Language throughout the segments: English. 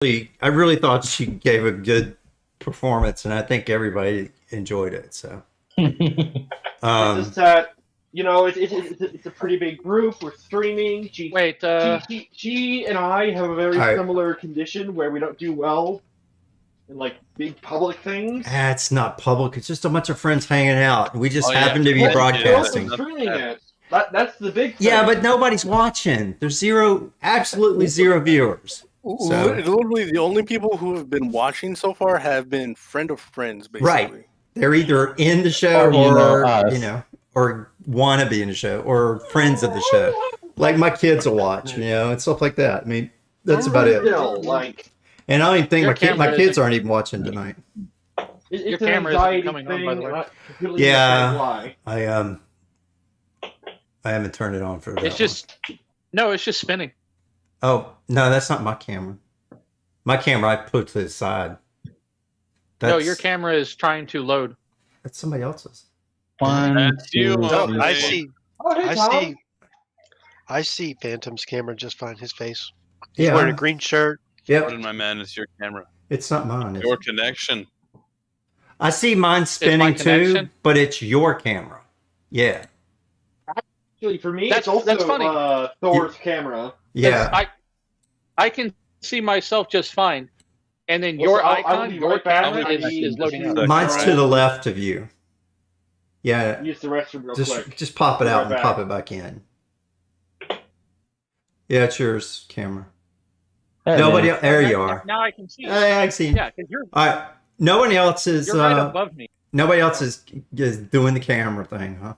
I really thought she gave a good performance, and I think everybody enjoyed it. So, It's just that it's a pretty big group. We're streaming. Wait, She and I have a very All right. similar condition where we don't do well in like big public things. It's not public. It's just a bunch of friends hanging out. We just happen to be Well, broadcasting. we're streaming it. That's the big thing. Yeah, but nobody's watching. There's absolutely zero viewers. So, Literally, the only people who have been watching so far have been friend of friends, basically. right. They're either in the show or want to be in the show or friends of the show. Like my kids will watch, and stuff like that. I mean, that's about it. And I don't even think my kids aren't even watching tonight. Your camera isn't coming on, by the way. Yeah, I haven't turned it on for that. It's just spinning. Oh, no, that's not my camera. My camera I put to the side. No, your camera is trying to load. That's somebody else's. That's you. No, I see. Oh, hey, Tom. I see Phantom's camera just fine. His face. He's wearing a green shirt. Yeah. Pardon my man, it's your camera. It's not mine. Your connection. I see mine spinning too, but it's your camera. Yeah. Actually, for me, That's it's also funny. Thor's camera. Yeah. I can see myself just fine. And then Well, your so I'll icon, be your right back. camera is loading up. Mine's to the left of you. Yeah. Use the restroom real quick. Just pop it out Right and pop it back in. Yeah, it's yours, camera. Nobody else. There you are. Now I can see. I see. Yeah, because you're. All right. Nobody else is. You're right above me. Nobody else is doing the camera thing, huh?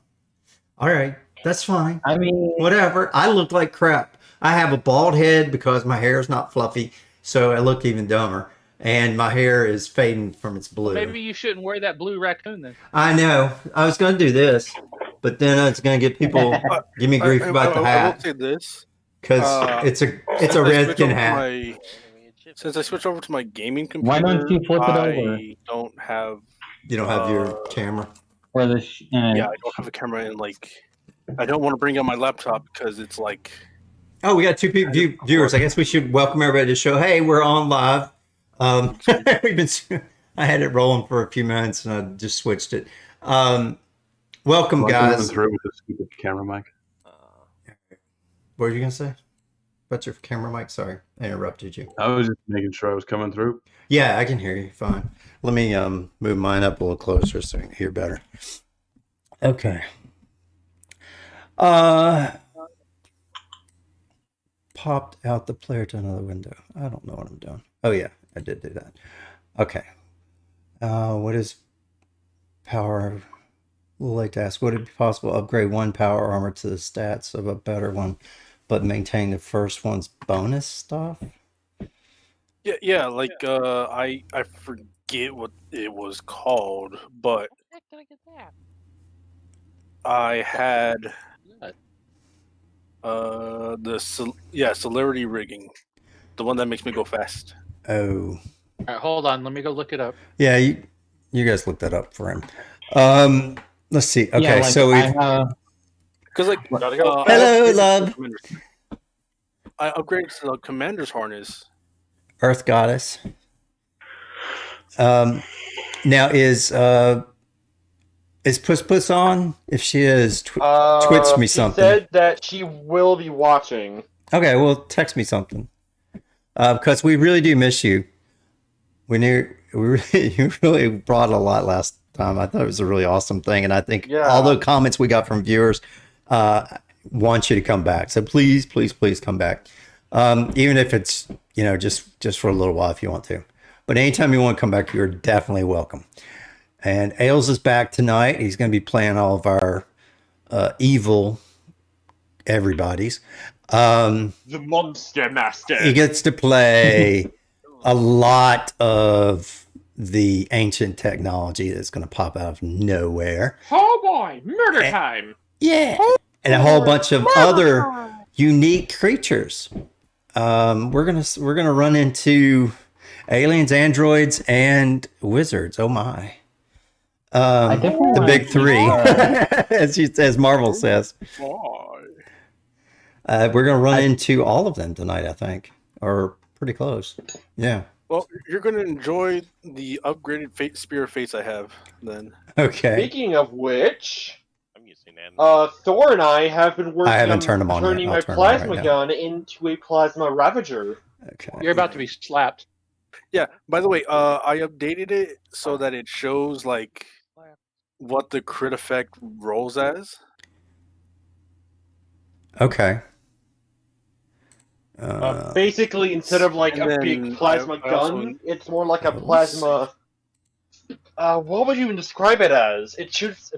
All right, that's fine. I mean, Whatever. I look like crap. I have a bald head because my hair is not fluffy, so I look even dumber. And my hair is fading from its blue. Maybe you shouldn't wear that blue raccoon then. I know. I was going to do this, but then it's going to get people give me grief about the I will hat say this. because it's a Redskin hat. Since I switched over to my gaming computer, why don't you flip it over? I don't have. You don't have your camera. Or the Yeah, I don't have a camera, and I don't want to bring out my laptop because it's like. Oh, we got two viewers. I guess we should welcome everybody to the show. Hey, we're on live. I had it rolling for a few minutes and I just switched it. Welcome, guys. Through with the stupid camera mic. What were you gonna say about your camera mic? Sorry, I interrupted you. I was just making sure I was coming through. Yeah, I can hear you fine. Let me move mine up a little closer so I can hear better. Okay. Popped out the player to another window. I don't know what I'm doing. Oh yeah, I did do that. Okay. What is power? Would like to ask, would it be possible to upgrade one power armor to the stats of a better one, but maintain the first one's bonus stuff? Yeah. I forget what it was called, but Did I get that? I had celerity rigging, the one that makes me go fast. Oh. All right, hold on. Let me go look it up. Yeah, you guys look that up for him. Let's see. Okay, yeah, so we. Because Hello, love. I upgraded to the commander's harness. Earth goddess. Now is Puss Puss on? If she is, twitch me something. She said that she will be watching. Okay, well, text me something. Because we really do miss you. You really brought a lot last time. I thought it was a really awesome thing, and I think all the comments we got from viewers want you to come back. So please, please, please come back. Even if it's just for a little while if you want to. But anytime you want to come back, you're definitely welcome. And Ailes is back tonight. He's going to be playing all of our evil everybody's. The Monster Master. He gets to play a lot of the ancient technology that's going to pop out of nowhere. Oh boy, murder time. Yeah. And a whole bunch of other unique creatures. We're gonna run into aliens, androids, and wizards. Oh my. The big three, as Marvel says. We're gonna run into all of them tonight, I think, or pretty close. Yeah. Well, you're going to enjoy the upgraded Spear of Fates I have then. Okay. Speaking of which, I'm using that. Thor and I have been working haven't on turned them on yet. turning I'll my turn them on plasma right now. gun into a plasma Ravager. Okay. You're about to be slapped. Yeah, by the way, I updated it so that it shows like what the crit effect rolls as. Okay. Basically, instead of like and a big then plasma I also- gun, it's more like a plasma. What would you even describe it as? It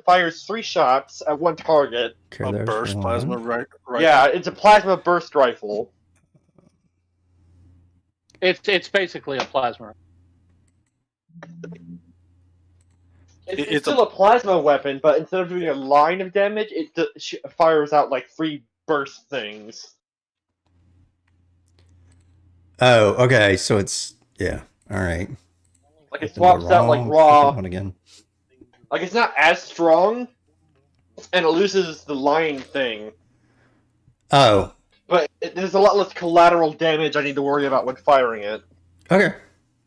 fires 3 shots at one target. Okay, A there's burst one. plasma rifle. Yeah, it's a plasma burst rifle. It's basically a plasma. It's still a plasma weapon, but instead of doing a line of damage, it fires out like 3 burst things. Oh, okay. So it's yeah. All right. Like it swaps out like raw. One again. Like it's not as strong, and it loses the line thing. Oh. But there's a lot less collateral damage I need to worry about when firing it. Okay.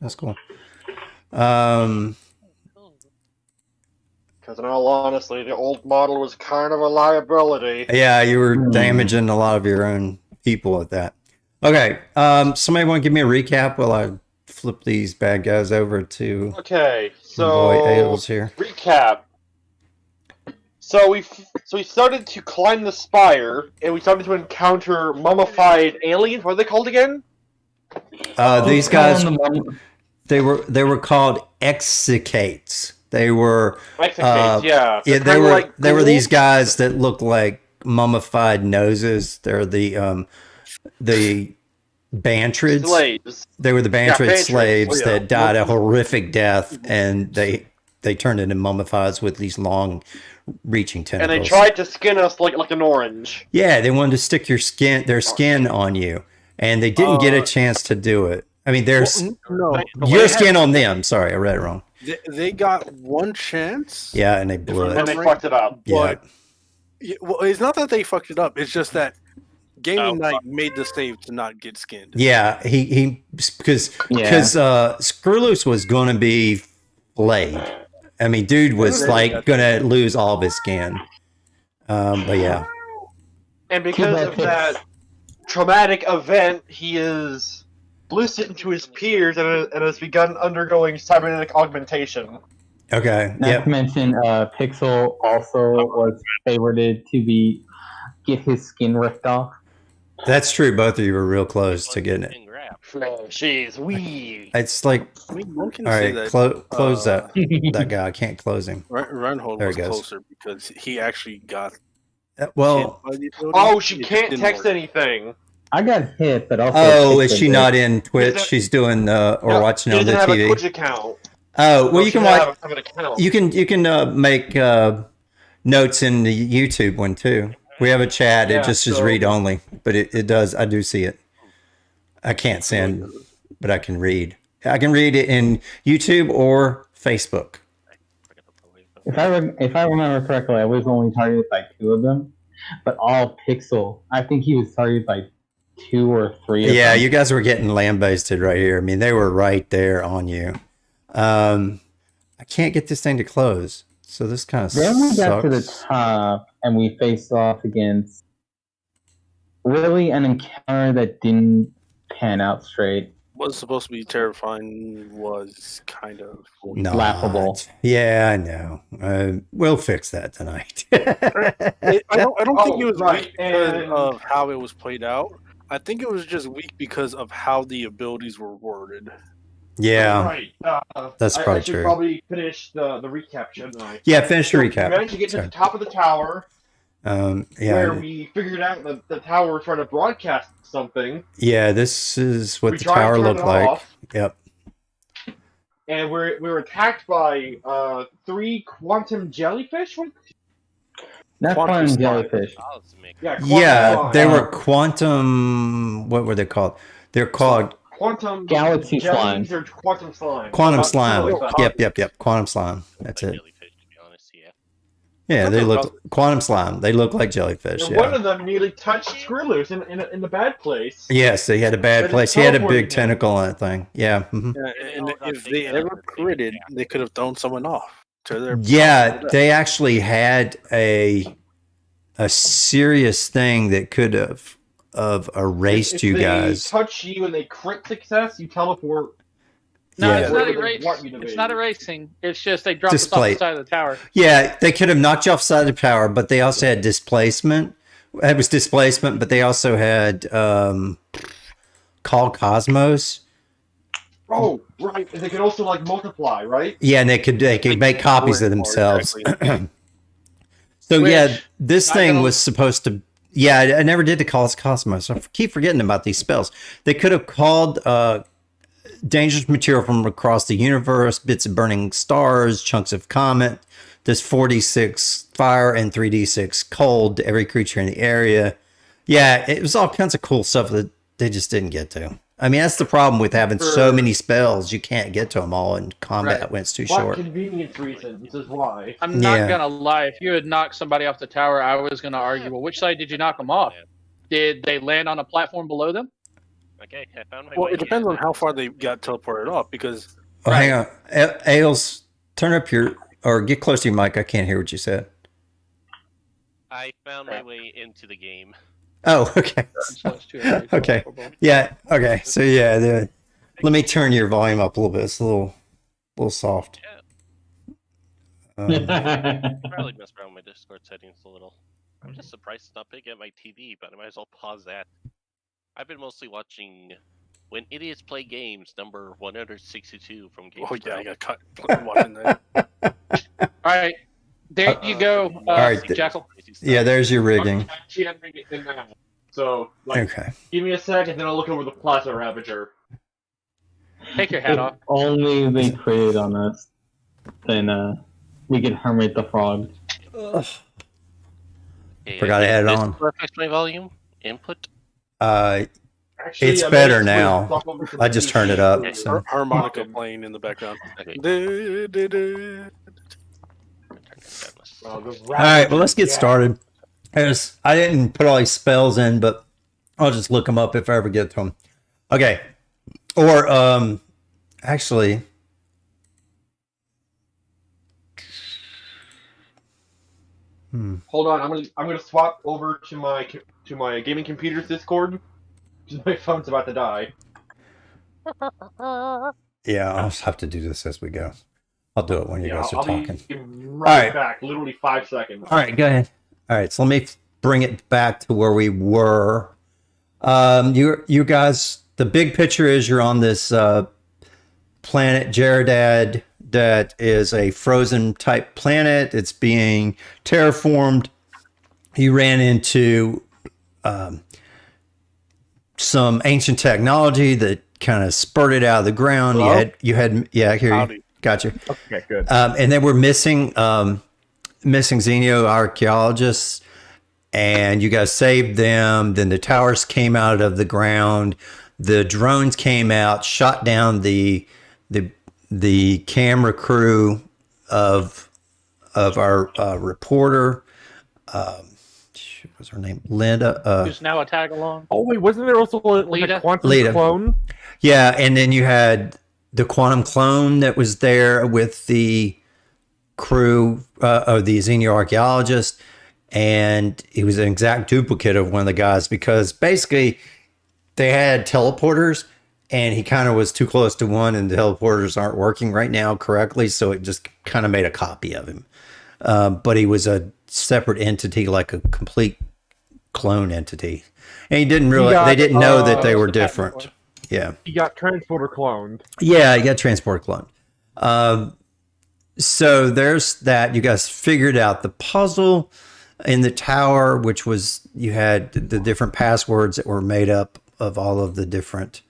That's cool. Because in all honesty, the old model was kind of a liability. Yeah, you were damaging a lot of your own people with that. Okay. Somebody want to give me a recap while I flip these bad guys over to Okay, so boy Ailes here. recap. So we started to climb the spire, and we started to encounter mummified aliens. What are they called again? These guys, they were called execates. They were Mexicates, yeah. Yeah, They're they were ghouls. these guys that looked like mummified noses. They're the Bantrids. Slaves. They were the Bantrid Bantrids. slaves Oh, yeah. that died a horrific death, and they turned into mummifieds with these long reaching And tentacles. they tried to skin us like an orange. Yeah, they wanted to stick their skin on you, and they didn't get a chance to do it. I mean, there's No, your skin on them. Sorry, I read it wrong. they got one chance. Yeah, and they blew And it. they fucked it up. Yeah. Yeah, well, it's not that they fucked it up. It's just that Gaming Knight made the save to not get skinned. Yeah, because Screwloose was going to be flayed. I mean, dude was like going to lose all of his skin. But yeah. And because of that traumatic event, he is lucid into his peers and has begun undergoing cybernetic augmentation. Okay. Not to mention, Pixel also was favorited to get his skin ripped off. That's true. Both of you were real close to getting it. She's wee. It's like, I mean, one can all say right, that. close that guy. I can't close him. Reinhold There was he goes. closer because he actually got. Well, hit by the ability. Oh, she It just can't didn't text work. anything. I got hit, but also. oh, is she Pixel not did. in Twitch? Is that- She's doing or No, watching she on the doesn't have a TV. Twitch account. Oh, well, you can watch. have an account. You can make notes in the YouTube one too. We have a chat. Yeah, It just is so- read only, but it does. I do see it. I can't send, but I can read. I can read it in YouTube or Facebook. If I remember correctly, I was only targeted by 2 of them, but all Pixel. I think he was targeted by 2 or 3. Yeah, of them. you guys were getting lambasted right here. I mean, they were right there on you. I can't get this thing to close, so this kind of Then we got to the sucks. top, and we faced off against really an encounter that didn't pan out straight. What's supposed to be terrifying was kind of. Not. laughable. Yeah, I know. We'll fix that tonight. I don't think it was right, weak because and- of how it was played out. I think it was just weak because of how the abilities were worded. Yeah, Right. that's I probably should true. probably finish the recap, shouldn't I? Yeah, finish the So we recap. managed to get to Sorry. the top of the tower, where Yeah, we figured out that the tower was trying to broadcast something. yeah. This is what We the tried to tower turn looked it like. off. Yep. And we were attacked by 3 quantum jellyfish. Not Quantum quantum slime. jellyfish. Yeah, Yeah, slime. they were quantum. What were they called? They're called quantum Galaxy jellies slime. or quantum slime. quantum Something slime. like that. Yep. Quantum slime. That's it. Yeah, they look quantum slime. They look like jellyfish. And Yeah. one of them nearly touched Skrillus in the bad place. Yes, he had a bad But place. it's He had a teleporting big him. tentacle on that thing. Yeah. Mhm. Yeah, and if they ever critted, they could have thrown someone off to their. Yeah, they actually had a serious thing that could have erased If you they guys. touch you and they crit success, you teleport. No, Yeah. it's not Wherever they want you erasing. to It's be. not erasing. It's just they dropped us off the Display. side of the tower. Yeah, they could have knocked you off side of the tower, but they also had displacement. It was displacement, but they also had Call Cosmos. Oh, right. And they can also like multiply, right? Yeah, and they could make copies of themselves. So Which, yeah, this not thing gonna- was supposed to. Yeah, I never did the Call Cosmos. I keep forgetting about these spells. They could have called dangerous material from across the universe, bits of burning stars, chunks of comet. This 4d6 fire and 3d6 cold to every creature in the area. Yeah, it was all kinds of cool stuff that they just didn't get to. I mean, that's the problem with having so many spells. You can't get to them all in combat Right. when it's too For short. convenience reasons is why. I'm not Yeah. gonna lie. If you had knocked somebody off the tower, I was gonna argue. Well, which side did you knock them off? Did they land on a platform below them? Okay, I found my Well, way it depends in. on how far they got teleported off because Oh, hang on. Ailes, turn up your, or get close to your mic. I can't hear what you said. I found my way into the game. Oh, okay. So it's too early for Okay. football. Yeah. Okay. So yeah, let me turn your volume up a little bit. It's a little soft. Probably messed around with my Discord settings a little. I'm just surprised it's not big at my TV, but I might as well pause that. I've been mostly watching When Idiots Play Games, number 162 from Games. oh yeah, I got cut watching that. All right, there you go, all right, Jackal. Yeah, there's your rigging. Actually, I'm bringing it in now. So, like, Okay. give me a second, then I'll look over the Plaza Ravager. Take your hat If off. only they created on us, then we could Hermit the Frog. Okay, Forgot I had it on. Affects my volume input. Actually, It's I better might now. swap over to I the just PC. turned it up. Okay. So. Harmonica playing in the background. Okay. Well, the All right. Well, let's get yeah. started. I didn't put all these spells in, but I'll just look them up if I ever get to them. Okay. Or actually. Hold on, I'm gonna swap over to my gaming computer's Discord because my phone's about to die. Yeah, I'll just have to do this as we go. I'll do it when you guys are I'll talking. be All right right. back. Literally 5 seconds. All right, go ahead. All right, so let me bring it back to where we were. You guys, the big picture is you're on this planet Jaredad that is a frozen type planet. It's being terraformed. You ran into some ancient technology that kind of spurted out of the ground. Hello? You had, yeah, I hear you. Howdy. Gotcha. Okay, good. And then we're missing xenoarchaeologists, and you guys saved them. Then the towers came out of the ground. The drones came out, shot down the camera crew of our reporter. What was her name? Linda. Who's now a tag along? Oh wait, wasn't there also Lita? a quantum Lita. clone? Yeah, and then you had the quantum clone that was there with the crew of the xenoarchaeologist, and he was an exact duplicate of one of the guys because basically they had teleporters and he kind of was too close to one, and the teleporters aren't working right now correctly, so it just kind of made a copy of him. But he was a separate entity, like a complete clone entity, and he didn't really. They didn't know that they were different. Yeah. He got transporter cloned. Yeah, you got transport clone. So there's that. You guys figured out the puzzle in the tower, which was you had the different passwords that were made up of all of the different.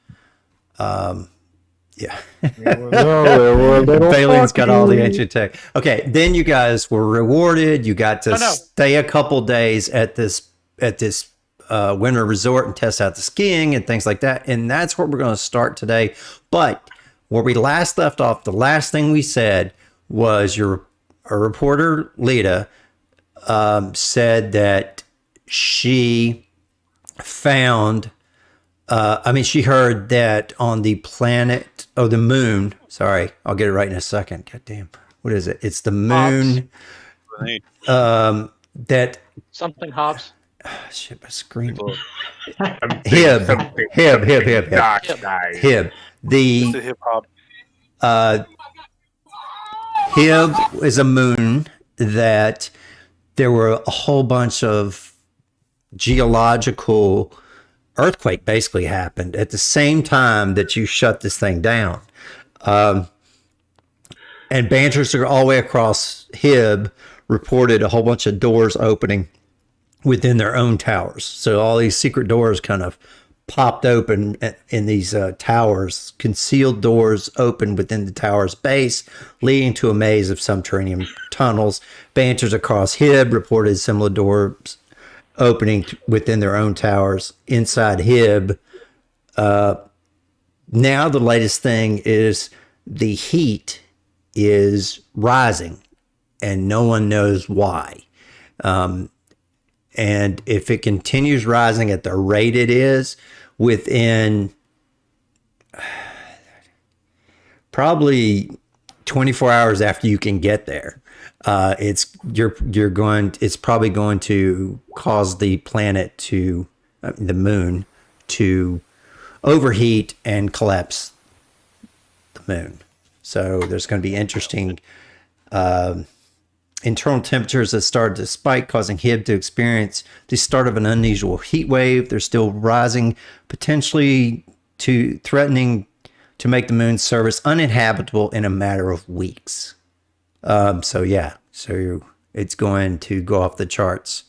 Yeah. Bailey's got all the ancient tech. Okay, then you guys were rewarded. You got to stay a couple days at this winter resort and test out the skiing and things like that. And that's where we're going to start today. But where we last left off, the last thing we said was a reporter, Lita, said that she found. She heard that on the planet, the moon. Sorry, I'll get it right in a second. God damn, what is it? It's the moon. That something Hobbs. Shit, my screen. Hib. Hib. It's the hip hop. Hib is a moon that there were a whole bunch of geological earthquake basically happened at the same time that you shut this thing down. And Banters are all the way across Hib reported a whole bunch of doors opening within their own towers. So all these secret doors kind of popped open in these towers, concealed doors open within the tower's base, leading to a maze of subterranean tunnels. Banters across Hib reported similar doors opening within their own towers inside Hib. Now the latest thing is the heat is rising and no one knows why. And if it continues rising at the rate it is, within probably 24 hours after you can get there, it's probably going to cause the planet the moon to overheat and collapse the moon. So there's going to be interesting internal temperatures that started to spike, causing Hib to experience the start of an unusual heat wave. They're still rising, potentially threatening to make the moon's surface uninhabitable in a matter of weeks. So it's going to go off the charts,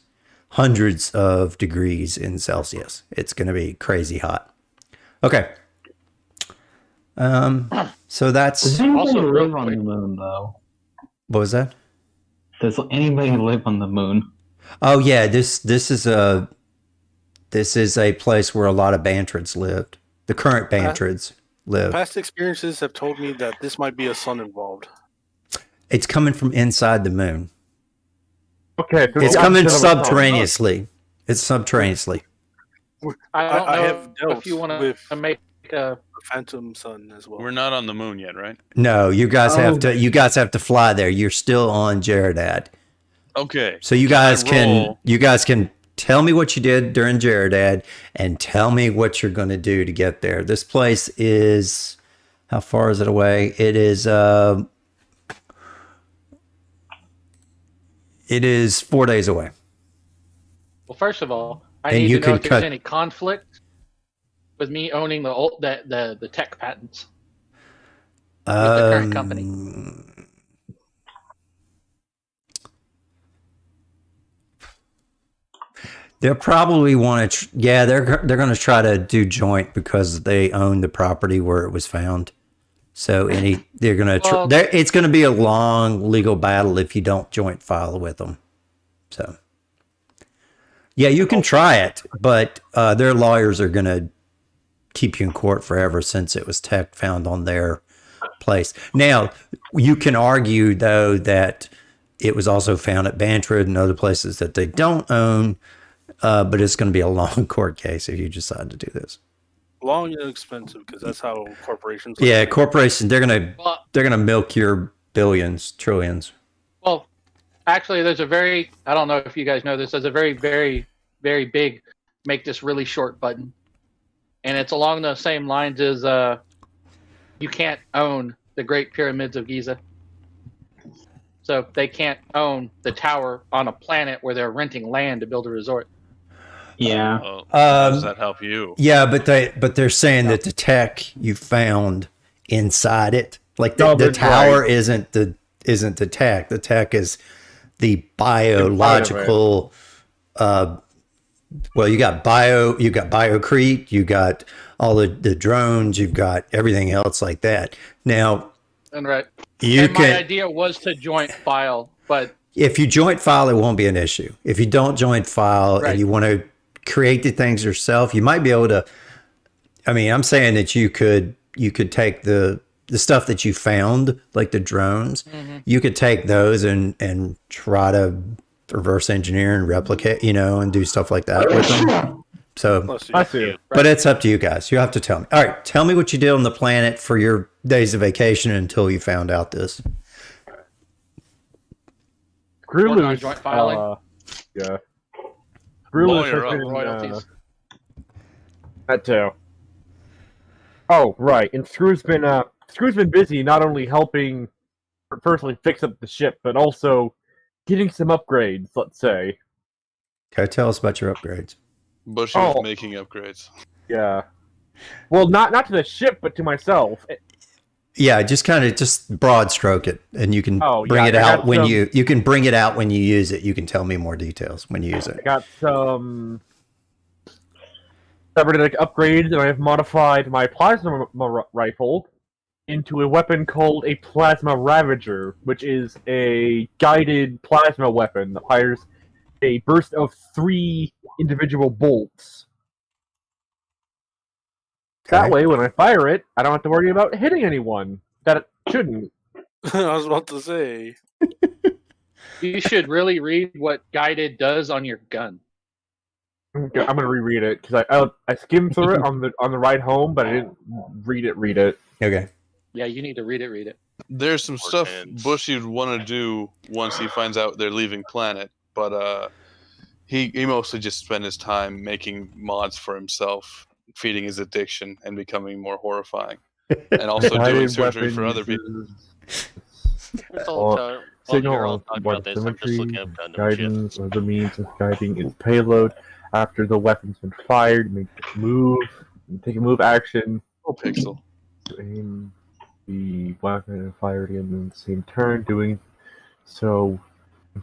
hundreds of degrees in Celsius. It's going to be crazy hot. Okay. So that's Does anybody Also, real live on quick- the moon, though? what was that? Does anybody live on the moon? Oh yeah, this is a place where a lot of Bantrids lived. The current Bantrids live. Past experiences have told me that this might be a sun involved. It's coming from inside the moon. Okay, so It's the coming opposite of a sun. subterraneously. It's subterraneously. I don't I know have dealt if you want with- to make a. Phantom sun as well. We're not on the moon yet, right? No, you guys have to fly there. You're still on Jaredad. Okay. So you Can I guys can tell me what you did during Jaredad and tell me what you're going to do to get there. This place is, how far is it away? It is 4 days away. Well, first of all, I And need you to know can if there's cut- any conflict with me owning the tech patents with the current company. They'll probably want to. They're going to try to do joint because they own the property where it was found. So they're going to. It's going to be a long legal battle if you don't joint file with them. So, yeah, you can try it, but their lawyers are going to keep you in court forever since it was tech found on their place. Now, you can argue though that it was also found at Bantrid and other places that they don't own. But it's going to be a long court case if you decide to do this. Long and expensive because that's how corporations. Yeah, corporations they're gonna milk your billions, trillions. Well, actually, there's I don't know if you guys know this. There's a very, very, very big make this really short button, and it's along the same lines as you can't own the Great Pyramids of Giza. So they can't own the tower on a planet where they're renting land to build a resort. Yeah. How does that help you? Yeah, but they're saying that the tech you found inside it, like the tower isn't the tech. The tech is the biological. Well, you got Biocrete, you got all the drones, you've got everything else like that. Now, And right. my idea was to joint file, but if you joint file, it won't be an issue. If you don't joint file Right. and you want to create the things yourself, you might be able to. I mean, I'm saying that you could take the stuff that you found, like the drones. Mm-hmm. You could take those and try to reverse engineer and replicate, and do stuff like that with them. So, I see. but it's up to you guys. You have to tell me. All right, tell me what you did on the planet for your days of vacation until you found out this. Screw Working on loose. joint filing. Yeah. Screw loose Lawyer has up. been, Royalties. that too. Oh, right. And Screw's been busy not only helping personally fix up the ship, but also getting some upgrades, let's say. Okay, tell us about your upgrades. Bushy was making upgrades. Yeah. Well, not to the ship, but to myself. Yeah, just broad stroke it, and you can Oh, bring yeah, it I out got when some- you can bring it out when you use it. You can tell me more details when you use it. I got some cybernetic upgrades, and I have modified my plasma rifle into a weapon called a Plasma Ravager, which is a guided plasma weapon that fires a burst of 3 individual bolts. That way, when I fire it, I don't have to worry about hitting anyone. That it shouldn't. I was about to say. You should really read what guided does on your gun. Okay, I'm gonna reread it because I skimmed through it on the ride home, but I didn't read it. Okay. Yeah, you need to read it. There's some stuff Bushy would want to do once he finds out they're leaving planet, but he mostly just spent his time making mods for himself, feeding his addiction, and becoming more horrifying, and also doing Guided surgery for weapon other people. uses Signal Signal on on about this, I'm just symmetry, looking up Gundam guidance, or the means of guiding its payload after the weapon's been fired. Make it move, take a move action. Oh, Pixel. Aim the weapon and fire it again in the same turn. Doing so,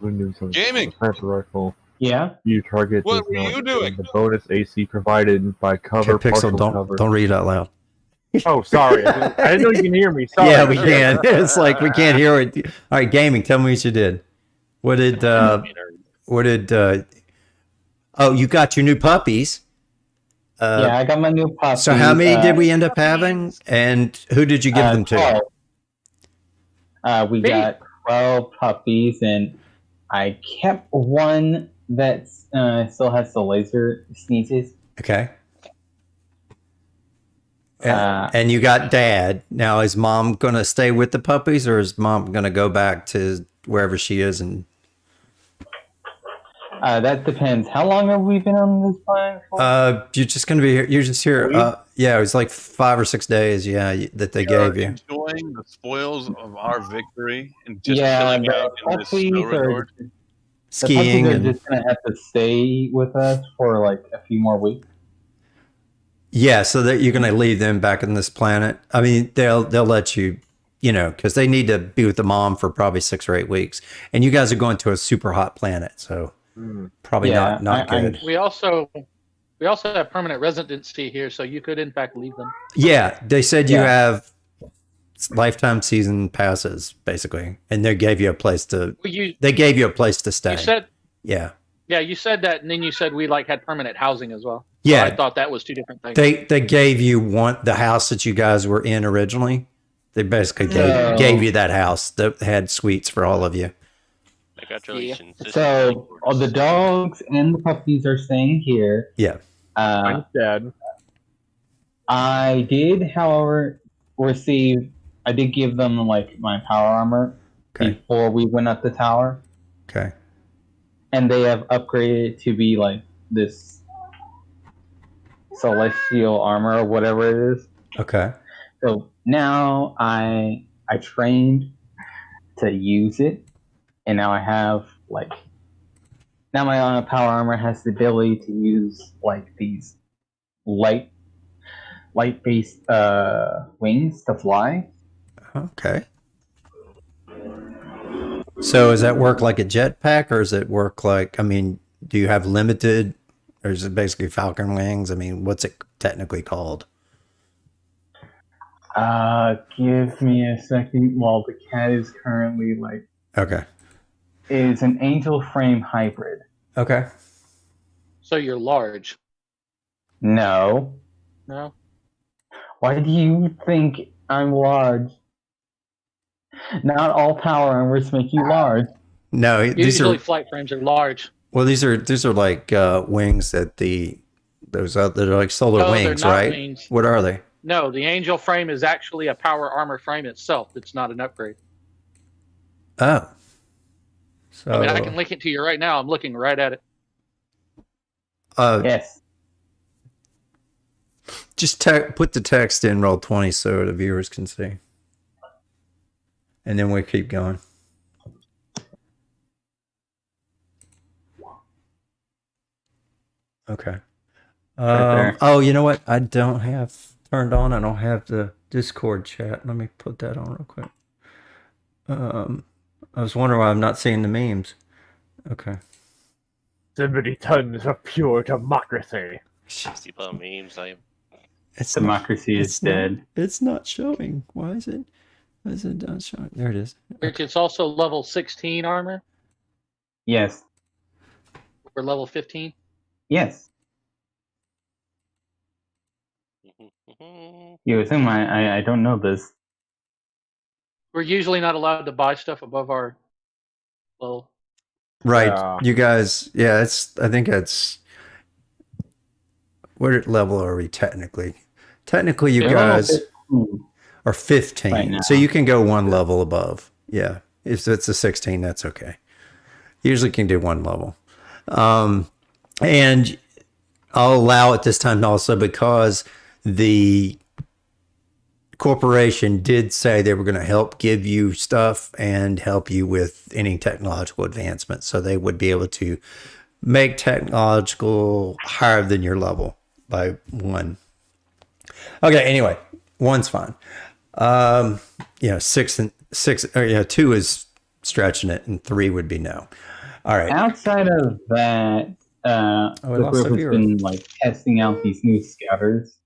when doing something. Gaming! Sniper rifle. Yeah. You target. What does were not you doing? gain the bonus AC provided by cover. Okay, Pixel, partial cover. don't read out loud. Oh, sorry. I didn't know you can hear me. Sorry. Yeah, we can. It's like we can't hear it. All right, gaming. Tell me what you did. What did? Oh, you got your new puppies. Yeah, I got my new puppy. So how many did we end up having, and who did you give them to? 12. We got 12 puppies, and I kept one that still has the laser sneezes. Okay. And you got Dad. Now, is Mom going to stay with the puppies, or is Mom going to go back to wherever she is? And that depends. How long have we been on this planet for? You're just going to be here. You're just here. Yeah, it was like 5 or 6 days. Yeah, that they gave you. Enjoying the spoils of our victory and just Yeah, chilling out in this puppies snow are- resort. Skiing the puppies are and just going to have to stay with us for like a few more weeks. yeah, so that you're going to leave them back on this planet. I mean, they'll let you, because they need to be with the mom for probably 6 or 8 weeks, and you guys are going to a super hot planet, so probably Yeah, not good. We also have permanent residency here, so you could in fact leave them. Yeah, they said you have lifetime season passes basically, and they gave you a place to. They gave you a place to stay. You said, yeah. Yeah, you said that, and then you said we had permanent housing as well. Yeah, so I thought that was 2 different things. They gave you the house that you guys were in originally. They basically gave you that house that had suites for all of you. Congratulations. Yeah. So all the dogs and the puppies are staying here. Yeah. I'm dead. I did, however, I did give them my power armor before we went up the tower. Okay. And they have upgraded to be this celestial armor or whatever it is. Okay. So now I trained to use it, and now I have now my power armor has the ability to use these light-based wings to fly. Okay. So does that work like a jetpack, or does it work do you have limited, or is it basically Falcon wings? I mean, what's it technically called? Give me a second. Well, the cat is currently Okay. It's an angel frame hybrid. Okay. So you're large. No. No? Why do you think I'm large? Not all power armors make you large. No, these Usually are flight frames are large. well. These are like wings that those are they're like solar No, they're wings, not right? wings. What are they? No, the Angel frame is actually a power armor frame itself. It's not an upgrade. Oh, so I mean, I can link it to you right now. I'm looking right at it. Yes. Just put the text in Roll20 so the viewers can see, and then we keep going. Okay. Right oh, you know what? I don't have turned on. I don't have the Discord chat. Let me put that on real quick. I was wondering why I'm not seeing the memes. Okay. 70 tons of pure democracy. 60 pound memes. Democracy is dead. It's not showing. Why is it? Why is it not showing? There it is. Rich, it's also level 16 armor. Yes. Or level 15. Yes. You assume I don't know this. We're usually not allowed to buy stuff above our level. Right. You guys, yeah, I think it's, what level are we technically? Technically, you guys are 15. Right, so you can go one level above. Yeah. If it's a 16, that's okay. Usually can do one level. And I'll allow it this time also because the corporation did say they were going to help give you stuff and help you with any technological advancement. So they would be able to make technological higher than your level by one. Okay. Anyway, one's fine. Six, or, 2 is stretching it and 3 would be no. All right. Outside of that, the group has been like testing out these new scouters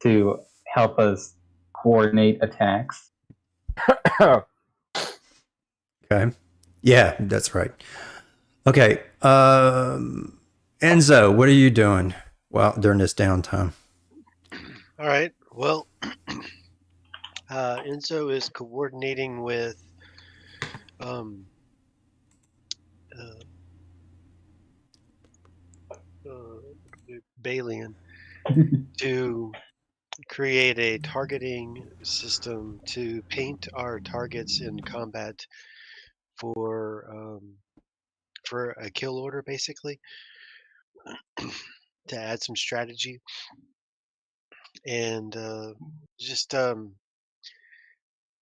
to help us coordinate attacks. Okay. Yeah, that's right. Okay. Enzo, what are you doing during this downtime? All right. Well, Enzo is coordinating with Balian to create a targeting system to paint our targets in combat for a kill order, basically, to add some strategy and just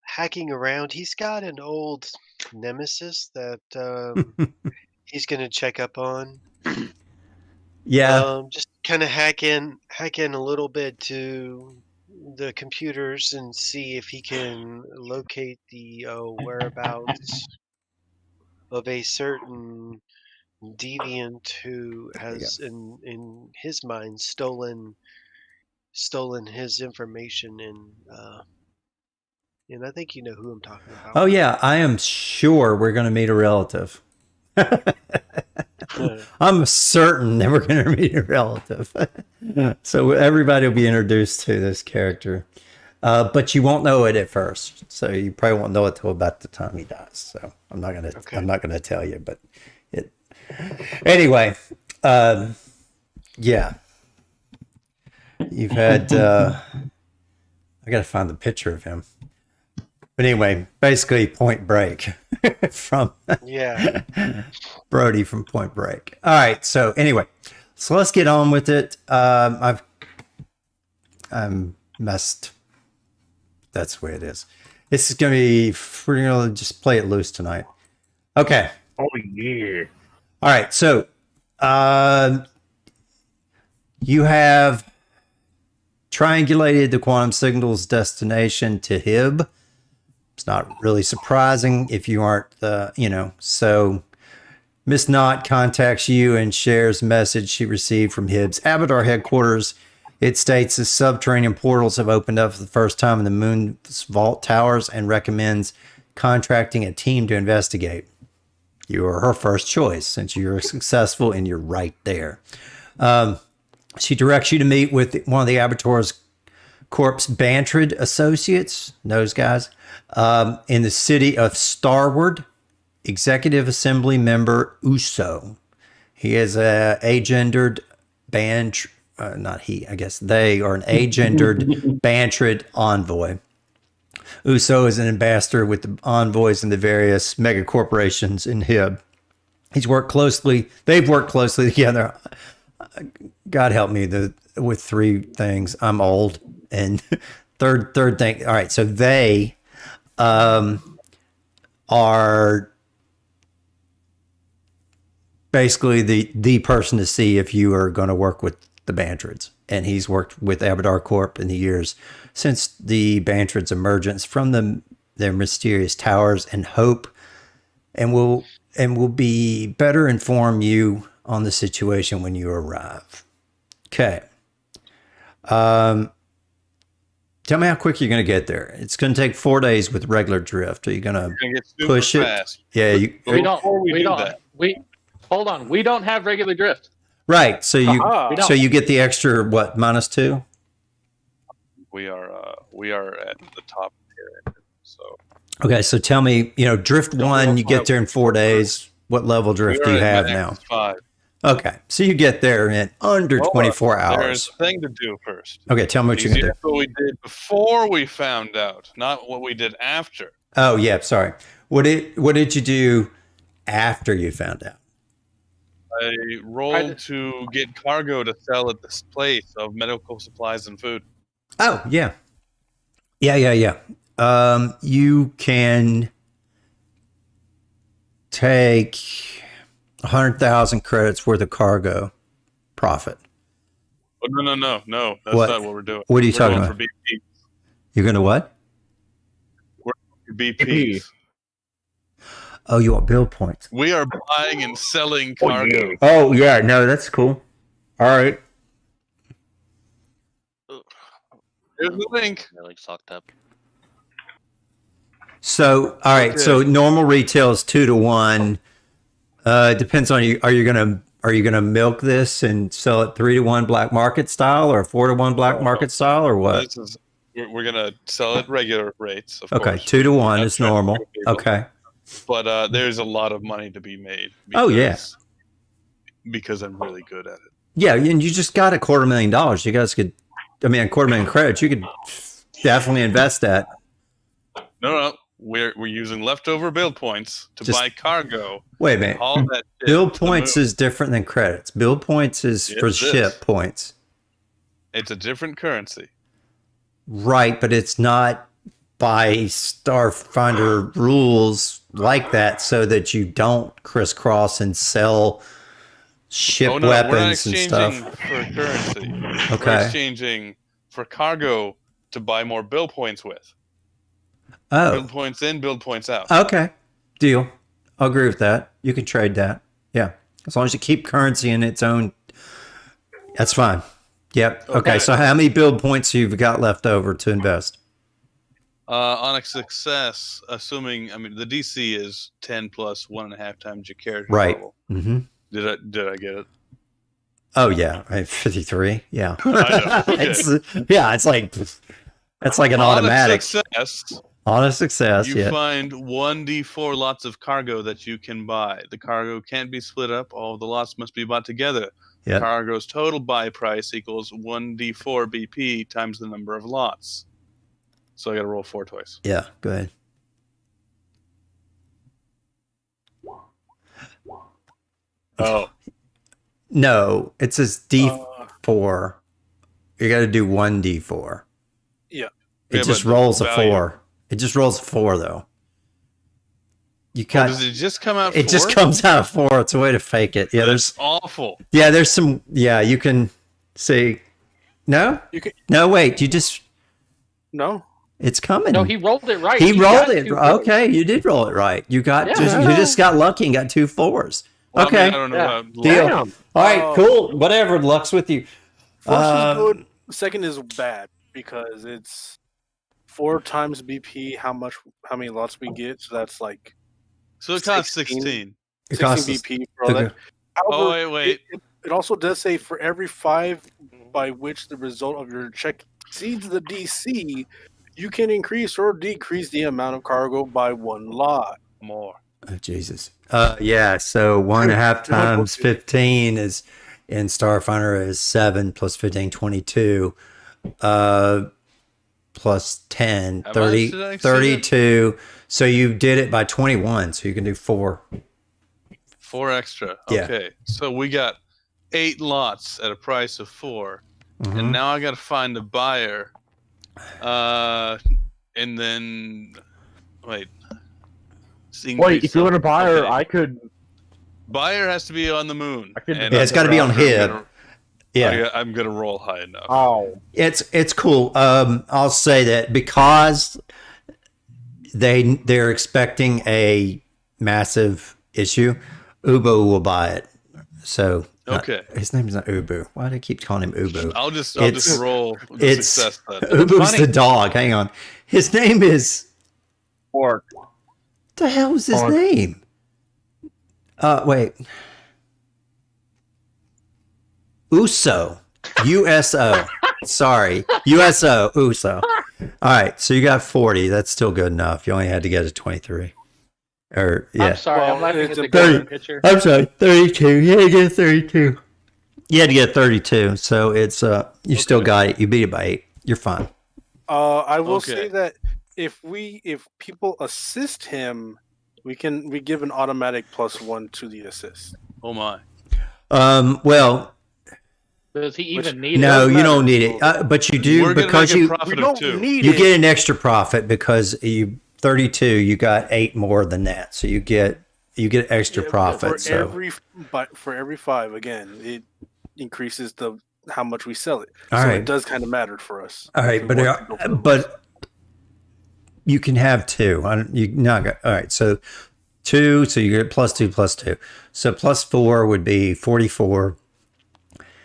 hacking around. He's got an old nemesis that he's going to check up on. Yeah. Just kind of hack in a little bit to the computers and see if he can locate the whereabouts of a certain deviant who has, in his mind, stolen his information, and I think you know who I'm talking about. Oh yeah, I am sure we're going to meet a relative. I'm certain that we're going to meet a relative. So everybody will be introduced to this character. But you won't know it at first. So you probably won't know it till about the time he dies. So I'm not going to tell you, but anyway, yeah. You've had I got to find the picture of him. But anyway, basically Point Break from Brody from Point Break. All right. So anyway, so let's get on with it. I'm messed. That's the way it is. This is going to be, we're going to just play it loose tonight. Okay. Oh, yeah. All right. So you have triangulated the quantum signal's destination to Hib. It's not really surprising if you aren't, so Miss Knott contacts you and shares a message she received from Hib's Abadar headquarters. It states the subterranean portals have opened up for the first time in the moon's vault towers and recommends contracting a team to investigate. You are her first choice since you're successful and you're right there. She directs you to meet with one of the Abator's Corp's Bantrid associates, those guys, in the city of Starward Executive Assembly member Uso. He is a agendered band. Not he. I guess they are an agendered Bantrid envoy. Uso is an ambassador with the envoys in the various mega corporations in Hib. They've worked closely together. God help me with three things. I'm old. And third thing. All right. So they are basically the person to see if you are going to work with the Bantrids. And he's worked with Abadar Corp in the years since the Bantrids' emergence from their mysterious towers and hope, and will be better inform you on the situation when you arrive. Okay. Tell me how quick you're going to get there. It's going to take 4 days with regular drift. Are you going to push it? Fast. Yeah. We don't. Hold on. We don't have regular drift. Right. So you get the extra what, -2? We are at the top tier. So okay. So tell me, drift 1, you get there in 4 days. What level drift do you have now? 5. Okay. So you get there in under 24 hours. There's a thing to do first. Okay. Tell me what you're going to do. That's what we did before we found out, not what we did after. Oh yeah. Sorry. What did you do after you found out? I rolled to get cargo to sell at this place of medical supplies and food. Oh, yeah. Yeah. You can take 100,000 credits worth of cargo profit. Oh, no. That's what? Not what we're doing. What are you talking about? For BP. You're going to what? We're going for BPs. Oh, you want build points? We are buying and selling cargo. Oh, yeah. No, that's cool. All right. Here's the link. They're like socked up. So, all right. Okay. So normal retail is 2 to 1. Depends on you. Are you gonna milk this and sell it 3 to 1 black market style or 4 to 1 black market style or what? We're gonna sell at regular rates. Of okay, course. 2 to 1 is normal. Okay. But there's a lot of money to be made. Because I'm really good at it. Yeah, and you just got $250,000. You guys could, $250,000 credits. You could definitely invest that. No. We're using leftover build points to buy cargo. Wait a minute. All that build points is different than credits. Build points is for ship points. It's a different currency. Right, but it's not by Starfinder rules like that so that you don't crisscross and sell ship weapons and stuff. We're not exchanging for currency. Okay. We're exchanging for cargo to buy more build points with. Oh. Build points in, build points out. Okay. Deal. I'll agree with that. You can trade that. Yeah. As long as you keep currency in its own. That's fine. Yep. Okay. So how many build points you've got left over to invest? On a success, assuming the DC is 10 plus 1.5 times your character level. Mm-hmm. Did I get it? Oh yeah, 53. Yeah. I know. Okay. It's like an automatic. On a success, you find 1d4 lots of cargo that you can buy. The cargo can't be split up. All the lots must be bought together. Yep. Cargo's total buy price equals 1d4 BP times the number of lots. So I got to roll 4 twice. Yeah, go ahead. Oh. No, it says D4. You got to do 1d4. Yeah. It just rolls a 4. It just rolls a 4 though. Does it just come out? It 4? just comes out 4. It's a way to fake it. Yeah, that's awful. Yeah, there's some. Yeah, you can say no. You can. No, wait. You just. No. It's coming. No, he rolled it right. He rolled it. Okay, you did roll it right. You got you just got lucky and got 2 4s. Well, okay. I don't know Deal. All right, cool. Whatever. Luck's with you. First is good. Second is bad because it's 4 times BP. How many lots we get? So that's like. So it costs 16. 16 BP for all that. However, wait. It also does say for every 5 by which the result of your check exceeds the DC, you can increase or decrease the amount of cargo by 1 lot. More. Oh, Jesus. Yeah, so 1.5 times 15 is in Starfinder is 7 plus 15, 22. Plus 10, How 30, much did I say 32. So you did it by 21, so you can do 4. 4 extra. Yeah. Okay. So we got 8 lots at a price of 4. Mhm. And now I got to find a buyer. And then wait. Wait, if you want a buyer, okay. I could. Buyer has to be on the moon. I could. And Yeah, it's got to be on Hib. Yeah, I'm gonna roll high enough. Oh, it's cool. I'll say that because they're expecting a massive issue, Ubo will buy it. So Okay. his name's not Ubu. Why do I keep calling him Ubu? I'll just roll the It's success then. Ubu's the dog. Hang on, his name is. Orc. What the hell is his Orc. name? Wait. Uso. USO. Sorry. USO. Uso. All right. So you got 40. That's still good enough. You only had to get a 23. Or, yeah. I'm sorry, Well, I'm laughing at it's the a golden 30. picture. I'm sorry. 32. You had to get 32. You had to get 32. So it's, you still got it. You beat it by 8. You're fine. I will Okay. say that if people assist him, we give an automatic +1 to the assist. Oh my. Well, Does he even need no, it? you don't need it. But you do We're gonna because make a you profit We of don't 2. need you it. get an extra profit because you 32. You got 8 more than that, so you get extra profit. for So every 5. Again, it increases how much we sell it. All so right. it does kind of matter for us. all right, if we want to go for the lowest. but you can have 2. You not got, all right. So 2. So you get +2 +2. So +4 would be 44.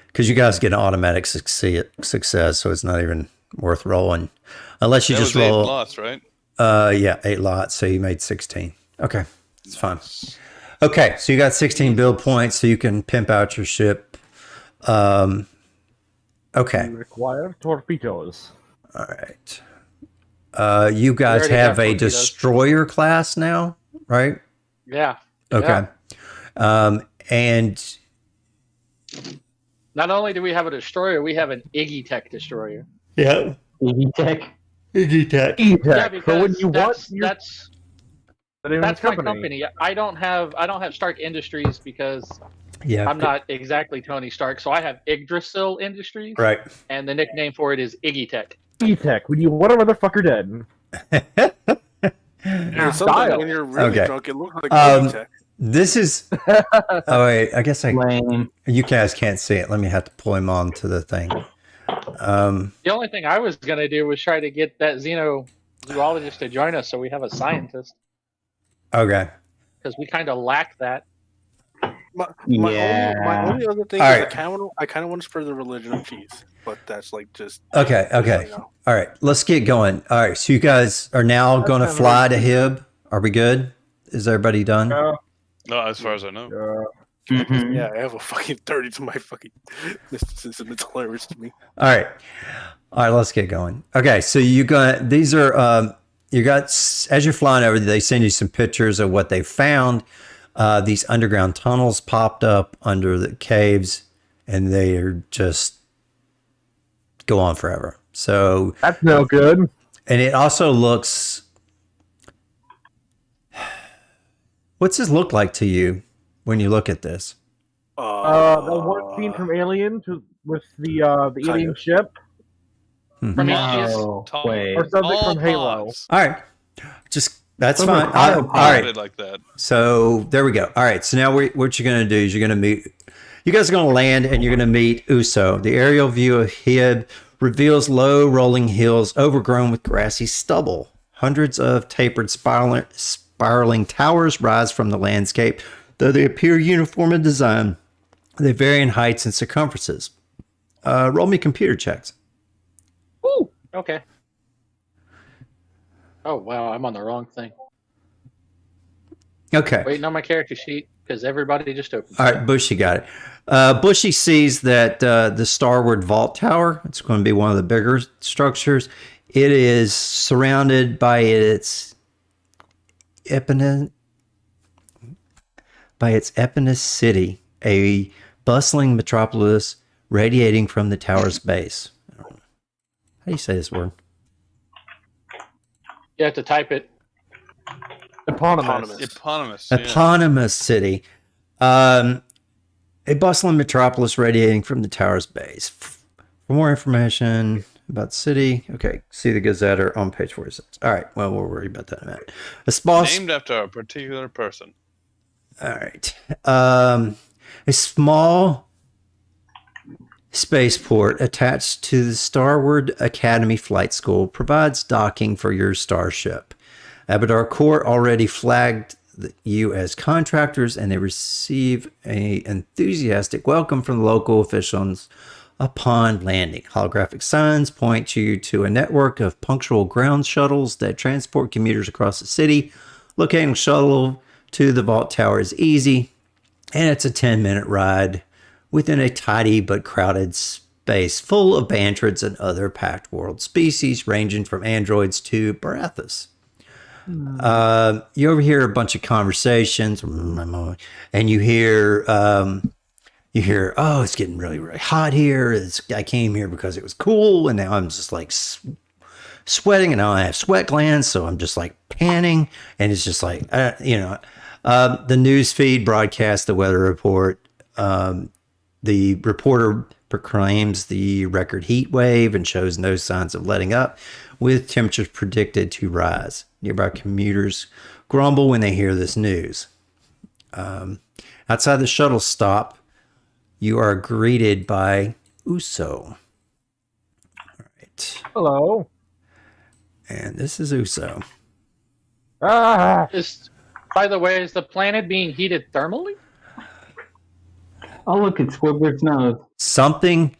Because you guys get an automatic success, so it's not even worth rolling, unless you That just was 8 roll. lots, right? Yeah, 8 lots. So you made 16. Okay, it's fine. Okay, so you got 16 build points, so you can pimp out your ship. Okay, You require torpedoes. all right. You guys already have have a torpedoes. destroyer class now, right? Yeah. Okay. And Not only do we have a destroyer, we have an Iggy Tech destroyer. yeah, Iggy Tech. Iggy Tech. Yeah, E-Tech. because So when you want, that's the name of that's the my company. I don't have Stark Industries because Yeah, I'm not exactly Tony Stark. So I have Yggdrasil Industries, right. and the nickname for it is Iggy Tech. E-Tech. When you want a motherfucker dead. And sometimes Style. when you're really Okay. drunk, it looks like Um, tech. This is. Oh wait, I guess Lame. you guys can't see it. Let me have to pull him onto the thing. The only thing I was gonna do was try to get that xenozoologist to join us, so we have a scientist, Okay. because we kind of lack that. My Yeah. only other thing All is right. I kind of want to spread the religion of cheese, but that's like just Okay. Okay. you know. All right. Let's get going. All right. So you guys are now going to kinda fly to Hib. Are we good? Is everybody done? No, as far as I know. Mhm. Yeah, I have a fucking 30 to my fucking mysticism. It's hilarious to me. All right. All right. Let's get going. Okay. So you got these are you got as you're flying over, they send you some pictures of what they found. These underground tunnels popped up under the caves, and they are just go on forever. So, That's no good. and it also looks. What's this look like to you when you look at this? The one scene from Alien with the alien ship. Prometheus. No Tall- way. Or something all from Halo. pods. All right, just that's Those are fine. All cryopods. right, Did like that. so there we go. All right, so now what you're going to do is you're going to meet. You guys are going to land and you're going to meet Uso. The aerial view of Hib reveals low rolling hills overgrown with grassy stubble. Hundreds of tapered spiraling towers rise from the landscape. Though they appear uniform in design, they vary in heights and circumferences. Roll me computer checks. Ooh, okay. Oh wow, I'm on the wrong thing. Okay. Waiting on my character sheet because everybody just opened. All right, Bushy got it. Bushy sees that the Starward Vault Tower, it's going to be one of the bigger structures. It is surrounded by its by its Eponus city, a bustling metropolis radiating from the tower's base. How do you say this word? You have to type it. Eponymous. Eponymous. Yeah. Eponymous city. A bustling metropolis radiating from the tower's base. For more information about the city, okay, see the Gazetteer on page 46. All right, well, we'll worry about that in a minute. Named after a particular person. All right. A small spaceport attached to the Starward Academy Flight School provides docking for your starship. Abadar Court already flagged you as contractors, and they receive an enthusiastic welcome from the local officials upon landing. Holographic signs point you to a network of punctual ground shuttles that transport commuters across the city. Locating a shuttle to the Vault Tower is easy, and it's a 10-minute ride within a tidy but crowded space full of bantrids and other packed world species, ranging from androids to Barathas. You overhear a bunch of conversations, and you hear, oh, it's getting really, really hot here. I came here because it was cool, and now I'm just like sweating, and now I have sweat glands, so I'm just like panning, and it's just like, the news feed broadcasts the weather report. The reporter proclaims the record heat wave and shows no signs of letting up, with temperatures predicted to rise. Nearby commuters grumble when they hear this news. Outside the shuttle stop, you are greeted by Uso. All right. Hello. And this is Uso. Ah. By the way, is the planet being heated thermally? Oh, look, it's Squidward's nose. Something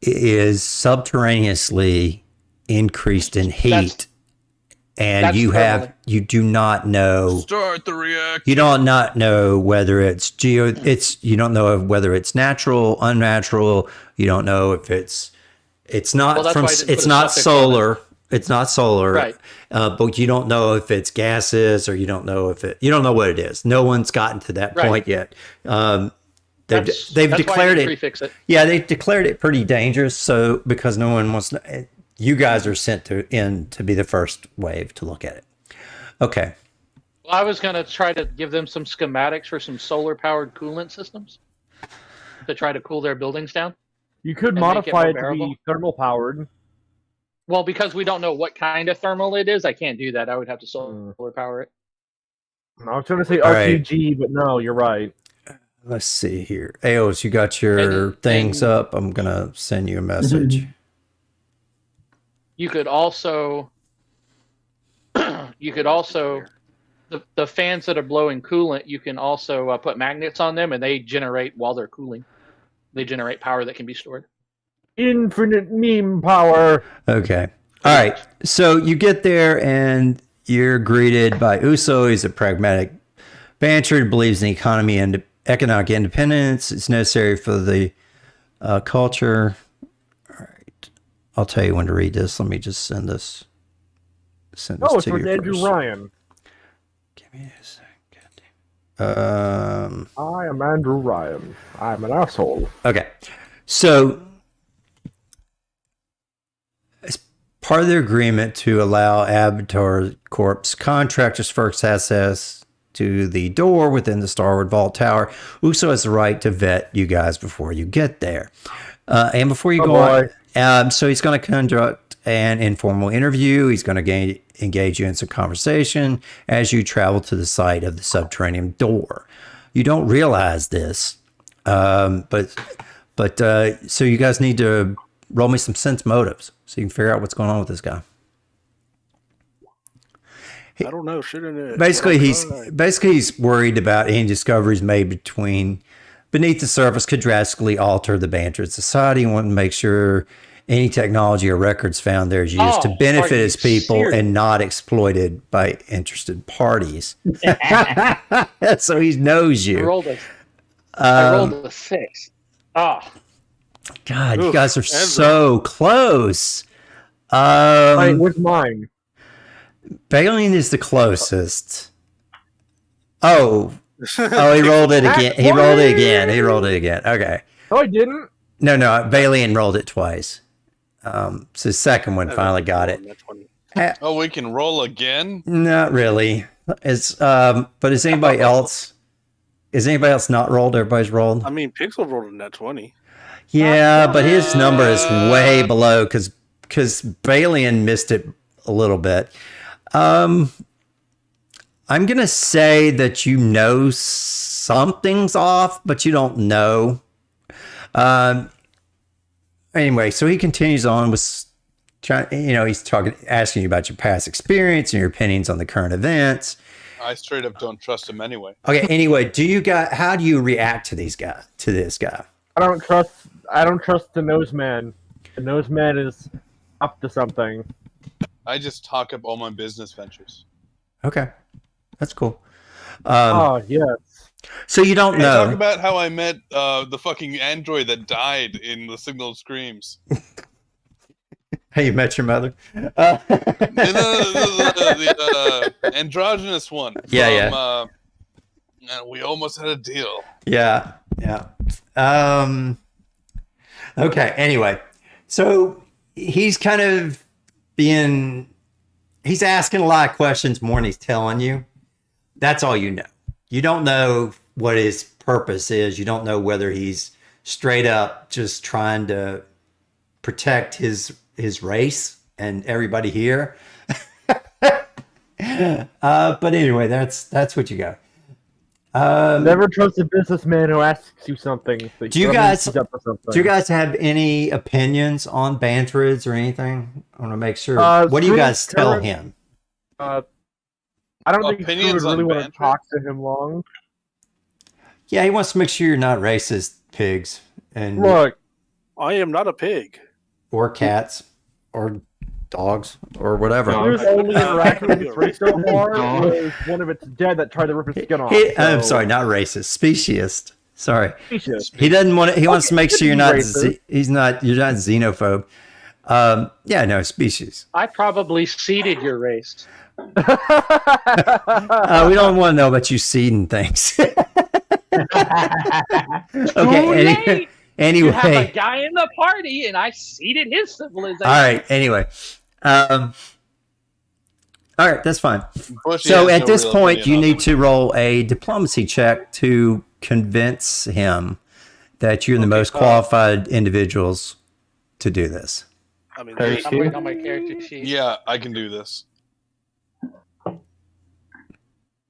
is subterraneously increased in heat, and you do not know. Start the reaction. You don't not know whether it's you don't know whether it's natural, unnatural. You don't know if it's not it's not solar. It's not solar, right? But you don't know if it's gases, or you don't know what it is. No one's gotten to that point yet. They've declared it. Yeah, they've declared it pretty dangerous. So because no one wants to, you guys are sent to be the first wave to look at it. Okay. Well, I was going to try to give them some schematics for some solar powered coolant systems to try to cool their buildings down. You could modify it to be thermal powered. Well, because we don't know what kind of thermal it is, I can't do that. I would have to solar power it. I was trying to say RTG, but no, you're right. Let's see here. Aos, you got your things up. I'm going to send you a message. You could also, the fans that are blowing coolant, you can also put magnets on them, and they generate while they're cooling. They generate power that can be stored. Infinite meme power. Okay. All right. So you get there, and you're greeted by Uso. He's a pragmatic banter, believes in economy and economic independence. It's necessary for the culture. All right. I'll tell you when to read this. Let me just send this to you. Oh, it's from Andrew Ryan. Give me a second. I am Andrew Ryan. I'm an asshole. Okay. So, as part of their agreement to allow Avatar Corp's contractors first access to the door within the Starward Vault Tower, Uso has the right to vet you guys before you get there. And before you go on, so he's going to conduct an informal interview. He's going to engage you in some conversation as you travel to the site of the subterranean door. You don't realize this, but so you guys need to roll me some sense motives so you can figure out what's going on with this guy. I don't know. Shouldn't it? Basically, he's worried about any discoveries made beneath the surface could drastically alter the banter in society. He wants to make sure any technology or records found there is used to benefit his people and not exploited by interested parties. So he knows you. I rolled a 6. Oh. God, you guys are so close. What's mine? Bailing is the closest. Oh, Oh, he rolled it again. He rolled it again. He rolled it again. Okay. No, I didn't. No, Balian rolled it twice. So the second one finally got it. Oh, we can roll again? Not really. It's but is anybody else? Is anybody else not rolled? Everybody's rolled. I mean, Pixel rolled a net 20. Yeah, but his number is way below because Balian missed it a little bit. I'm gonna say that you know something's off, but you don't know. Anyway, so he continues on with trying. He's asking you about your past experience and your opinions on the current events. I straight up don't trust him anyway. Okay. Anyway, how do you react to this guy? I don't trust the nose man. The nose man is up to something. I just talk up all my business ventures. Okay, that's cool. Oh yes. So you don't know. Talk about how I met the fucking android that died in the Signal of Screams. Hey, you met your mother? The androgynous one. Yeah. And we almost had a deal. Yeah. Okay. Anyway, so he's kind of he's asking a lot of questions more than he's telling you. That's all you know. You don't know what his purpose is. You don't know whether he's straight up just trying to protect his race and everybody here. But anyway, that's what you got. Never trust a businessman who asks you something. Do you guys have any opinions on Bantrids or anything? I want to make sure. What do you guys tell him? I don't think he would really want to talk to him long. Yeah, he wants to make sure you're not racist pigs. And look, I am not a pig. Or cats. Or dogs. Or whatever. His only interaction with its race so far was one of its dead that tried to rip his skin off. I'm sorry, not racist. Speciest. Sorry. Speciest. He doesn't want to, he wants to make sure you're not xenophobe. Yeah, no, species. I probably seeded your race. We don't want to know about you seeding things. Okay. Anyway, you have a guy in the party, and I seeded his civilization. All right. Anyway, all right, that's fine. So at this point, you need to roll a diplomacy check to convince him that you're the most qualified individuals to do this. I mean, I'm waiting on my character sheet. Yeah, I can do this.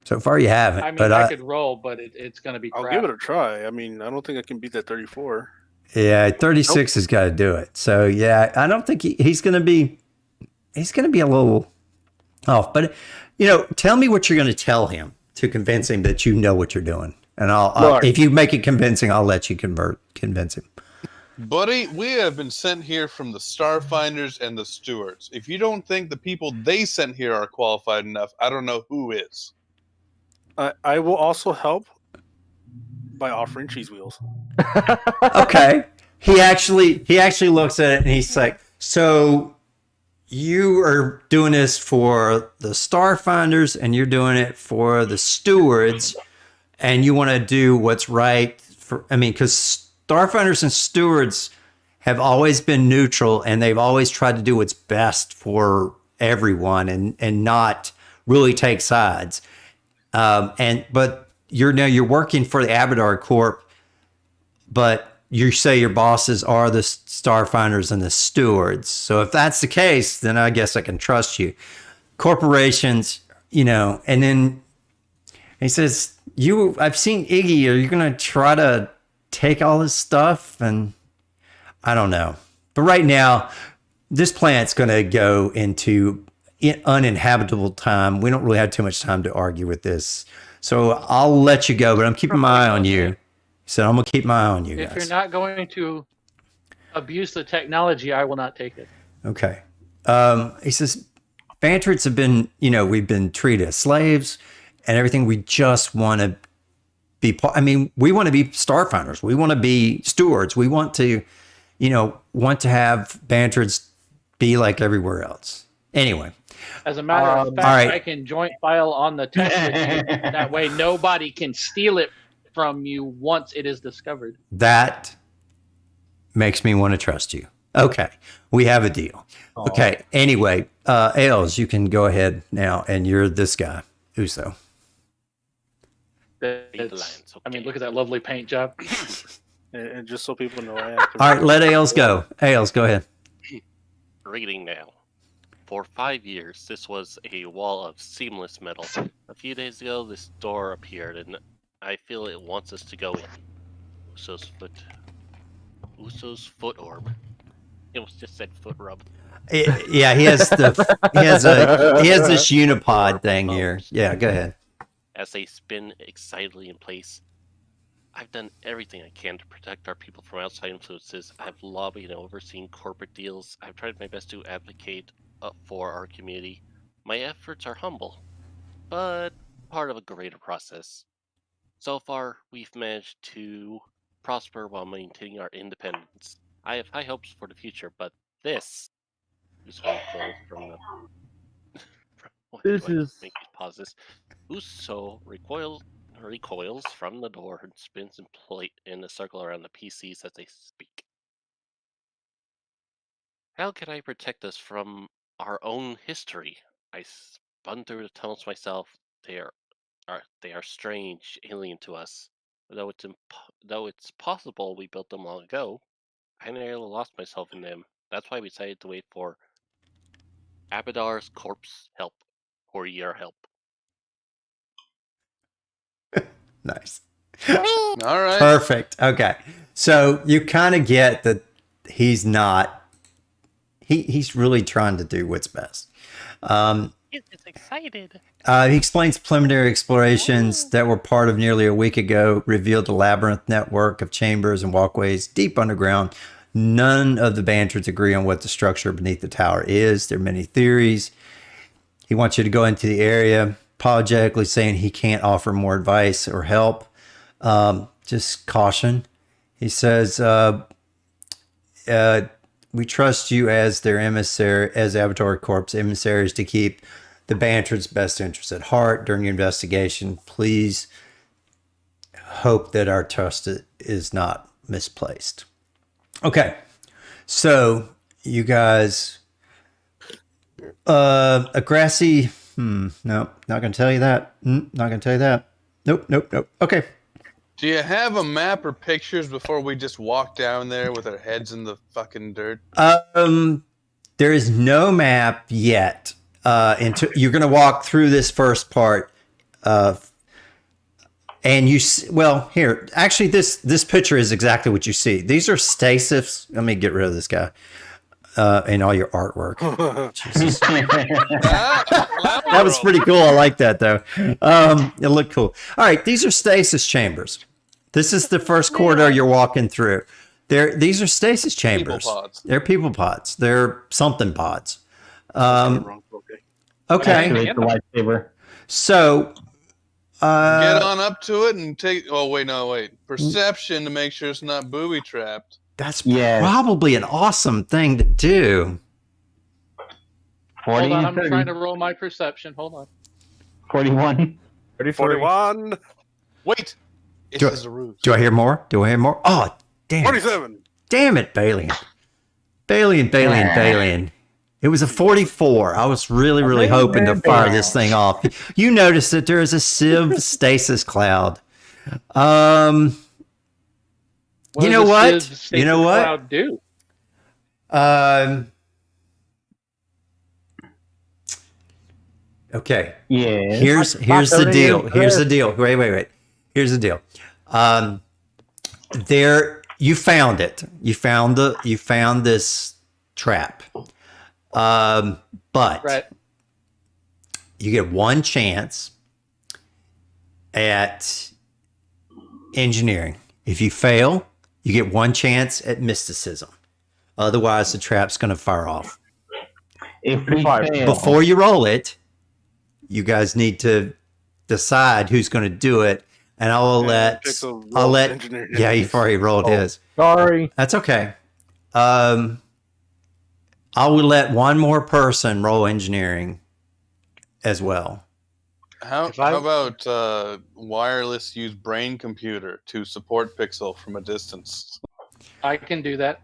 So far, you haven't. I mean, but I could roll, but it's going to be crap. I'll give it a try. I mean, I don't think I can beat that 34. Yeah, 36 has got to do it. So yeah, I don't think he's going to be. He's going to be a little off. But tell me what you're going to tell him to convince him that you know what you're doing, and I'll if you make it convincing, I'll let you convince him. Buddy, we have been sent here from the Starfinders and the Stewards. If you don't think the people they sent here are qualified enough, I don't know who is. I will also help by offering cheese wheels. Okay. He actually looks at it and he's like, so you are doing this for the Starfinders and you're doing it for the Stewards, and you want to do what's right because Starfinders and Stewards have always been neutral, and they've always tried to do what's best for everyone and not really take sides. But you're working for the Abadar Corp, but you say your bosses are the Starfinders and the Stewards. So if that's the case, then I guess I can trust you. Corporations, and then he says, I've seen Iggy. Are you going to try to take all this stuff? And I don't know. But right now, this planet's going to go into uninhabitable time. We don't really have too much time to argue with this. So I'll let you go, but I'm keeping my eye on you. So I'm going to keep my eye on you guys. If you're not going to abuse the technology, I will not take it. Okay. He says, Bantrids have been, we've been treated as slaves and everything. We just want to be we want to be Starfinders. We want to be Stewards. We want to, have Bantrids be like everywhere else. Anyway, As a matter of fact, all right. I can joint file on the test with you. That way, nobody can steal it from you once it is discovered. That makes me want to trust you. Okay, we have a deal. Aww. Okay, anyway, Ailes, you can go ahead now, and you're this guy, Uso. I mean, look at that lovely paint job. And just so people know, I All right, let Ailes go. Ailes, go ahead. Reading now. For 5 years, this was a wall of seamless metal. A few days ago, this door appeared, and I feel it wants us to go in. Uso's foot orb. It was just said foot rub. Yeah, he has this unipod thing here. Yeah, go ahead. As they spin excitedly in place, I've done everything I can to protect our people from outside influences. I've lobbied and overseen corporate deals. I've tried my best to advocate for our community. My efforts are humble, but part of a greater process. So far, we've managed to prosper while maintaining our independence. I have high hopes for the future, but this is from the. This is make these pauses. Uso recoils from the door and spins in a circle around the PCs as they speak. How can I protect us from our own history? I spun through the tunnels myself. They are strange, alien to us. Though it's possible we built them long ago, I nearly lost myself in them. That's why we decided to wait for Abadar's corpse help, or your help. Nice. All right. Perfect. Okay. So you kind of get that he's not, he's really trying to do what's best. He's excited. He explains preliminary explorations that were part of nearly a week ago revealed a labyrinth network of chambers and walkways deep underground. None of the Bantards agree on what the structure beneath the tower is. There are many theories. He wants you to go into the area, apologetically saying he can't offer more advice or help. Just caution. He says, we trust you as their emissary, as Avatar Corp's emissaries, to keep the Bantards' best interests at heart during your investigation. Please hope that our trust is not misplaced. Okay, so you guys, a grassy, no, not going to tell you that. Not going to tell you that. Nope. Okay. Do you have a map or pictures before we just walk down there with our heads in the fucking dirt? There is no map yet. You're going to walk through this first part. And here, actually, this picture is exactly what you see. These are stasis. Let me get rid of this guy and all your artwork. Jesus. That was pretty cool. I like that, though. It looked cool. All right, these are stasis chambers. This is the first corridor you're walking through. These are stasis chambers. People pods. They're people pods. They're something pods. Okay. The lightsaber. So. Get on up to it and take. Oh wait. Perception to make sure it's not booby trapped. That's probably an awesome thing to do. Hold on, I'm trying to roll my perception. Hold on. 41. 41. Wait. It is a ruse. Do I hear more? Oh, damn. 47. Damn it, Balian. Balian. It was a 44. I was really hoping to fire this thing off. You notice that there is a Civ stasis cloud. You know what? Cloud do? Okay. Yeah. Here's the deal. Wait. Here's the deal. You found it. You found this trap. But right. You get one chance at engineering. If you fail, you get one chance at mysticism. Otherwise, the trap's going to fire off. If we fail, before you roll it, you guys need to decide who's going to do it. And I'll let. Yeah, you've already rolled his. Sorry. That's okay. I will let one more person roll engineering as well. How about wireless use brain computer to support Pixel from a distance? I can do that.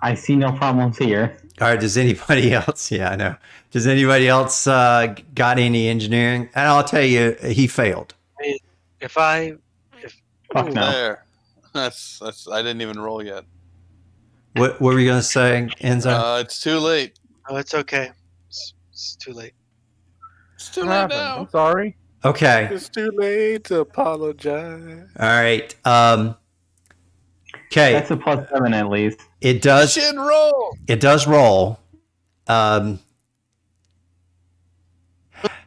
I see no problems here. All right. Does anybody else? Yeah, I know. Does anybody else got any engineering? And I'll tell you, he failed. Fuck no. There. That's. I didn't even roll yet. What were you gonna say, Enzo? It's too late. Oh, it's okay. It's too late. It's too What late happened? now. I'm sorry. Okay. It's too late to apologize. All right. Okay. That's a +7 at least. It does. Should roll. It does roll.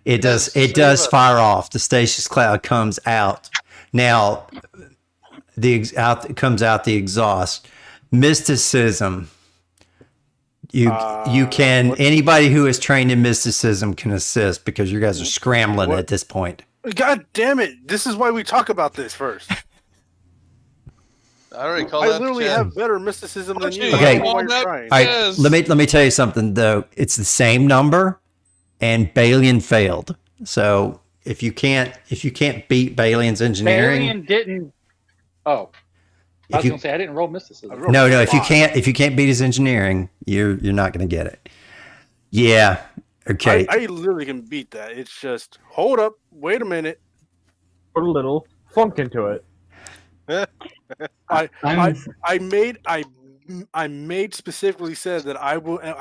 It does. It does fire off. The stasis cloud comes out. Now, it comes out the exhaust. Mysticism. You can anybody who is trained in mysticism can assist because you guys are scrambling at this point. God damn it! This is why we talk about this first. I already called I that. literally Jen. have better mysticism than you. Okay. I don't know why you're All trying. All right, Yes. let me tell you something though. It's the same number, and Balian failed. So if you can't beat Balian's engineering, Balian didn't. Oh, I was gonna say I didn't roll mysticism. no. If you can't beat his engineering, you're not going to get it. Yeah. Okay. I literally can beat that. It's just hold up, wait a minute. Put a little funk into it. I made specifically said that I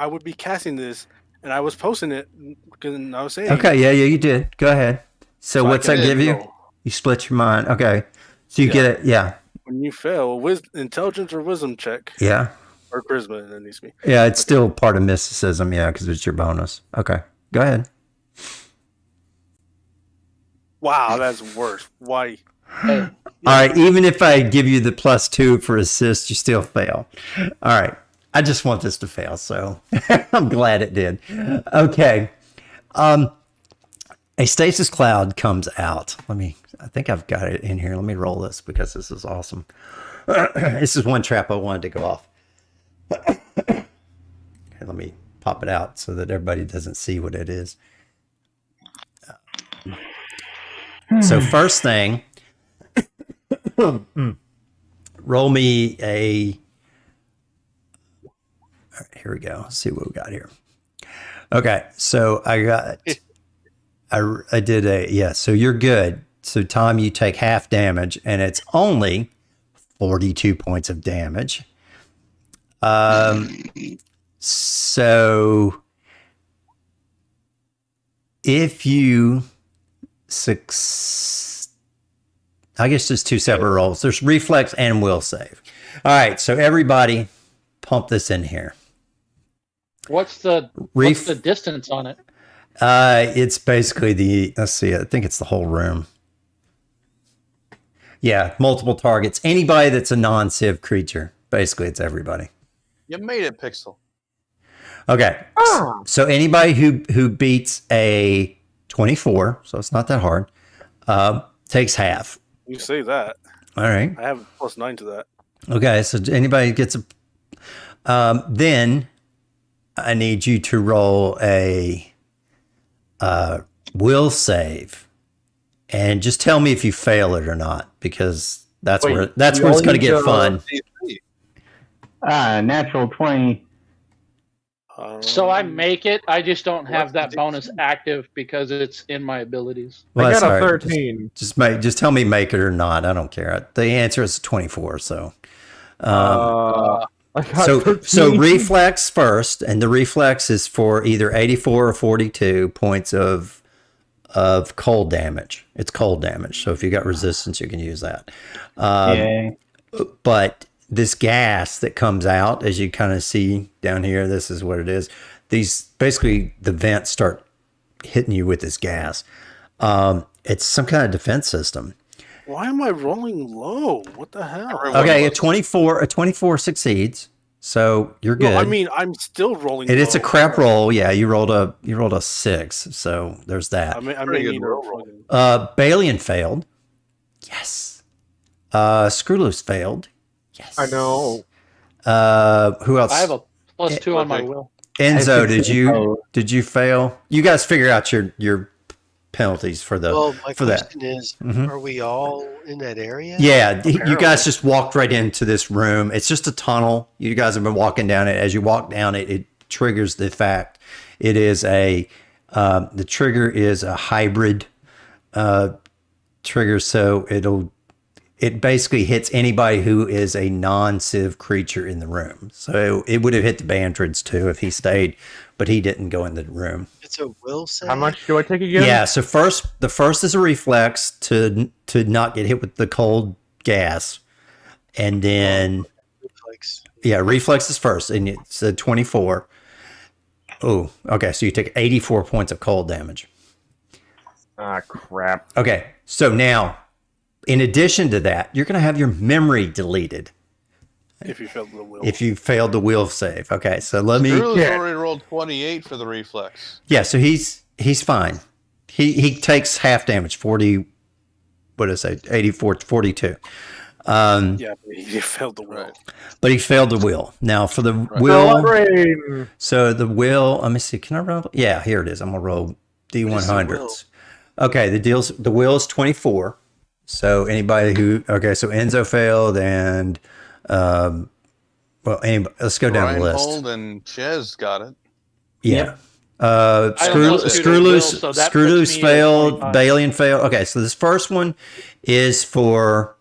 would be casting this, and I was posting it because I was saying. Okay. Yeah. You did. Go ahead. So what's that give you? You split your mind. Okay. So you get it. Yeah. When you fail, intelligence or wisdom check. Yeah. Or charisma, that needs to be. Yeah. It's still part of mysticism. Yeah, because it's your bonus. Okay. Go ahead. Wow, that's worse. Why? All right. Even if I give you the +2 for assist, you still fail. All right. I just want this to fail, so I'm glad it did. Okay. A stasis cloud comes out. I think I've got it in here. Let me roll this because this is awesome. This is one trap I wanted to go off. Okay, let me pop it out so that everybody doesn't see what it is. So first thing, roll me a. All right, here we go. Let's see what we got here. Okay, so I got. I did so you're good. So Tom, you take half damage, and it's only 42 points of damage. So if you I guess there's two separate rolls. There's reflex and will save. All right, so everybody pump this in here. What's the distance on it? It's basically let's see, I think it's the whole room. Yeah, multiple targets. Anybody that's a non-civ creature. Basically, it's everybody. You made it, Pixel. Okay. So anybody who beats a 24, so it's not that hard, takes half. You say that. All right. I have a +9 to that. Okay, so anybody gets a... then I need you to roll a will save. And just tell me if you fail it or not, because that's where it's going to get fun. Natural 20. So I make it. I just don't have that bonus active because it's in my abilities. Well, I got sorry. a 13. Just tell me make it or not. I don't care. The answer is 24. So, I got so 13. reflex first, and the reflex is for either 84 or 42 points of cold damage. It's cold damage. So if you got resistance, you can use that. But this gas that comes out, as you kind of see down here, this is what it is. Basically the vents start hitting you with this gas. It's some kind of defense system. Why am I rolling low? What the hell? Okay, a 24 succeeds. So you're good. No, I mean, I'm still rolling. It's a crap roll. Yeah, you rolled a 6. So there's that. I may need a roll. Balian failed. Yes. Screwloose failed. Yes. I know. Who else? I have a +2 on my will. Enzo, did you fail? You guys figure out your penalties for the my for that. question is, Mhm. are we all in that area? Yeah, you guys just walked right into this room. It's just a tunnel. You guys have been walking down it. As you walk down it, it triggers the fact it is the trigger is a hybrid trigger, so it basically hits anybody who is a non-civ creature in the room. So it would have hit the Bantrids too if he stayed, but he didn't go in the room. It's a will save. How much do I take again? Yeah, so the first is a reflex to not get hit with the cold gas. And then Reflex. yeah, reflex is first, and it's a 24. Oh, okay, so you take 84 points of cold damage. Ah, crap. Okay, so now, in addition to that, you're going to have your memory deleted. If you failed the will. If you failed the will save. Okay, so let me... Screw's already rolled 28 for the reflex. Yeah, so he's fine. He takes half damage, 40... What did I say? 84, 42. Yeah, but he failed the will. Right. But he failed the will. Now, for the Blood will... rain. So the will... Let me see. Can I roll? Yeah, here it is. I'm going to roll D100s. Okay, the will is 24. So anybody who... Okay, so Enzo failed and... anybody, let's go down the list. Reinhold and Ches got it. Yeah. I don't know Screw Loose, so that Screw puts Loose me at failed. 25. Balian failed. Okay, so this first one is for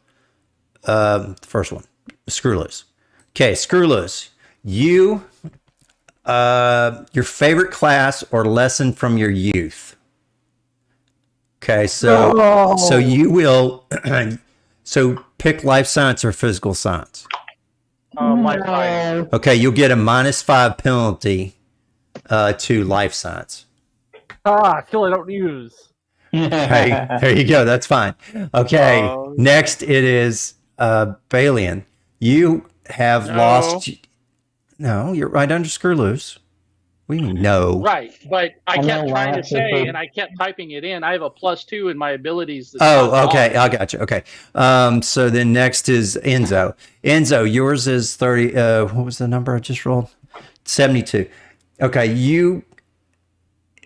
the first one. Screw Loose. Okay, Screw Loose. You, your favorite class or lesson from your youth. Okay, so you will. So pick life science or physical science. Life science. Okay, you'll get a -5 penalty to life science. Still I don't use. Hey, there you go. That's fine. Okay, next it is Balian. You have lost. No, you're right under Screw Loose. What do you mean, no? Right, but I I kept know trying to last say, episode- and I kept typing it in. I have a +2 in my abilities. that's Oh, not okay. on. I got you. Okay. So then next is Enzo. Enzo, yours is 30. What was the number I just rolled? 72. Okay. You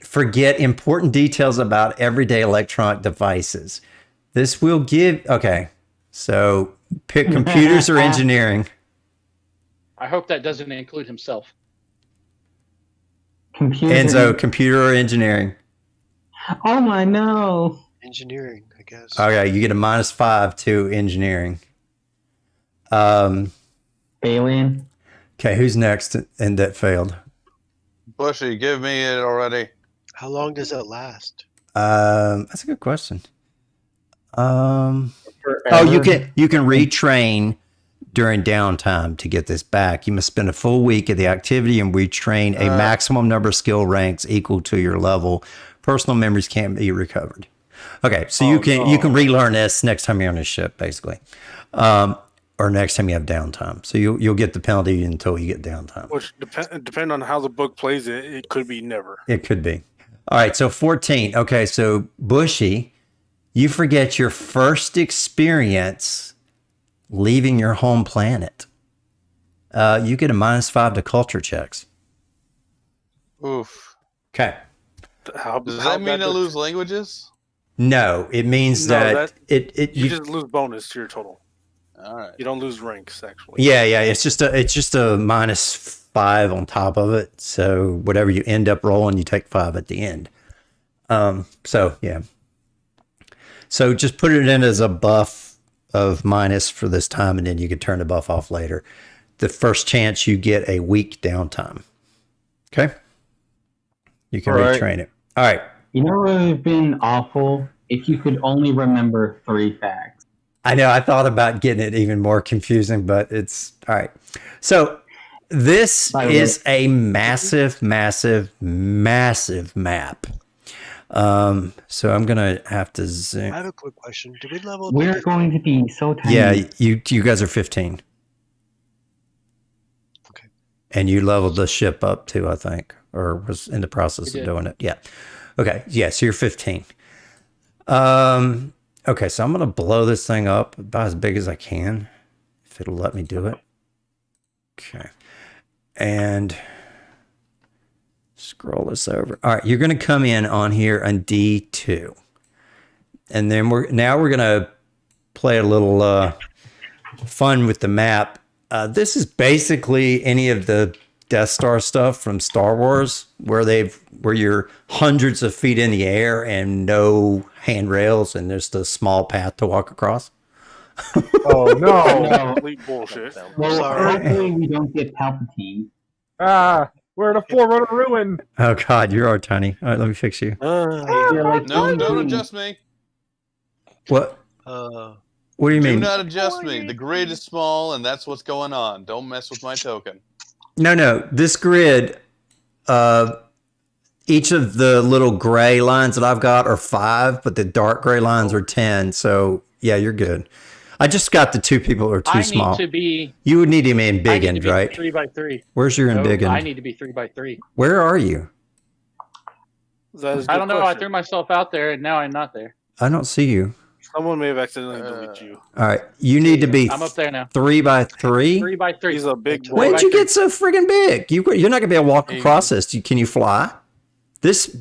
forget important details about everyday electronic devices. This will give. Okay. So pick computers or engineering. I hope that doesn't include himself. Computer. Enzo, computer or engineering. Oh my no. Engineering, I guess. Okay. You get a -5 to engineering. Alien. Okay. Who's next? And that failed. Bushy, give me it already. How long does that last? That's a good question. Oh, you can retrain during downtime to get this back. You must spend a full week at the activity and retrain a maximum number of skill ranks equal to your level. Personal memories can't be recovered. Okay, so you can relearn this next time you're on a ship, basically, or next time you have downtime. So you'll get the penalty until you get downtime. Which depend on how the book plays it. It could be never. It could be. All right, so 14. Okay, so Bushy, you forget your first experience leaving your home planet. You get a -5 to culture checks. Oof. Okay. Does that mean I lose languages? No, it means that you just lose bonus to your total. All right. You don't lose ranks actually. Yeah, it's just a -5 on top of it. So whatever you end up rolling, you take 5 at the end. So yeah. So just put it in as a buff of minus for this time, and then you can turn the buff off later. The first chance you get a week downtime. Okay. You can retrain it. All right. You know what would have been awful? If you could only remember 3 facts. I know. I thought about getting it even more confusing, but it's all right. So this is a massive, massive, massive map. So I'm gonna have to zoom. I have a quick question. Did we level? We're going to be so tiny. Yeah, you guys are 15. Okay. And you leveled the ship up too, I think, or was in the process of doing it. Yeah. Okay. Yeah. So you're 15. Okay. So I'm gonna blow this thing up about as big as I can, if it'll let me do it. Okay. And scroll this over. All right, you're going to come in on here on D2. And then we're going to play a little fun with the map. This is basically any of the Death Star stuff from Star Wars, where you're hundreds of feet in the air and no handrails, and there's the small path to walk across. Oh no! Complete bullshit. Well, hopefully we don't get Palpatine. We're in a Forerunner ruin. Oh God, you are tiny. All right, let me fix you. Like, No, don't adjust me. What? What do you mean? Do not adjust me. The grid is small, and that's what's going on. Don't mess with my token. No. This grid, each of the little gray lines that I've got are 5, but the dark gray lines are 10. So yeah, you're good. I just got the 2 people who are too small. You would need him in big end, right? 3x3. Where's your in big end? I need to be 3x3. Where are you? I don't know. I threw myself out there, and now I'm not there. I don't see you. Someone may have accidentally deleted you. All right, you need to be. I'm up there now. 3x3. 3x3. He's a big boy. When did you get so friggin' big? You're not gonna be able to walk across this. Can you fly? This.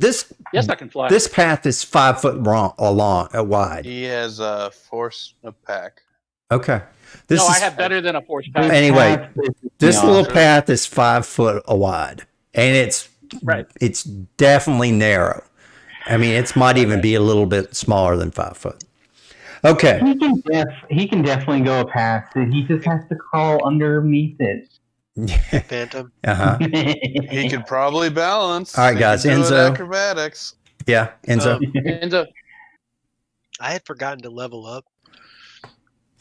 Yes, I can fly. This path is 5 foot wide. He has a force pack. Okay. I have better than a force pack. Anyway, this little path is 5 foot wide, and it's definitely narrow. I mean, it might even be a little bit smaller than 5 foot. Okay. He can definitely go past it. He just has to crawl underneath it. Phantom. He could probably balance. All right, guys. Enzo. Acrobatics. Yeah, Enzo. Enzo. I had forgotten to level up.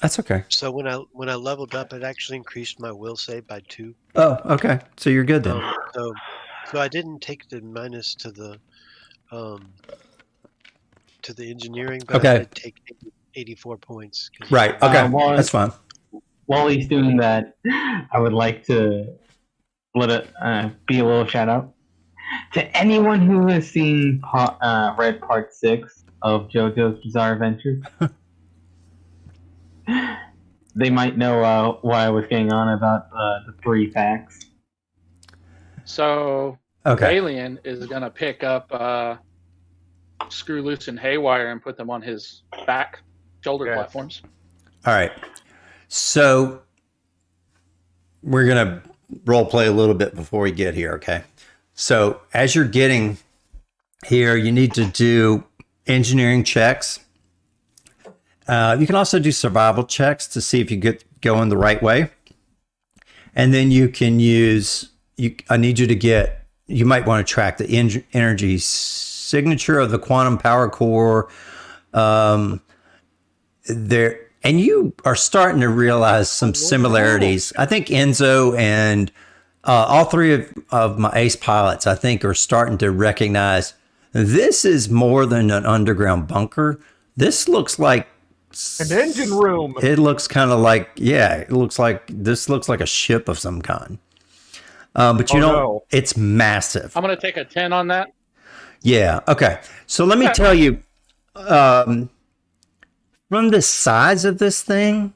That's okay. So when I leveled up, it actually increased my will save by 2. Oh, okay. So you're good then. So I didn't take the minus to the engineering, but I did take 84 points. Right. Okay. That's fine. While he's doing that, I would like to let it be a little shout out to anyone who has seen read Part 6 of JoJo's Bizarre Adventures. They might know why I was getting on about the 3 facts. So, Alien is going to pick up Screw Loose and Haywire and put them on his shoulder platforms. All right. So, we're going to role play a little bit before we get here, okay? So, as you're getting here, you need to do engineering checks. You can also do survival checks to see if you get going the right way. And then you can use, I need you to get, you might want to track the energy signature of the quantum power core. And you are starting to realize some similarities. I think Enzo and all 3 of my ace pilots, I think, are starting to recognize this is more than an underground bunker. This looks like an engine room. It looks kind of like, this looks like a ship of some kind. But it's massive. I'm going to take a 10 on that. Yeah. Okay. So let me tell you, from the size of this thing,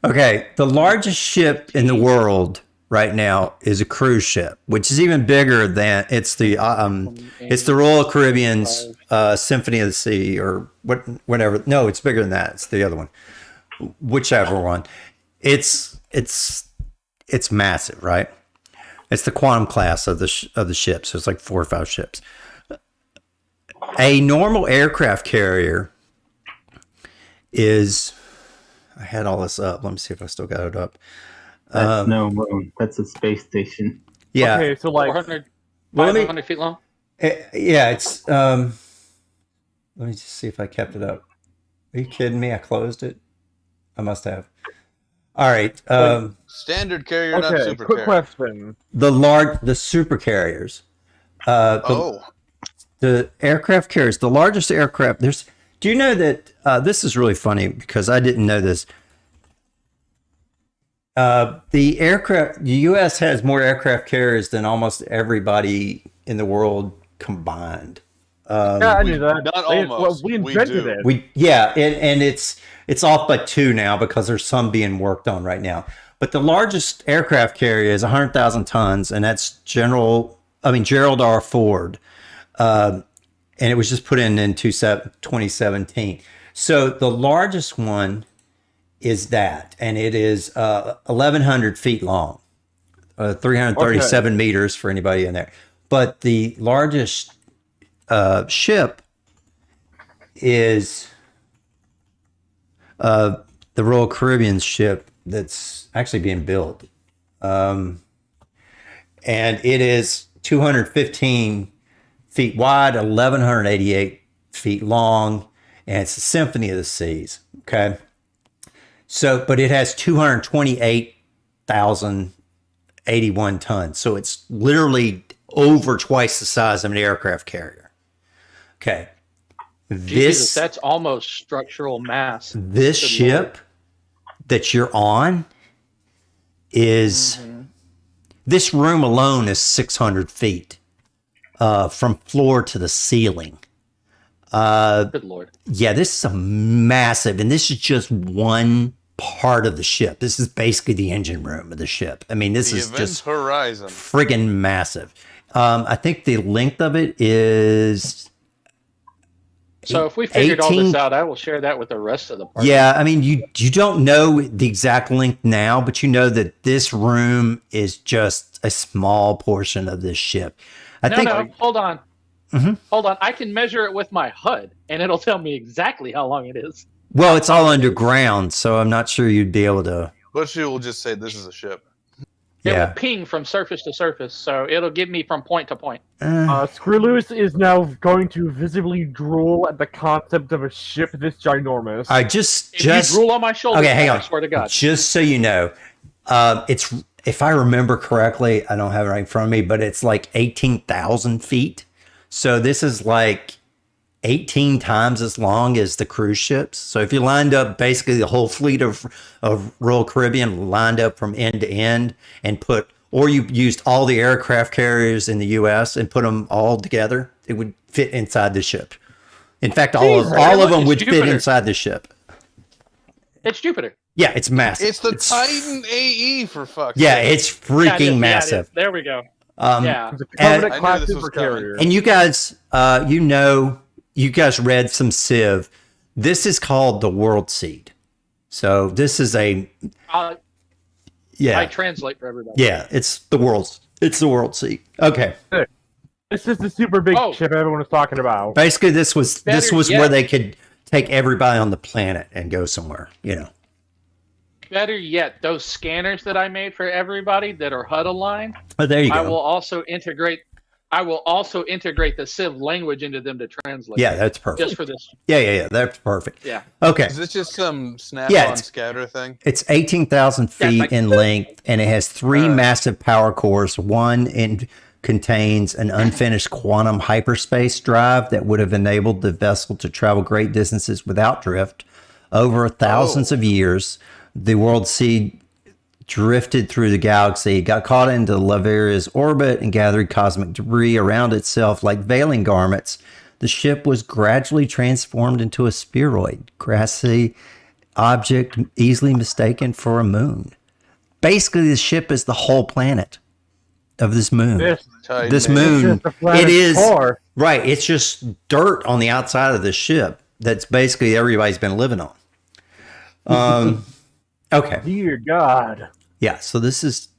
okay, the largest ship in the world right now is a cruise ship, which is even bigger than it's the Royal Caribbean's Symphony of the Sea or whatever. No, it's bigger than that. It's the other one, whichever one. It's massive, right? It's the quantum class of the ship. So it's like 4 or 5 ships. A normal aircraft carrier is. I had all this up. Let me see if I still got it up. That's no moon. That's a space station. Yeah. Okay, so like 500 feet long. Yeah, it's. Let me just see if I kept it up. Are you kidding me? I closed it. I must have. All right. Standard carrier, not super quick carrier. question. The super carriers. The aircraft carriers. The largest aircraft. Do you know that this is really funny because I didn't know this. The U.S. has more aircraft carriers than almost everybody in the world combined. Yeah, I knew that. Not almost. We invented it. And it's off by 2 now because there's some being worked on right now. But the largest aircraft carrier is 100,000 tons, and that's General Gerald R. Ford, and it was just put in 2017. So the largest one is that, and it is 1,100 feet long, 337 meters for anybody in there. But the largest ship is the Royal Caribbean ship that's actually being built. And it is 215 feet wide, 1,188 feet long, and it's the Symphony of the Seas. Okay. So, but it has 228,081 tons. So it's literally over twice the size of an aircraft carrier. Okay. Jesus, that's almost structural mass. This ship that you're on is, this room alone is 600 feet from floor to the ceiling. Good Lord. Yeah, this is a massive, and this is just one part of the ship. This is basically the engine room of the ship. I mean, this is just horizon. Friggin' massive. I think the length of it is... So if we figured all this out, I will share that with the rest of the party. Yeah, I mean, you don't know the exact length now, but you know that this room is just a small portion of this ship. Hold on. Hold on. I can measure it with my HUD, and it'll tell me exactly how long it is. Well, it's all underground, so I'm not sure you'd be able to... But she will just say this is a ship. It will ping from surface to surface, so it'll give me from point to point. Screw Lewis is now going to visibly drool at the concept of a ship this ginormous. I just If you drool on my shoulder, okay, hang on. I swear to God. Just so you know, it's, if I remember correctly, I don't have it right in front of me, but it's like 18,000 feet. So this is like 18 times as long as the cruise ships. So if you lined up basically the whole fleet of Royal Caribbean lined up from end to end and or you used all the aircraft carriers in the U.S. and put them all together, it would fit inside the ship. In fact, all of them would fit inside the ship. It's Jupiter. Yeah, it's massive. It's the Titan AE, for fuck's Yeah, sake. it's freaking massive. There we go. It's a permanent class supercarrier. And you guys, you guys read some Civ. This is called the World Seed. So this is a... I translate for everybody. Yeah, it's the World Seed. Okay. This is the super big ship everyone was talking about. Basically, this was where they could take everybody on the planet and go somewhere, you know. Better yet, those scanners that I made for everybody that are HUD aligned. Oh, there you go. I will also integrate the Civ language into them to translate. Yeah, that's perfect. Just for this. Yeah, that's perfect. Yeah. Okay. Is this just some snap-on scatter thing? It's 18,000 feet in length, and it has three massive power cores. One contains an unfinished quantum hyperspace drive that would have enabled the vessel to travel great distances without drift. Over thousands of years, the World Seed drifted through the galaxy, got caught into Laveria's orbit, and gathered cosmic debris around itself like veiling garments. The ship was gradually transformed into a spheroid, grassy object easily mistaken for a moon. Basically, the ship is the whole planet of this moon. This moon, it is right. It's just dirt on the outside of the ship. That's basically everybody's been living on. Okay. Dear God. Yeah. So this is,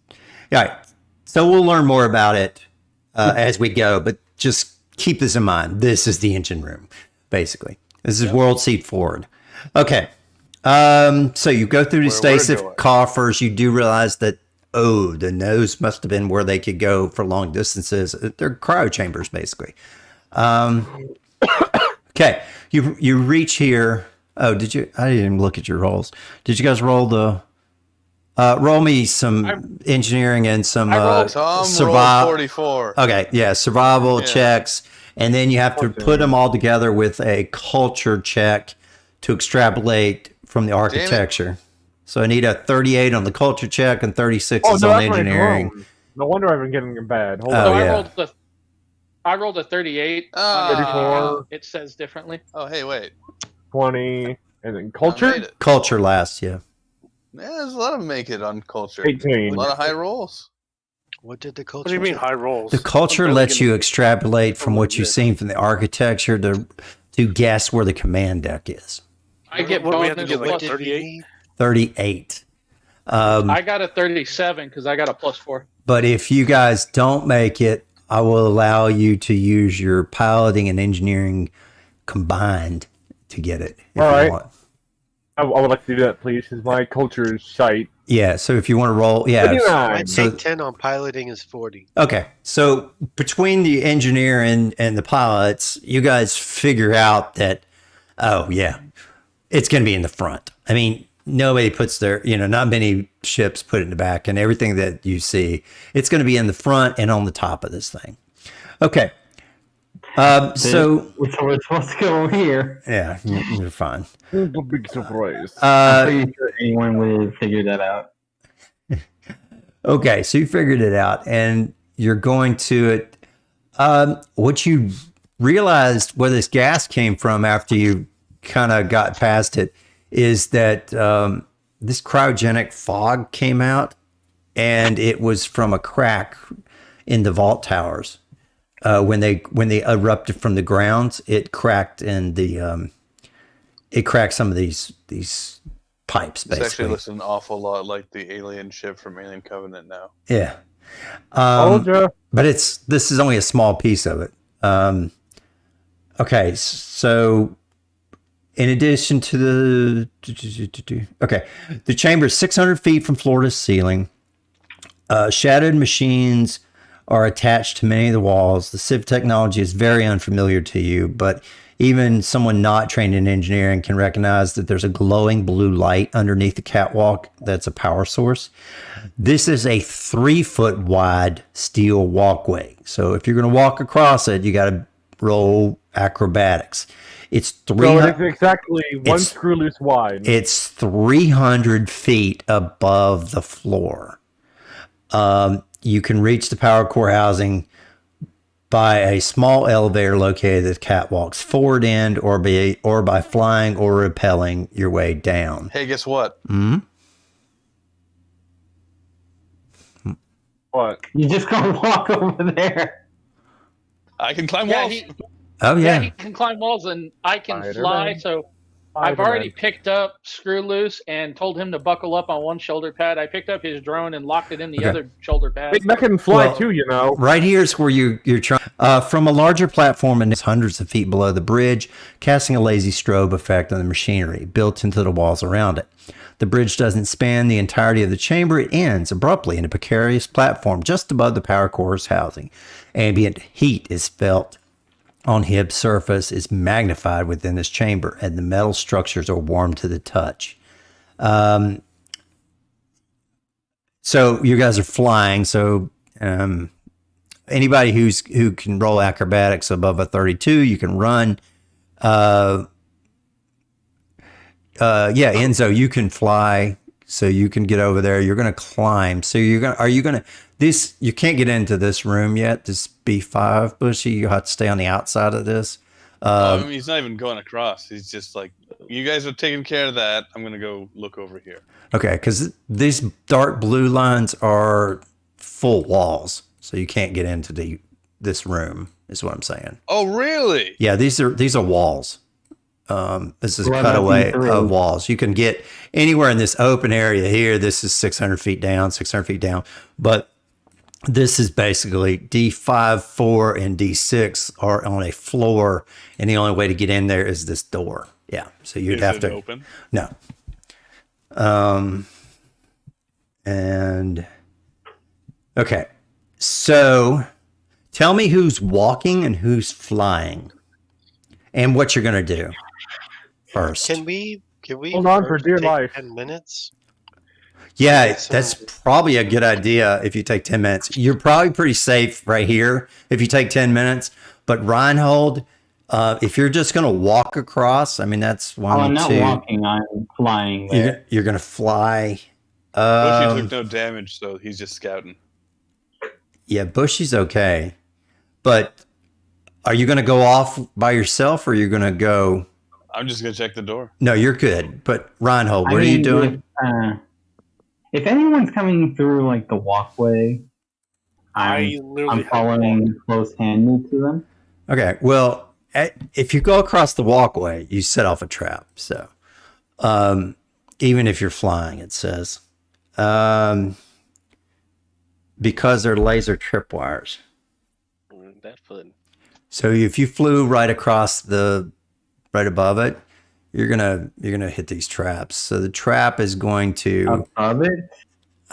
so we'll learn more about it as we go, but just keep this in mind. This is the engine room, basically. This is World Seed Forward. Okay. So you go through the stasis coffers. You do realize that, the nose must have been where they could go for long distances. They're cryo chambers, basically. Okay. You reach here. Oh, did you? I didn't even look at your rolls. Did you guys roll roll me some engineering and some survival? 44. Okay, yeah, survival checks, and then you have to put them all together with a culture check to extrapolate from the architecture. So I need a 38 on the culture check and 36 on engineering. No wonder I've been getting bad. Hold on. I rolled a 38. 34. It says differently. Oh, hey, wait. 20, and then culture? Culture last, yeah. Yeah, there's a lot of make it on culture. 18. A lot of high rolls. What did the culture? What do you mean high rolls? The culture lets you extrapolate from what you've seen from the architecture to guess where the command deck is. I get what we have to bonus get, like, plus 38? 38. I got a 37 because I got a +4. But if you guys don't make it, I will allow you to use your piloting and engineering combined to get it. If All right. you want. I would like to do that, please, because my culture is shite. Yeah, so if you want to roll, yeah. I So, take 10 on piloting is 40. okay, so between the engineer and the pilots, you guys figure out that, oh, yeah, it's going to be in the front. I mean, nobody puts their, not many ships put it in the back, and everything that you see, it's going to be in the front and on the top of this thing. Okay. So we're supposed to go over here. Yeah, you're fine. The big surprise. I'm pretty sure anyone would have figured that out. Okay, so you figured it out, and you're going to it. What you realized where this gas came from after you kind of got past it is that this cryogenic fog came out, and it was from a crack in the vault towers. When they erupted from the ground, it cracked in the it cracked some of these pipes. Basically, It's actually looks an awful lot like the alien ship from Alien Covenant now. Yeah, but this is only a small piece of it. Okay, so in addition to the chamber is 600 feet from floor to ceiling. Shadowed machines are attached to many of the walls. The Civ technology is very unfamiliar to you, but even someone not trained in engineering can recognize that there's a glowing blue light underneath the catwalk that's a power source. This is a 3-foot wide steel walkway. So if you're going to walk across it, you got to roll acrobatics. It's exactly one screw loose wide. It's 300 feet above the floor. You can reach the power core housing by a small elevator located at the catwalk's forward end, or by flying or rappelling your way down. Hey, guess what? What? You just gonna walk over there? I can climb walls. He can climb walls, and I can fly. So I've already picked up Screw Loose and told him to buckle up on one shoulder pad. I picked up his drone and locked it in the other shoulder pad. That can fly too, Right here is where you're trying. From a larger platform and it's hundreds of feet below the bridge, casting a lazy strobe effect on the machinery built into the walls around it. The bridge doesn't span the entirety of the chamber. It ends abruptly in a precarious platform just above the power core's housing. Ambient heat is felt on Hibb's surface, is magnified within this chamber, and the metal structures are warm to the touch. So you guys are flying. So anybody who can roll acrobatics above a 32, you can run. Enzo, you can fly, so you can get over there. You're going to climb. So you can't get into this room yet. This B5 Bushy, you have to stay on the outside of this. He's not even going across. He's just like, you guys are taking care of that. I'm going to go look over here. Okay, because these dark blue lines are full walls, so you can't get into this room, is what I'm saying. Oh, really? Yeah, these are walls. This is a cutaway of walls. You can get anywhere in this open area here. This is 600 feet down, but this is basically D5, 4, and D6 are on a floor, and the only way to get in there is this door. Yeah, so you'd have to open. No. And okay, so tell me who's walking and who's flying, and what you're gonna do first. Can we hold on for dear life? 10 minutes. Yeah, that's probably a good idea if you take 10 minutes. You're probably pretty safe right here if you take 10 minutes. But Reinhold, if you're just going to walk across, I mean, that's one, I'm not two. walking, I'm flying there. You're going to fly. Bushy took no damage, so he's just scouting. Yeah, Bushy's okay. But are you going to go off by yourself, or are you going to go? I'm just going to check the door. No, you're good. But Reinhold, what are you doing? If anyone's coming through like the walkway, I'm following close-handed to them. Okay, well, if you go across the walkway, you set off a trap. So, even if you're flying, it says, because they're laser tripwires. That fun. So if you flew right across right above it, you're gonna hit these traps. So the trap is going to above it,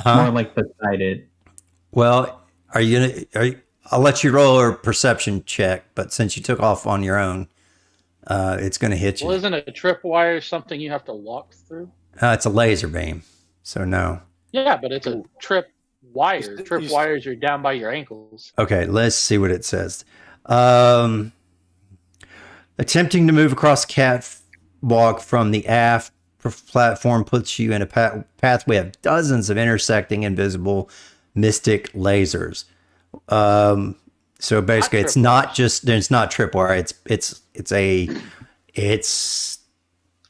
more like beside it. Well, I'll let you roll a perception check, but since you took off on your own, it's going to hit you. Well, isn't a tripwire something you have to walk through? It's a laser beam, so no. Yeah, but it's a trip wire. Trip wires are down by your ankles. Okay, let's see what it says. Attempting to move across the catwalk from the aft platform puts you in a pathway of dozens of intersecting invisible mystic lasers. So basically, it's not tripwire. It's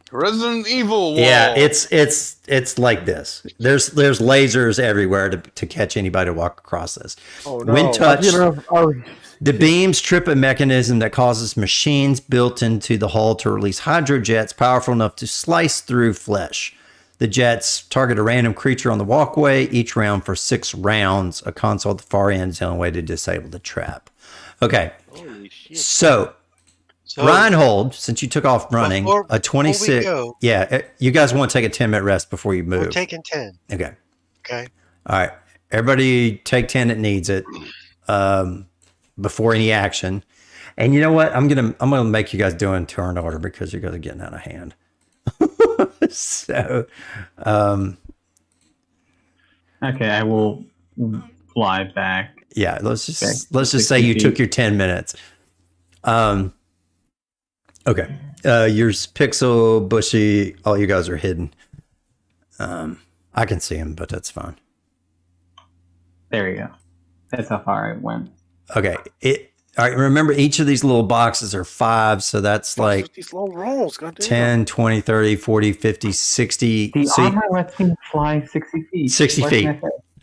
Resident Evil wall. Yeah, it's like this. There's lasers everywhere to catch anybody to walk across this. Oh, no. When touched, the beams trip a mechanism that causes machines built into the hull to release hydrojets powerful enough to slice through flesh. The jets target a random creature on the walkway, each round for 6 rounds. A console at the far end is the only way to disable the trap. Okay, so Reinhold, since you took off running, a 26. Yeah, you guys want to take a 10-minute rest before you move. We're taking 10. Okay. Okay. All right. Everybody take 10 that needs it before any action. And you know what? I'm gonna make you guys do it in turn order because you guys are getting out of hand. So, okay, I will fly back. Yeah, let's just say you took your 10 minutes. Okay. Yours, Pixel, Bushy, all you guys are hidden. I can see him, but that's fine. There you go. That's how far I went. Okay. All right, remember each of these little boxes are 5, so that's like these low rolls, goddamn. 10, 20, 30, 40, 50, 60. The armor lets me fly 60 feet. 60 feet.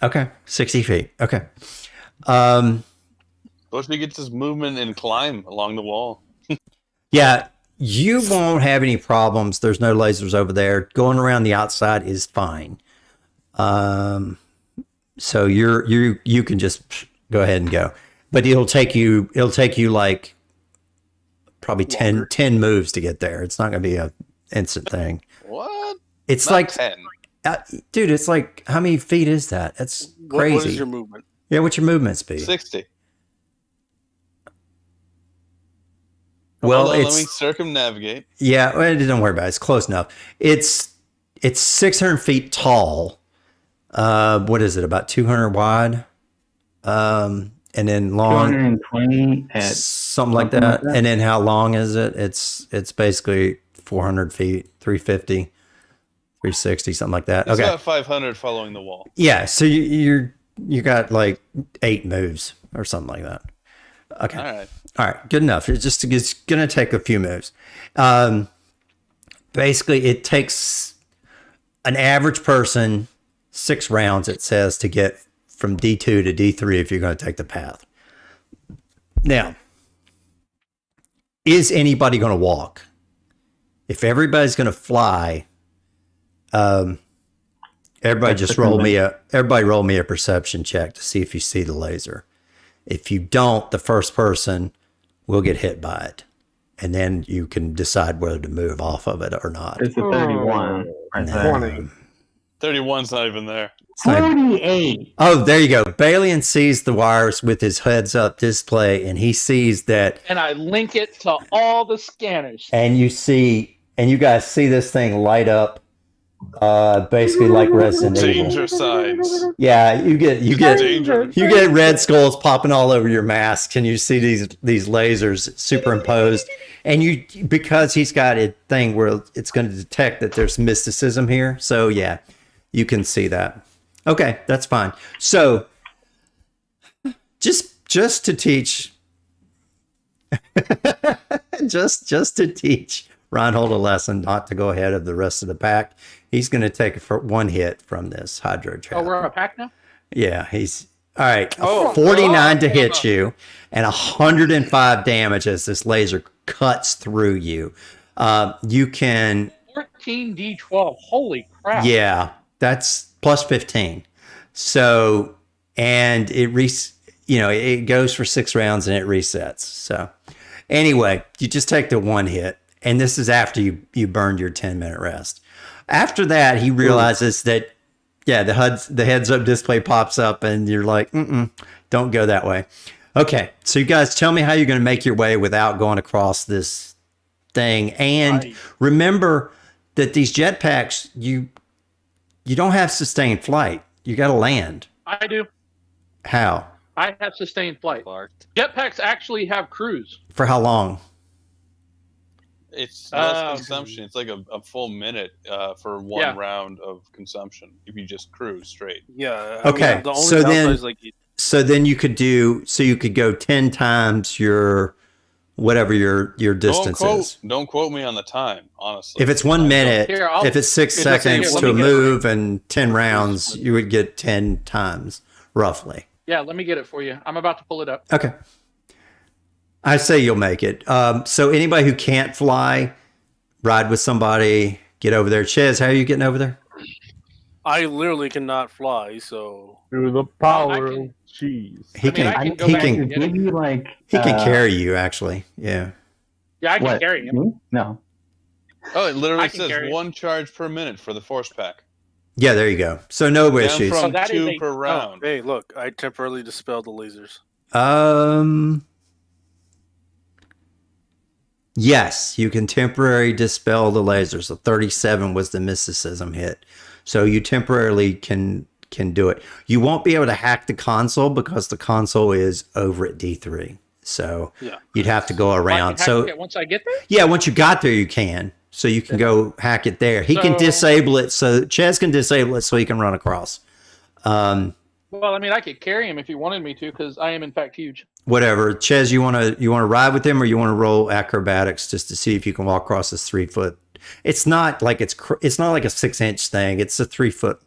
Okay, 60 feet. Okay. Busby gets his movement and climb along the wall. Yeah, you won't have any problems. There's no lasers over there. Going around the outside is fine. So you can just go ahead and go. But it'll take you like probably 10 moves to get there. It's not going to be an instant thing. What? It's not like 10. Dude, it's like, how many feet is that? That's crazy. What is your movement? Yeah, what's your movement speed? 60. Well, let me circumnavigate. Yeah, well, don't worry about it. It's close enough. It's 600 feet tall. What is it? About 200 wide. And then long, 220 at something like that. And then how long is it? It's basically 400 feet, 350, 360, something like that. It's okay, about 500 following the wall. Yeah, so you got like 8 moves or something like that. Okay, all right, good enough. It's gonna take a few moves. Basically, it takes an average person 6 rounds. It says to get from D2 to D3 if you're going to take the path. Now, is anybody going to walk? If everybody's going to fly, everybody roll me a perception check to see if you see the laser. If you don't, the first person will get hit by it. And then you can decide whether to move off of it or not. It's a 31. No. 31's not even there. 48. Oh, there you go. Balian sees the wires with his heads-up display, and he sees that. And I link it to all the scanners. And you guys see this thing light up, basically like Resident Evil. Danger signs. Yeah, you get red skulls popping all over your mask, and you see these lasers superimposed. And because he's got a thing where it's going to detect that there's mysticism here, so yeah, you can see that. Okay, that's fine. So, just to teach, just to teach Reinhold a lesson not to go ahead of the rest of the pack, he's going to take one hit from this hydro trap. Oh, we're on a pack now? Yeah, All right, Oh, 49 to hit you, and 105 damage as this laser cuts through you. You can, 14d12. Holy crap! yeah, that's plus 15. So, and it goes for 6 rounds and it resets. So, anyway, you just take the one hit, and this is after you burned your 10-minute rest. After that, he realizes that. Yeah, the heads up display pops up, and you're like, don't go that way. Okay, so you guys tell me how you're going to make your way without going across this thing. And remember that these jetpacks, you don't have sustained flight. You got to land. I do. How? I have sustained flight. Jetpacks actually have cruise. For how long? It's less consumption. It's like a full minute for one round of consumption if you just cruise straight. Yeah. Okay. The only downside is like then you could go 10 times your whatever your distance is. Don't quote me on the time, honestly. If it's 1 minute, if it's 6 seconds to a move and 10 rounds, you would get 10 times roughly. Yeah, let me get it for you. I'm about to pull it up. Okay. I say you'll make it. So anybody who can't fly, ride with somebody, get over there. Chez, how are you getting over there? I literally cannot fly, so through the power of cheese. He can carry you actually. Yeah. Yeah, I can carry him. No. Oh, it literally says 1 charge per minute for the force pack. Yeah, there you go. So no Down issues. From 2 per round. Hey, look, I temporarily dispelled the lasers. Yes, you can temporarily dispel the lasers. So 37 was the mysticism hit. So you temporarily can do it. You won't be able to hack the console because the console is over at D3. So you'd have to go around. So once I get there? Yeah, once you got there, you can. So you can go hack it there. He can disable it. So Chez can disable it so he can run across. Well, I mean, I could carry him if you wanted me to because I am in fact huge. Whatever. Chez, you want to ride with him or you want to roll acrobatics just to see if you can walk across this 3 foot? It's not like it's not like a 6-inch thing. It's a 3 foot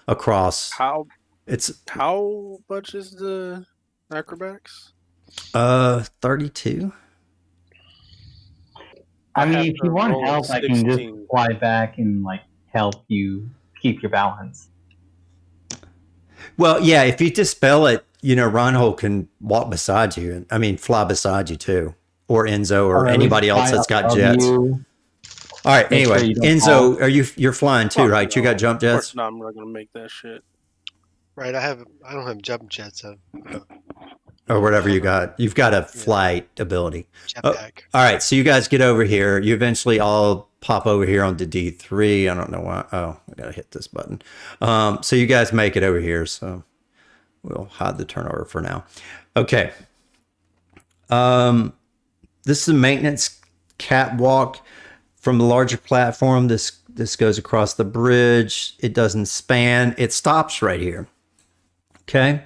across. How much is the acrobatics? 32. I mean, if you want help, I can just fly back and help you keep your balance. Well, yeah, if you dispel it, Ronhold can walk beside you. I mean, fly beside you too, or Enzo, or anybody else that's got jets. All right. Anyway, Enzo, you're flying too, right? You got jump jets? No, I'm not gonna make that shit. Right. I don't have jump jets. Or whatever you got. You've got a flight ability. All right. So you guys get over here. You eventually all pop over here onto D3. I don't know why. Oh, I got to hit this button. So you guys make it over here. So we'll hide the turnover for now. Okay. This is a maintenance catwalk from the larger platform. This goes across the bridge. It doesn't span. It stops right here. Okay.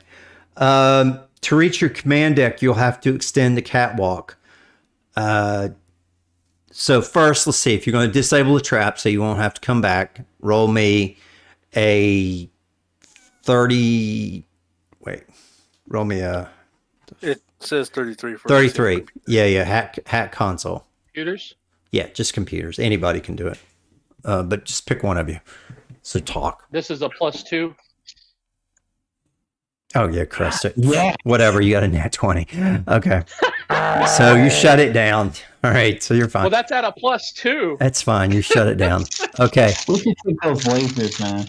To reach your command deck, you'll have to extend the catwalk. So first, let's see if you're going to disable the trap so you won't have to come back. Roll me a 30. Wait, roll me a. It says 33 for 33. Yeah. Hack console. Computers? Yeah, just computers. Anybody can do it. But just pick one of you. So talk. This is a +2. Oh, yeah, crushed it. Yeah. Whatever, you got a nat 20. Okay. So you shut it down. All right, so you're fine. Well, that's at a +2. That's fine. You shut it down. Okay. We should take those lasers, man.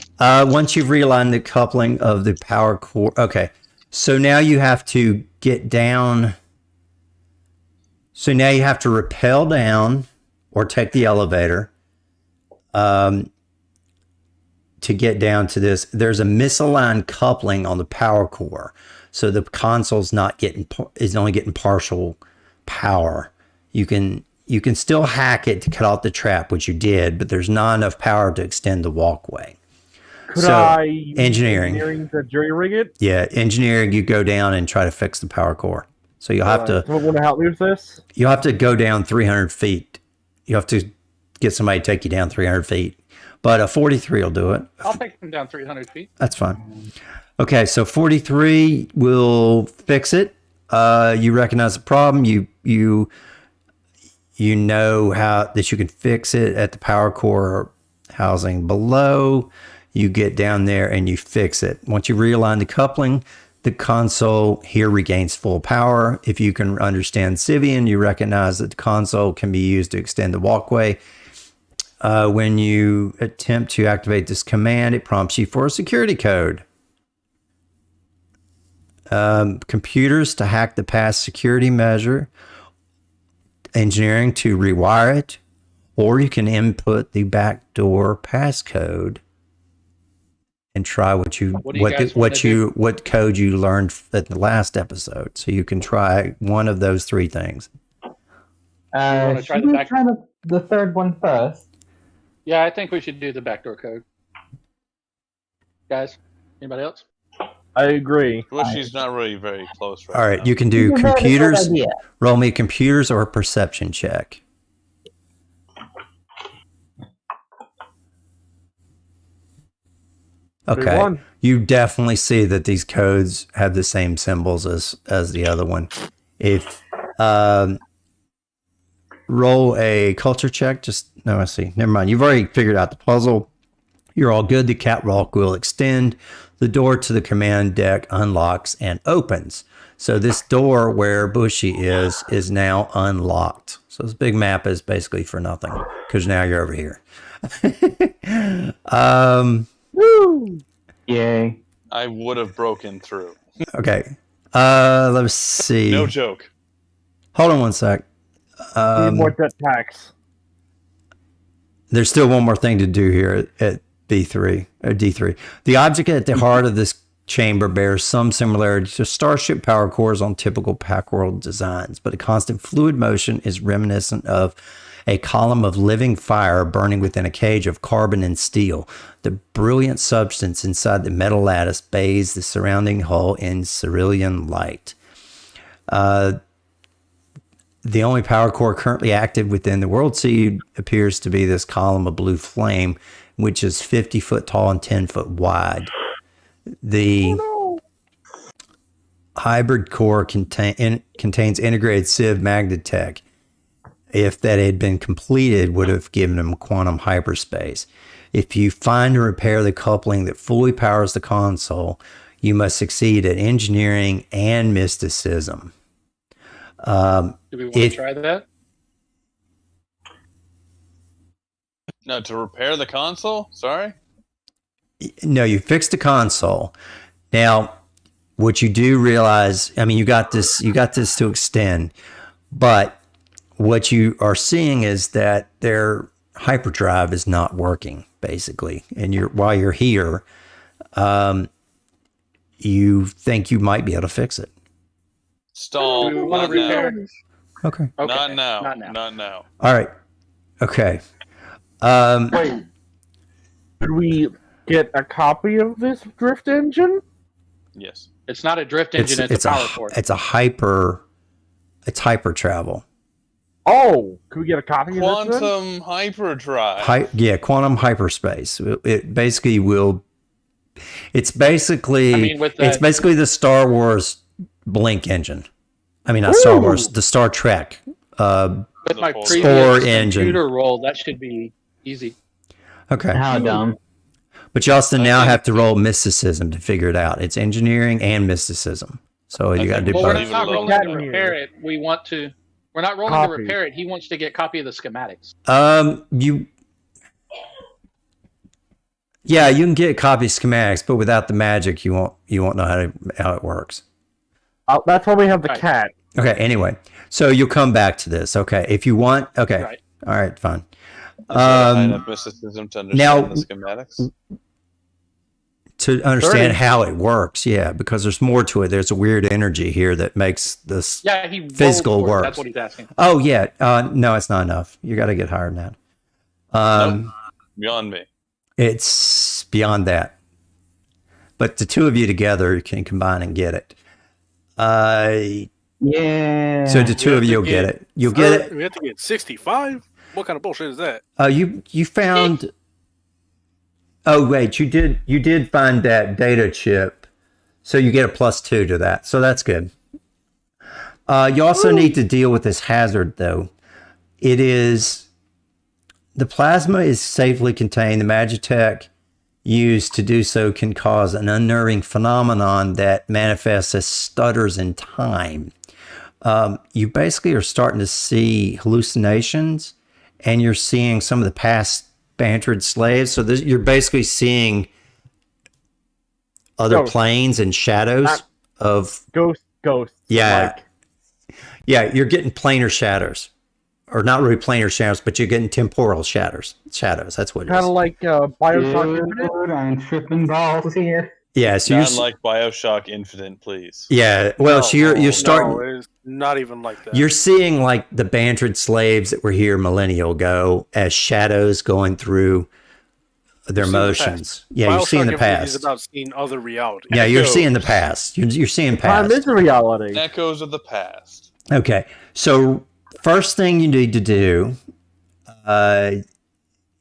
Once you've realigned the coupling of the power core. Okay. So now you have to get down. So now you have to rappel down or take the elevator. To get down to this, there's a misaligned coupling on the power core, so the console's is only getting partial power. You can still hack it to cut off the trap, which you did, but there's not enough power to extend the walkway. Could I engineering to jury rig it? Yeah, engineering. You go down and try to fix the power core. So you'll have to. Someone want to help me with this? You'll have to go down 300 feet. You have to get somebody to take you down 300 feet. But a 43 will do it. I'll take them down 300 feet. That's fine. Okay, so 43 will fix it. You recognize the problem. You know how that you can fix it at the power core housing below. You get down there and you fix it. Once you realign the coupling, the console here regains full power. If you can understand Civian, you recognize that the console can be used to extend the walkway. When you attempt to activate this command, it prompts you for a security code. Computers to hack the past security measure, engineering to rewire it, or you can input the backdoor passcode and try what code you learned at the last episode. So you can try one of those three things. Try the third one first? Yeah, I think we should do the backdoor code. Guys, anybody else? I agree. Well, she's not really very close right All right, now. you can do computers. Roll me computers or a perception check. Okay, you definitely see that these codes have the same symbols as the other one. If roll a culture check, I see. Never mind. You've already figured out the puzzle. You're all good. The catwalk will extend. The door to the command deck unlocks and opens. So this door where Bushy is now unlocked. So this big map is basically for nothing because now you're over here. Woo! Yay. I would have broken through. Okay. Let's see. No joke. Hold on one sec. More jetpacks. There's still one more thing to do here at B3 or D3. The object at the heart of this chamber bears some similarity to starship power cores on typical Packworld designs, but a constant fluid motion is reminiscent of a column of living fire burning within a cage of carbon and steel. The brilliant substance inside the metal lattice bathes the surrounding hull in cerulean light. The only power core currently active within the World Seed appears to be this column of blue flame, which is 50 foot tall and 10 foot wide. The hybrid core contains integrated sieve magnetech. If that had been completed, would have given them quantum hyperspace. If you find and repair the coupling that fully powers the console, you must succeed at engineering and mysticism. Do we want to try that? No, to repair the console? Sorry? No, you fixed the console. Now, what you do realize, I mean, you got this to extend, but what you are seeing is that their hyperdrive is not working, basically. And while you're here, you think you might be able to fix it. Stall. Do we want to repair? Okay. Not now. Not now. All right. Okay. Wait. Could we get a copy of this drift engine? Yes. It's not a drift engine, it's a power core. It's hyper travel. Oh, could we get a copy of this? Quantum hyperdrive. Quantum hyperspace. It basically will. It's basically it's basically the Star Wars Blink engine. I mean, not Star Wars, the Star Trek. With my Spore previous engine. computer roll, that should be easy. Okay. How dumb. But you also now have to roll mysticism to figure it out. It's engineering and mysticism. So you got to do Well, both. we're not rolling to repair it. We're not rolling to repair it. He wants to get a copy of the schematics. Yeah, you can get a copy of schematics, but without the magic, you won't know how it works. That's why we have the cat. Okay. Anyway, so you'll come back to this. Okay, if you want. Okay. Right. All right. Fine. Mysticism to understand the schematics. To understand how it works, yeah, because there's more to it. There's a weird energy here that makes this physical work. That's what he's asking. Oh yeah, no, it's not enough. You got to get higher than that. Nope. Beyond me. It's beyond that. But the two of you together can combine and get it. Yeah. So the two of you will get it. You'll get it. We have to get 65. What kind of bullshit is that? You found. Oh wait, you did find that data chip So you get a +2 to that. So that's good. You also need to deal with this hazard, though. The plasma is safely contained. The Magitech used to do so can cause an unnerving phenomenon that manifests as stutters in time. You basically are starting to see hallucinations, and you're seeing some of the past Bantrid slaves. So you're basically seeing other planes and shadows of ghosts. Yeah. Yeah, you're getting planar shadows. Or not really planar shadows, but you're getting temporal shadows. That's what it is. Kind of like Bioshock Infinite. I'm tripping balls here. Yeah, so Not like Bioshock Infinite, please. Yeah, well, so you're starting. No, it's not even like that. You're seeing like the Bantrid slaves that were here millennia ago as shadows going through their motions. Yeah, you're seeing the past. It's about seeing other reality. Yeah, you're seeing the past. You're seeing past. Time is a reality. Echoes of the past. Okay, so first thing you need to do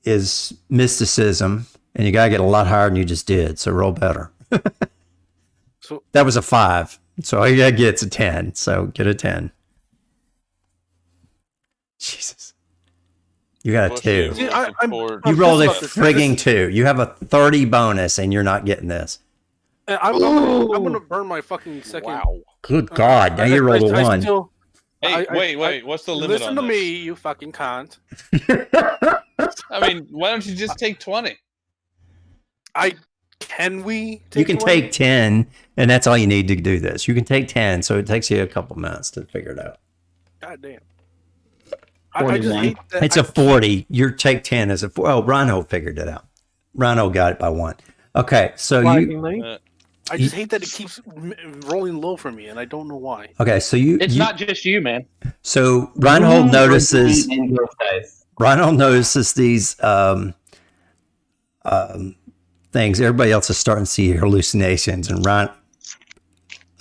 is mysticism, and you gotta get a lot higher than you just did. So roll better. So that was a 5. So all you gotta get's a 10. So get a 10. Jesus. You got a 2. See, you rolled a frigging 2. You have a 30 bonus, and you're not getting this. I'm gonna burn my fucking second. Wow. Good God! Now you rolled a 1. Hey, wait. What's the limit Listen on to this? me, you fucking cunt. I mean, why don't you just take 20? Can we? You can take 10, and that's all you need to do this. You can take 10, so it takes you a couple minutes to figure it out. God damn. I just hate that. It's a 40. Your take 10 is a 4. Oh, Rhino figured it out. Rhino got it by 1. Okay, so I just hate that it keeps rolling low for me, and I don't know why. Okay, so It's not just you, man. So Reinhold notices these things. Everybody else is starting to see hallucinations and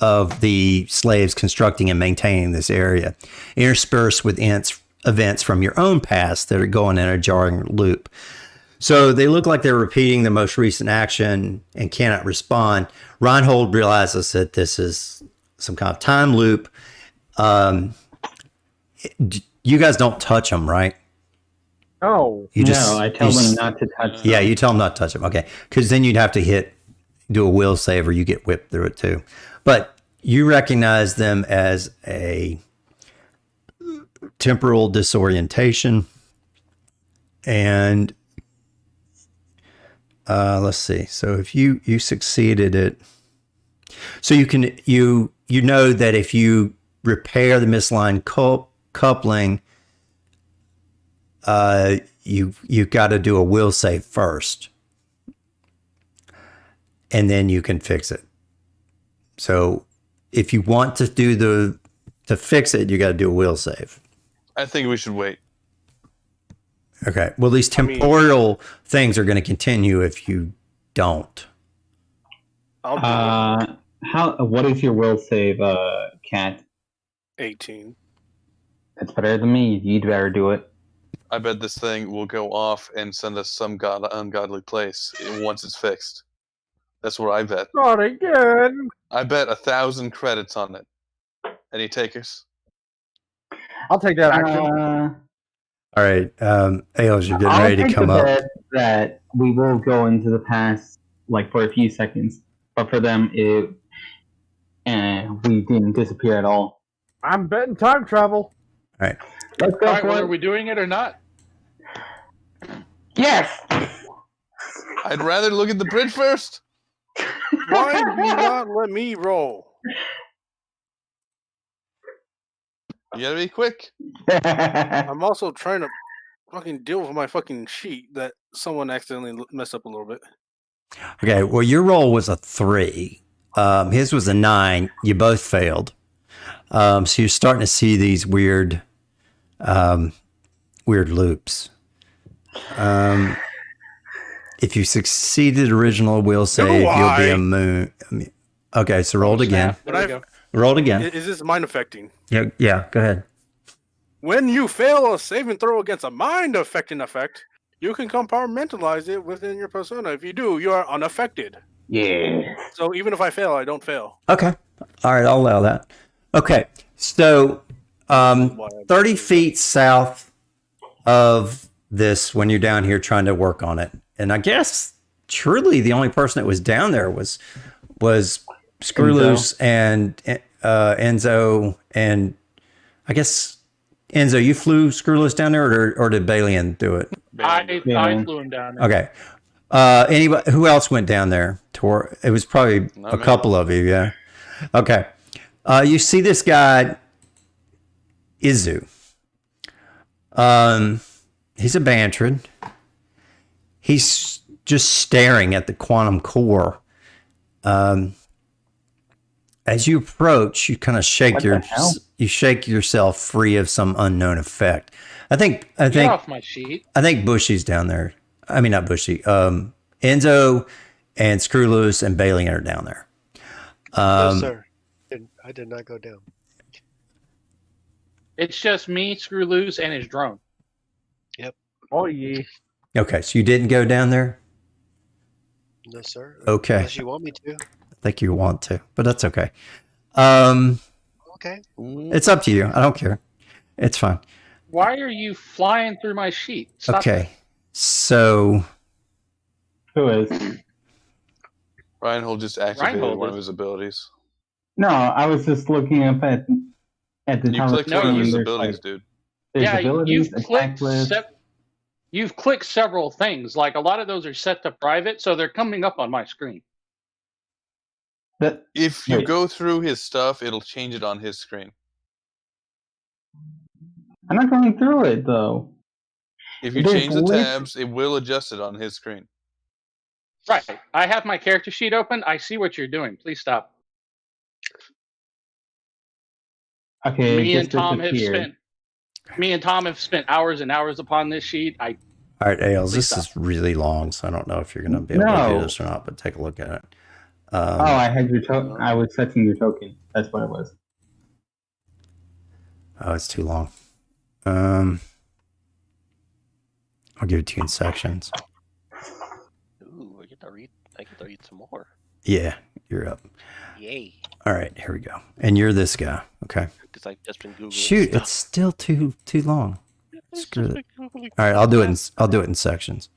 of the slaves constructing and maintaining this area, interspersed with events from your own past that are going in a jarring loop. So they look like they're repeating the most recent action and cannot respond. Reinhold realizes that this is some kind of time loop. You guys don't touch them, right? Oh. I tell them not to touch them. Yeah, you tell them not to touch them. Okay. Because then you'd have to do a will save or you get whipped through it too. But you recognize them as a temporal disorientation. And let's see. So if you succeeded it, so you know that if you repair the misaligned coupling, you've got to do a will save first, and then you can fix it. So if you want to to fix it, you got to do a will save. I think we should wait. Okay. Well, these temporal things are going to continue if you don't. What is your will save, Cat? 18. That's better than me. You'd better do it. I bet this thing will go off and send us some ungodly place once it's fixed. That's what I bet. Not again. I bet 1,000 credits on it. Any takers? I'll take that action. All right, Ailes, you're getting ready to come up. That we will go into the past, like for a few seconds, but for them, we didn't disappear at all. I'm betting time travel. All right, let's go. All right, well, are we doing it or not? Yes. I'd rather look at the bridge first. Why did you not let me roll? You gotta be quick. I'm also trying to fucking deal with my fucking sheet that someone accidentally messed up a little bit. Okay, well, your roll was a 3. His was a 9. You both failed. So you're starting to see these weird loops. If you succeeded original will save, you'll be immune. Okay, so rolled again. Rolled again. Is this mind affecting? Yeah, go ahead. When you fail a saving throw against a mind affecting effect, you can compartmentalize it within your persona. If you do, you are unaffected. Yeah. So even if I fail, I don't fail. Okay. All right, I'll allow that. Okay. So 30 feet south of this when you're down here trying to work on it. And I guess truly the only person that was down there was Screw Loose and Enzo, and I guess Enzo, you flew Screw Loose down there, or did Balian do it? I flew him down there. Okay. Anybody who else went down there? It was probably a couple of you, yeah. Okay. You see this guy, Izu. He's a Bantrid. He's just staring at the quantum core. As you approach, you kind of shake yourself free of some unknown effect. I think Get off my sheet. I think Bushy's down there. I mean, not Bushy. Enzo and Screw Loose and Balian are down there. No, sir. I did not go down. It's just me, Screw Loose, and his drone. Yep. Oh, yeah. Okay, so you didn't go down there? No, sir. Okay. Unless you want me to. I think you want to, but that's okay. Okay. It's up to you. I don't care. It's fine. Why are you flying through my sheet? Stop Okay. So Who is? Reinhold just activated Reinhold one of is- his abilities. No, I was just looking up at the You top clicked of one of his there's, abilities, like, dude. there's Yeah, abilities, attack list. you've clicked several things. Like a lot of those are set to private, so they're coming up on my screen. If you Wait. go through his stuff, it'll change it on his screen. I'm not going through it though. If you There's change the list- tabs, it will adjust it on his screen. Right. I have my character sheet open. I see what you're doing. Please stop. Okay, Me it and just Tom disappeared. have spent hours and hours upon this sheet. all right, Ailes, this Please is really long, so I don't know if you're going to be able to do No. this or not, but take a look at it. Oh, I had your token. I was setting your token. That's what it was. Oh, it's too long. I'll give it to you in sections. Ooh, I get to read some more. Yeah, you're up. Yay. All right, here we go. And you're this guy, okay? Because I've just been Googling Shoot, stuff. it's still too long. It's Screw just it. been Googling All right, I'll do it in sections.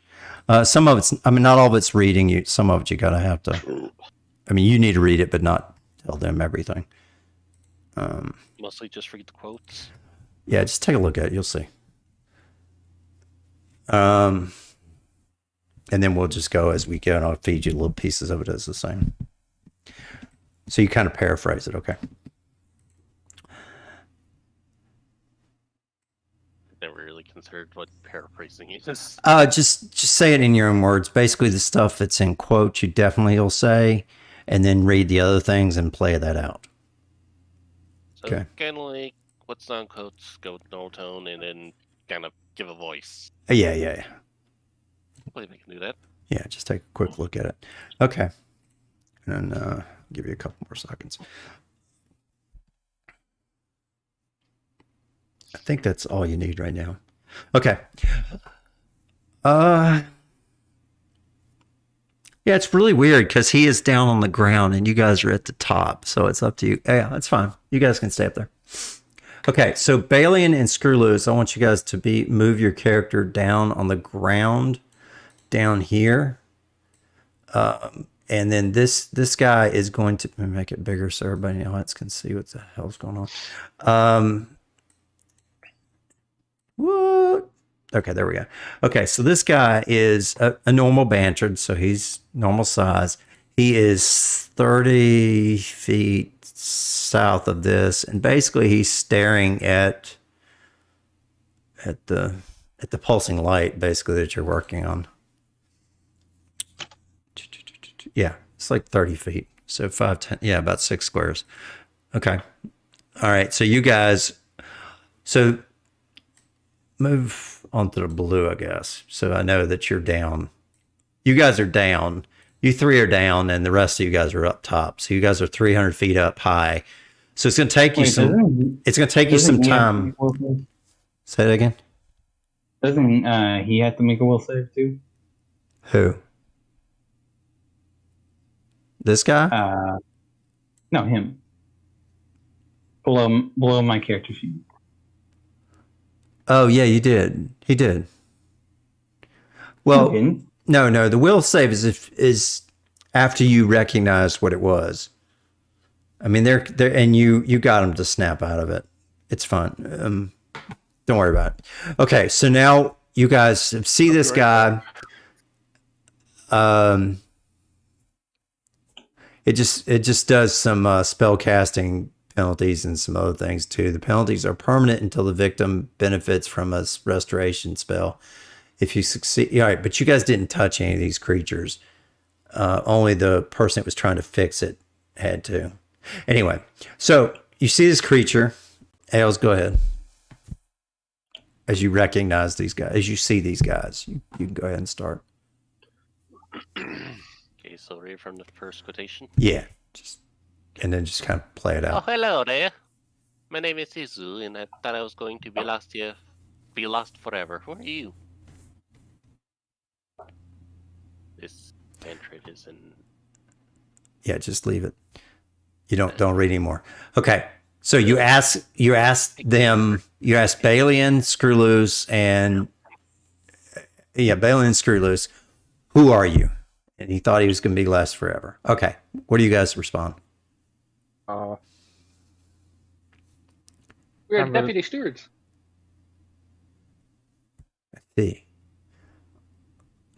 Some of it's, I mean, not all of it's reading. Some of it you gotta have to. I mean, you need to read it, but not tell them everything. Mostly just read the quotes. Yeah, just take a look at it. You'll see. And then we'll just go as we go, and I'll feed you little pieces of it as the same. So you kind of paraphrase it, okay? Never really considered what paraphrasing is. Just say it in your own words. Basically, the stuff that's in quotes, you definitely will say, and then read the other things and play that out. So Okay. kind of like what's on quotes, go with no tone, and then kind of give a voice. Yeah. I believe I can do that. Yeah, just take a quick look at it. Okay. And then give you a couple more seconds. I think that's all you need right now. Okay. Yeah, it's really weird because he is down on the ground and you guys are at the top. So it's up to you. Yeah, that's fine. You guys can stay up there. Okay, so Balian and Screw Loose, I want you guys to move your character down on the ground down here. And then this guy is going to make it bigger so everybody in the audience can see what the hell's going on. What? Okay, there we go. Okay, so this guy is a normal Bantard, so he's normal size. He is 30 feet south of this, and basically he's staring at the pulsing light, basically, that you're working on. Yeah, it's like 30 feet. So 5, 10, yeah, about 6 squares. Okay. All right, so you guys, so move onto the blue, I guess. So I know that you're down. You guys are down. You 3 are down, and the rest of you guys are up top. So you guys are 300 feet up high. So it's going to take you It's going to take you some time. Say that again. Doesn't he have to make a will save too? Who? This guy? No, him. Below my character sheet. Oh yeah, you did. He did. Well, no. The will save is after you recognize what it was. I mean, they're and you got them to snap out of it. It's fun. Don't worry about it. Okay, so now you guys see this guy. It just does some spell casting penalties and some other things too. The penalties are permanent until the victim benefits from a restoration spell. If you succeed, all right, but you guys didn't touch any of these creatures. Only the person that was trying to fix it had to. Anyway, so you see this creature. Ailes, go ahead. As you recognize these guys, as you see these guys, you can go ahead and start. Okay, so read from the first quotation. Yeah, and then just kind of play it out. Oh, hello there. My name is Izu, and I thought I was going to be lost forever. Who are you? This entry is in. Yeah, just leave it. You don't read anymore. Okay, so you ask Balian, Screwloose, and Balian and Screwloose, who are you? And he thought he was going to be last forever. Okay, what do you guys respond? We're deputy stewards. I see.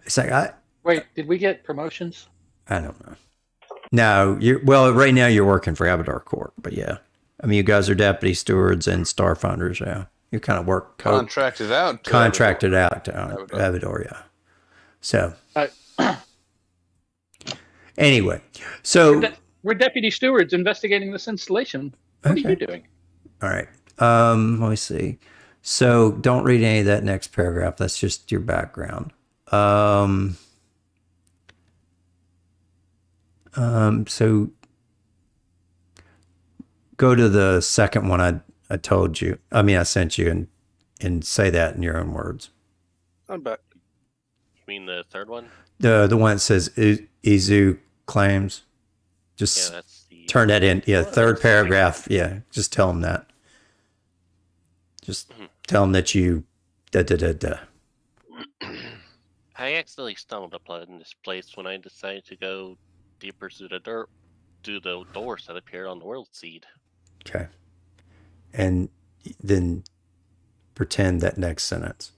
It's like Wait, did we get promotions? I don't know. No, right now you're working for Abadar Court, but yeah. I mean, you guys are deputy stewards and starfinders, yeah. You kind of work contracted out to Abadar, yeah. So anyway, so we're deputy stewards investigating this installation. What are you doing? All right. Let me see. So don't read any of that next paragraph. That's just your background. So go to the second one I told you. I mean, I sent you and say that in your own words. I'm back. You mean the third one? The one that says Izu claims. Just turn that in. Yeah, third paragraph. Yeah, just tell them that. Just tell them that you I accidentally stumbled upon this place when I decided to go deeper through the doors that appeared on the world seed. Okay. And then pretend that next sentence.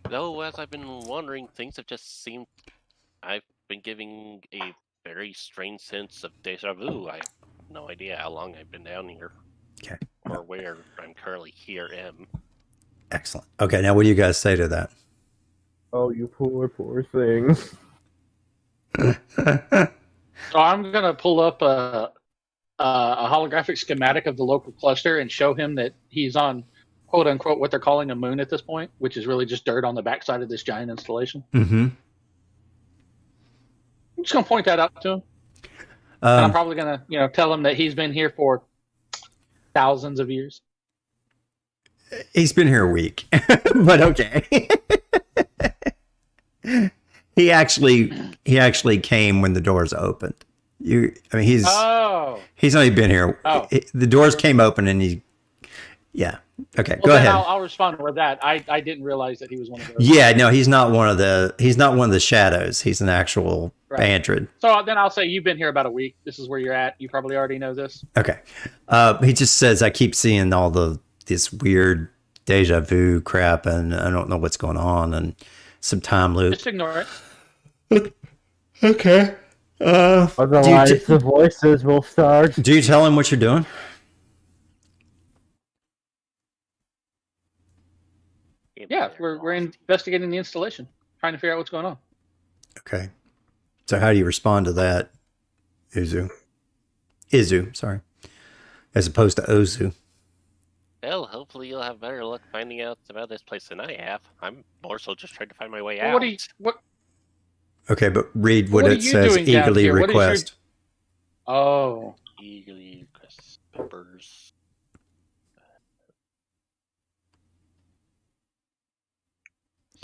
Though, as I've been wondering, things have just seemed... I've been giving a very strange sense of deja vu. I have no idea how long I've been down here. Okay. Or where I'm currently here am. Excellent. Okay, now what do you guys say to that? Oh, you poor thing. So I'm going to pull up a holographic schematic of the local cluster and show him that he's on, quote unquote, what they're calling a moon at this point, which is really just dirt on the backside of this giant installation. Mm-hmm. I'm just going to point that out to him. And I'm probably going to, tell him that he's been here for thousands of years. He's been here a week, but okay. He actually came when the doors opened. He's only been here. Oh. The doors came open and Okay, well, go ahead. I'll respond with that. I didn't realize that he was one of those. Yeah, no, he's not one of the shadows. He's an actual Bantrid. So then I'll say you've been here about a week. This is where you're at. You probably already know this. Okay. He just says, I keep seeing all this weird deja vu crap and I don't know what's going on and some time loop. Just ignore it. Okay. Otherwise, the voices will start. Do you tell him what you're doing? Yeah, we're investigating the installation, trying to figure out what's going on. Okay. So how do you respond to that, Izu, sorry, as opposed to Ozu? Well, hopefully you'll have better luck finding out about this place than I have. I'm more so just trying to find my way out. Okay, but read what it says. Eagerly request. Oh. Eagerly request peppers.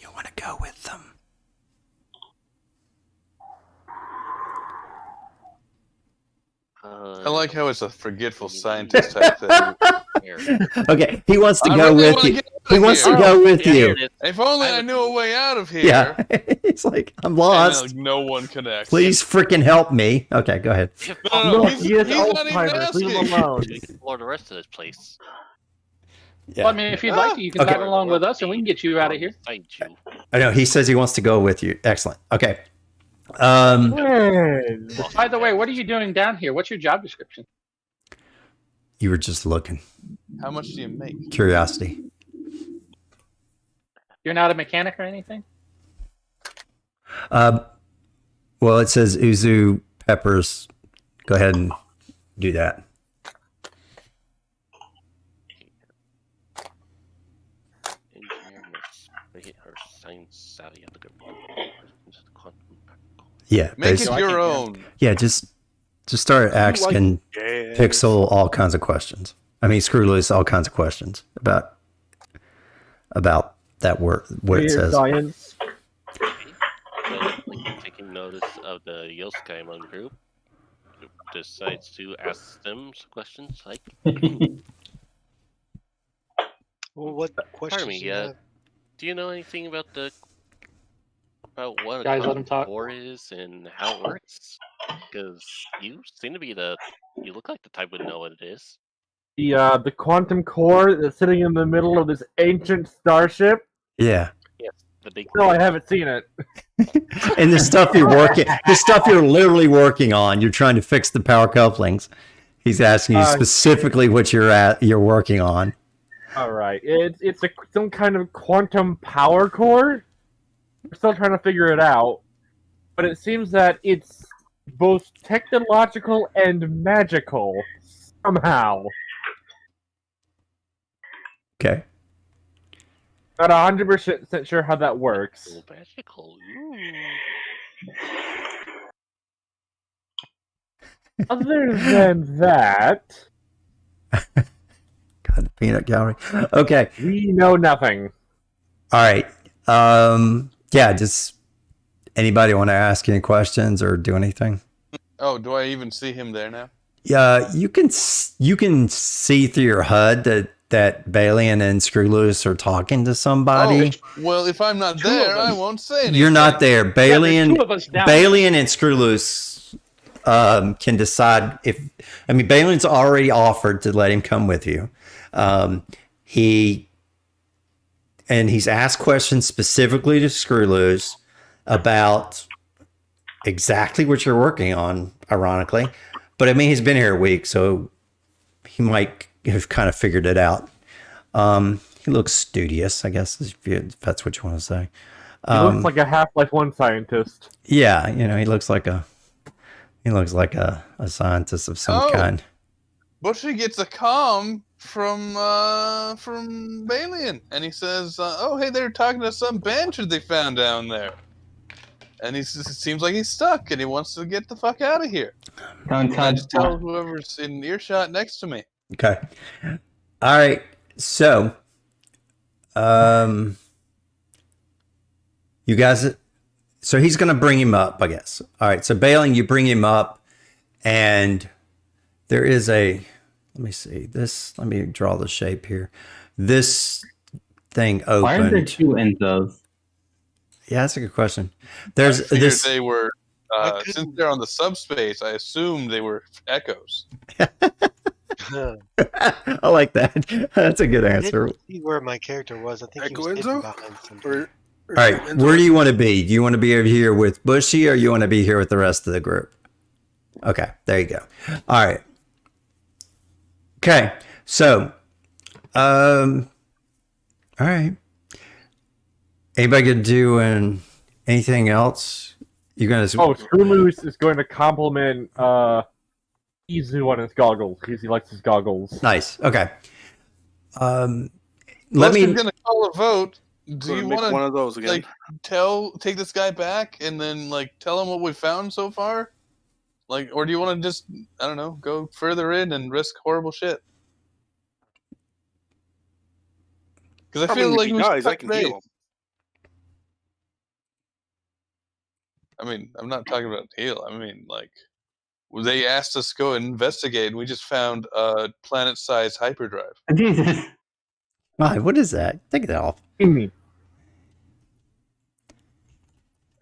You want to go with them? I like how it's a forgetful scientist type thing. Okay, he wants to I go really with wanna you. get out He of wants here. to go with Yeah, here you. it is. If only I I would- knew a way out of here. Yeah, it's like I'm And lost. then, no one connects. Please freaking help me. Okay, go ahead. No, Look, he's he has not even Alzheimer's. Leave him asking. alone. We explore the rest of this place. Yeah, Well, I mean, if you'd like to, you can Okay. tag along with us, and we can get you out of here. Find you. I know he says he wants to go with you. Excellent. Okay. By the way, what are you doing down here? What's your job description? You were just looking. How much do you make? Curiosity. You're not a mechanic or anything? Well, it says Uzu Peppers. Go ahead and do that. Engineer or science savvy at the good. Yeah, Make basically. it your own. Yeah, just start asking Pixel all kinds of questions. I mean, screw loose all kinds of questions about that word, what it Weird says. science. So, like, taking notice of the Yoskaimon group, decides to ask them some questions like, Well, what questions pardon me, do you have? do you know anything about what a Guys, let him talk. core is and how it works? Because you seem to be you look like the type would know what it is. The quantum core that's sitting in the middle of this ancient starship. Yeah. Yes, the big. No, I haven't seen it. And the stuff you're literally working on, you're trying to fix the power couplings. He's asking you specifically what you're working on. All right, it's some kind of quantum power core. We're still trying to figure it out, but it seems that it's both technological and magical somehow. Okay. Not 100% sure how that works. Magical. Other than that, God, peanut gallery. Okay. we know nothing. All right. Yeah, just anybody want to ask any questions or do anything? Oh, do I even see him there now? Yeah, you can see through your HUD that Balian and Screwloose are talking to somebody. Oh, well, if I'm not there, I won't say anything. You're not there. Balian, two of us down. Balian and Screwloose can decide if. I mean, Balian's already offered to let him come with you. He's asked questions specifically to Screwloose about exactly what you're working on, ironically. But I mean, he's been here a week, so he might have kind of figured it out. He looks studious, I guess, if that's what you want to say. He looks like a Half-Life 1 scientist. Yeah, he looks like a scientist of some kind. Bushy gets a comm from Balian, and he says, "Oh, hey, they're talking to some banshee they found down there." And it seems like he's stuck, and he wants to get the fuck out of here. Don't I just tell whoever's in earshot next to me. Okay. All right. So, you guys. So he's going to bring him up, I guess. All right. So Bailing, you bring him up, and there is a. Let me see this. Let me draw the shape here. This thing opened. Why are there two Enzos? Yeah, that's a good question. There's I figured this. they were since they're on the subspace. I assumed they were echoes. I like that. That's a good I answer. didn't see where my character was. I think he was hidden behind something. All right, where do you want to be? Do you want to be over here with Bushy, or you want to be here with the rest of the group? Okay, there you go. All right. Okay, so, all right. Anybody gonna do anything else? You're gonna. Oh, Screwloose is going to compliment Izu on his goggles because he likes his goggles. Nice. Okay. Let me. Gonna call a vote. Do you want one of those again? Like, take this guy back and then tell him what we found so far? Or do you want to just, I don't know, go further in and risk horrible shit? Because I feel like if he dies, I can heal him. I mean, I'm not talking about heal. I mean, They asked us to go and investigate, and we just found a planet-sized hyperdrive. Jesus. Why? What is that? Take it off. Me.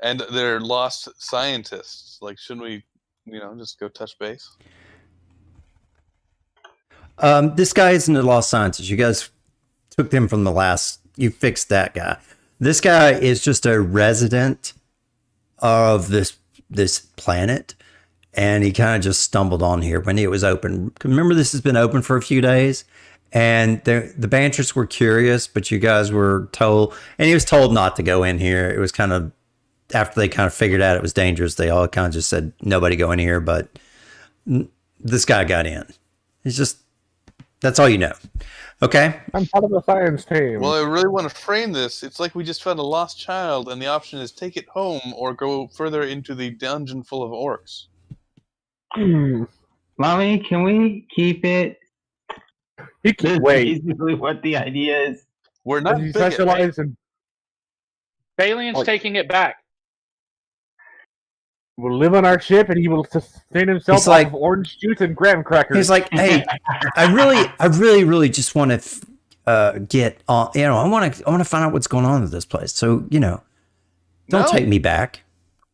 And they're lost scientists. Like, shouldn't we, just go touch base? This guy isn't a lost scientist. You guys took them from the last. You fixed that guy. This guy is just a resident of this planet, and he kind of just stumbled on here when it was open. Remember, this has been open for a few days, and the Banters were curious, but you guys were told, and he was told not to go in here. It was kind of after they kind of figured out it was dangerous. They all kind of just said nobody go in here, but this guy got in. It's just. That's all you know. Okay? I'm part of the science team. Well, I really want to frame this. It's like we just found a lost child, and the option is take it home or go further into the dungeon full of orcs. Mommy, can we keep it? Wait. Basically what the idea is. We're not He specializes in... Balian's taking it back. Will live on our ship, and he will sustain himself off of orange juice and graham crackers. He's like, hey, I really just want to get on. I want to find out what's going on with this place. So don't take me back.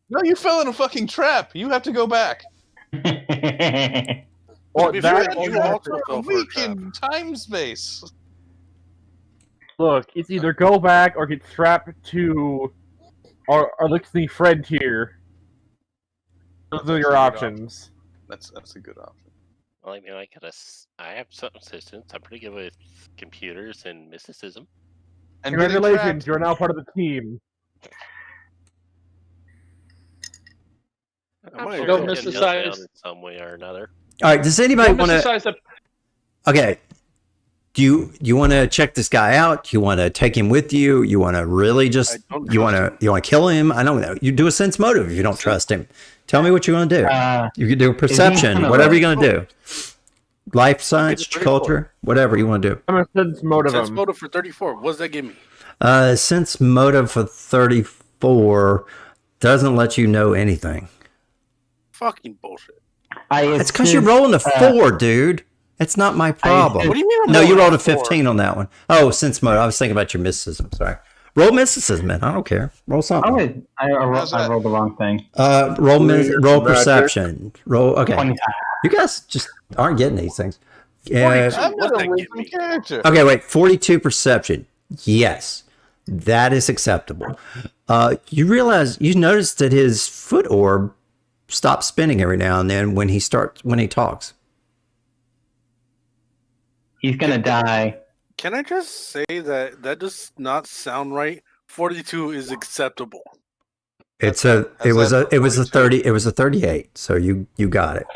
No, you fell in a fucking trap. You have to go back. Well, you also a week in time space. Look, it's either go back or get strapped to our Elixir friend here. Those are your options. That's a good option. Well, I mean, I have some assistance. I'm pretty good with computers and mysticism. And congratulations, you're now part of the team. I'm sure Don't we can mysticize nail it in some way or another. All right. Does anybody want to? Okay. Do you want to check this guy out? You want to take him with you? You want to really just you want to kill him? I don't know. You do a sense motive if you don't trust him. Tell me what you want to do. You can do a perception, whatever you're going to do. Life science, culture, whatever you want to do. I'm a sense motive. Sense motive for 34. What does that give me? Sense motive for 34 doesn't let you know anything. Fucking bullshit. It's because you're rolling a 4, dude. It's not my problem. What do you mean? No, you rolled a 15 on that one. Oh, sense motive. I was thinking about your mysticism. Sorry. Roll mysticism, man. I don't care. Roll something. I rolled the wrong thing. Roll perception. Roll. Okay. 20. You guys just aren't getting these things. Yeah. Okay, wait. 42 perception. Yes, that is acceptable. You notice that his foot orb stops spinning every now and then when he talks. He's gonna die. Can I just say that does not sound right? 42 is acceptable. It was a 38. So you got it.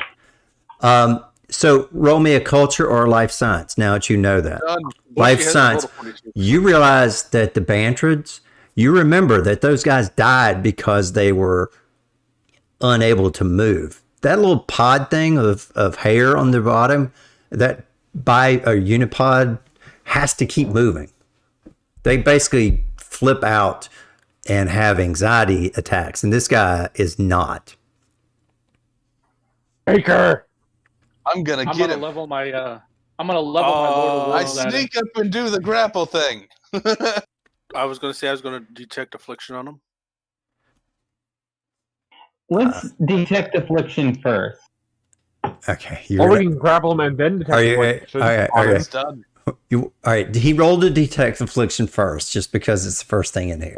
So roll me a culture or a life science. Now that you know that. Life science. You realize that the Bantrids, you remember that those guys died because they were unable to move. That little pod thing of hair on the bottom, that by a unipod has to keep moving. They basically flip out and have anxiety attacks, and this guy is not. Baker, I'm gonna level my I'm gonna level my Lord of I sneak up and do the grapple thing. I was gonna detect affliction on him. Let's detect affliction first. Okay. Or we can grapple him and then detect affliction. All right. He rolled a detect affliction first, just because it's the first thing in here.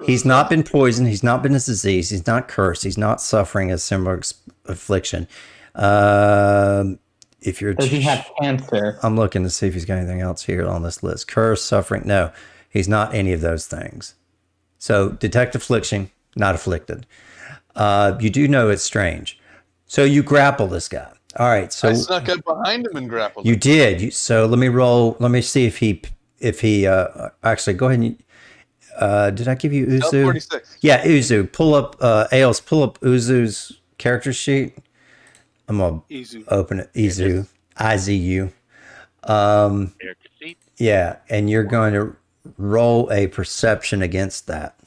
He's not been poisoned. He's not been a disease. He's not cursed. He's not suffering a similar affliction. If you're, does he have cancer? I'm looking to see if he's got anything else here on this list. Curse, suffering. No, he's not any of those things. So detect affliction, not afflicted. You do know it's strange. So you grapple this guy. All right. So I snuck up behind him and grappled. You did. So let me roll. Let me see if he actually go ahead and did I give you Uzu? 46. Yeah, Uzu. Pull up Ailes. Pull up Uzu's character sheet. I'm gonna open it. Izu. IZU. Yeah, and you're going to roll a perception against that.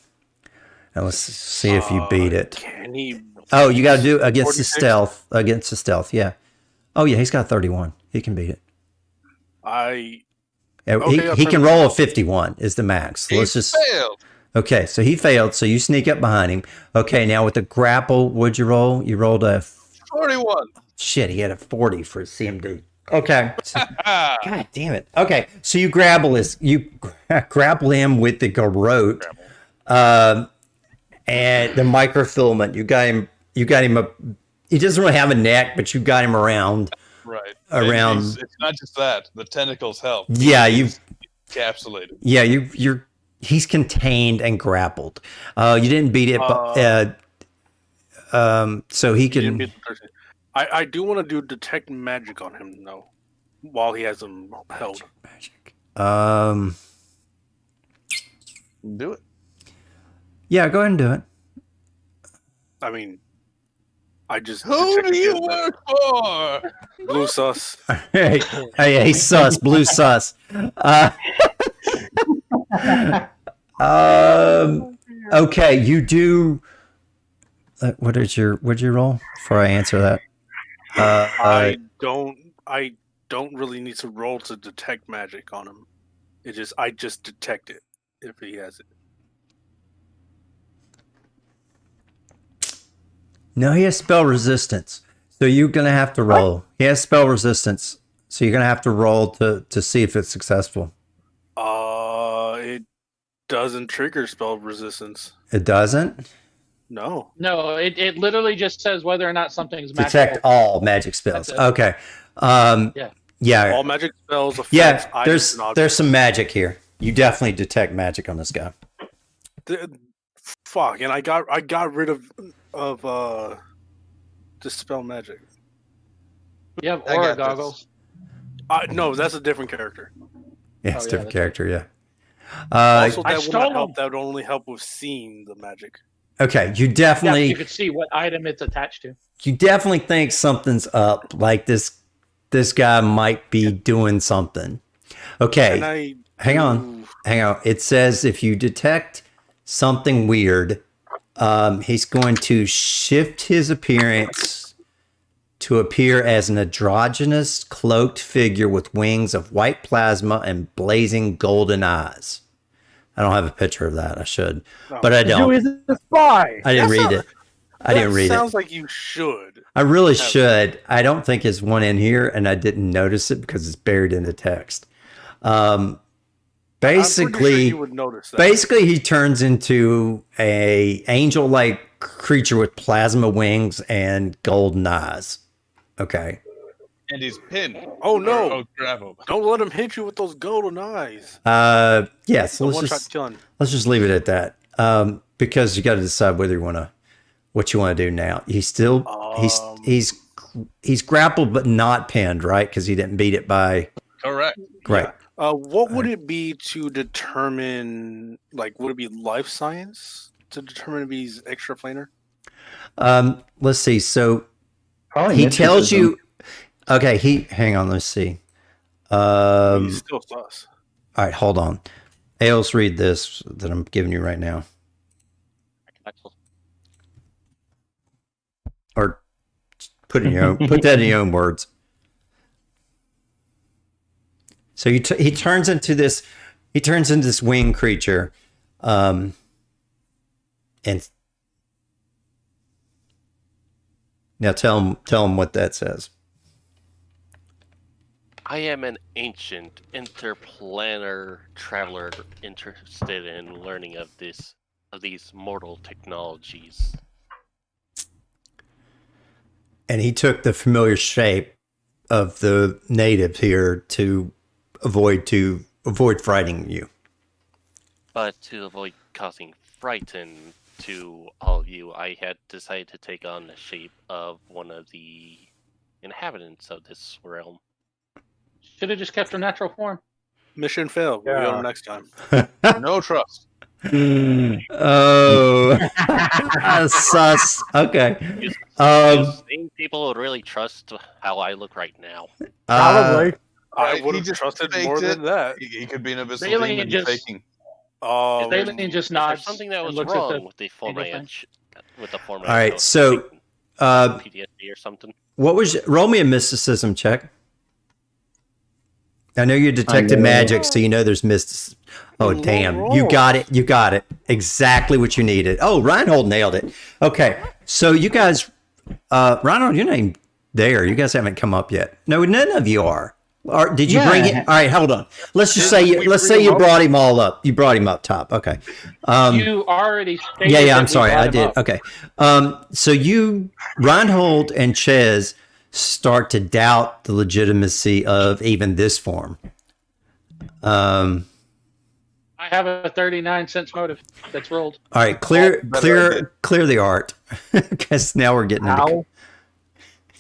And let's see if you beat it. Can he Oh, you got to do against 46? the stealth. Against the stealth, yeah. Oh, yeah, he's got 31. He can beat it. He can roll a 51 is the max. So let's just failed. Okay, so he failed. So you sneak up behind him. Okay, now with the grapple, what'd you roll? You rolled a 41. Shit, he had a 40 for his CMD. Okay. So, God damn it. Okay, so you grapple him with the garrote, and the microfilament. You got him. He doesn't really have a neck, but you got him around. Right. Around. It's not just that. The tentacles help. Yeah, He's encapsulated. Yeah, he's contained and grappled. You didn't beat it, but so he can. I do want to do detect magic on him though, while he has him held. Magic. Do it. Yeah, go ahead and do it. I mean, I just. Who do you work for? Blue sus. Hey, sus, blue sus. Okay, you do. What'd you roll before I answer that? I don't really need to roll to detect magic on him. I just detect it if he has it. No, he has spell resistance, so you're gonna have to roll. What? He has spell resistance, so you're gonna have to roll to see if it's successful. It doesn't trigger spell resistance. It doesn't? No. No, it literally just says whether or not something's magical. Detect all magic spells. Okay. Yeah. All magic spells affect items and objects. There's some magic here. You definitely detect magic on this guy. Fuck, and I got rid of dispel magic. You have aura goggles. No, that's a different character. Yeah, it's a different character, yeah. Also, that would not help. That would only help with seeing the magic. Okay, you definitely... you could see what item it's attached to. You definitely think something's up. Like this guy might be doing something. Okay, hang on. It says if you detect something weird, he's going to shift his appearance to appear as an androgynous cloaked figure with wings of white plasma and blazing golden eyes. I don't have a picture of that. I should, but I don't. You is a spy. I didn't read it. I didn't read it. Sounds like you should. I really should. I don't think there's one in here, and I didn't notice it because it's buried in the text. Basically, you would notice that. Basically, he turns into a angel-like creature with plasma wings and golden eyes. Okay. And he's pinned. Oh no! Oh, grab him. Don't let him hit you with those golden eyes. Yeah. So let's just leave it at that. Because you got to decide what you want to do now. He's still he's grappled but not pinned, right? Because he didn't beat it by. Correct. Right. Yeah. What would it be to determine? Like, would it be life science to determine if he's extraplanar? Let's see. So Probably he tells you. Okay. Hang on. Let's see. He's still sus. All right. Hold on. Ales, read this that I'm giving you right now. Or put that in your own words. So he turns into this winged creature, and now tell him what that says. I am an ancient interplanar traveler interested in learning of these mortal technologies. And he took the familiar shape of the native here to avoid frightening you. But to avoid causing frighten to all of you, I had decided to take on the shape of one of the inhabitants of this realm. Should have just kept her natural form. Mission failed. We'll go next time. No trust. Oh, sus. Okay. You think people would really trust how I look right now? Probably. I would have trusted more than that. He could be an abyssal Alien demon faking. Alien just nods. Something that was and looks at wrong the with the format. thing. With the format. All right, so PTSD or something. What was roll me a mysticism check? I know you detected magic, so you know there's mysticism. Oh, damn. You got it. You got it. Exactly what you needed. Oh, Reinhold nailed it. Okay. So you guys, Reinhold, your name there. You guys haven't come up yet. No, none of you are. Or did you bring it? All right, hold on. Let's say you brought him all up. You brought him up top. Okay. You already stated Yeah, I'm sorry. I did. Up. Okay. So you, Reinhold and Ches, start to doubt the legitimacy of even this form. I have a 39-cent motive that's rolled. All right, clear the art, because now we're getting into.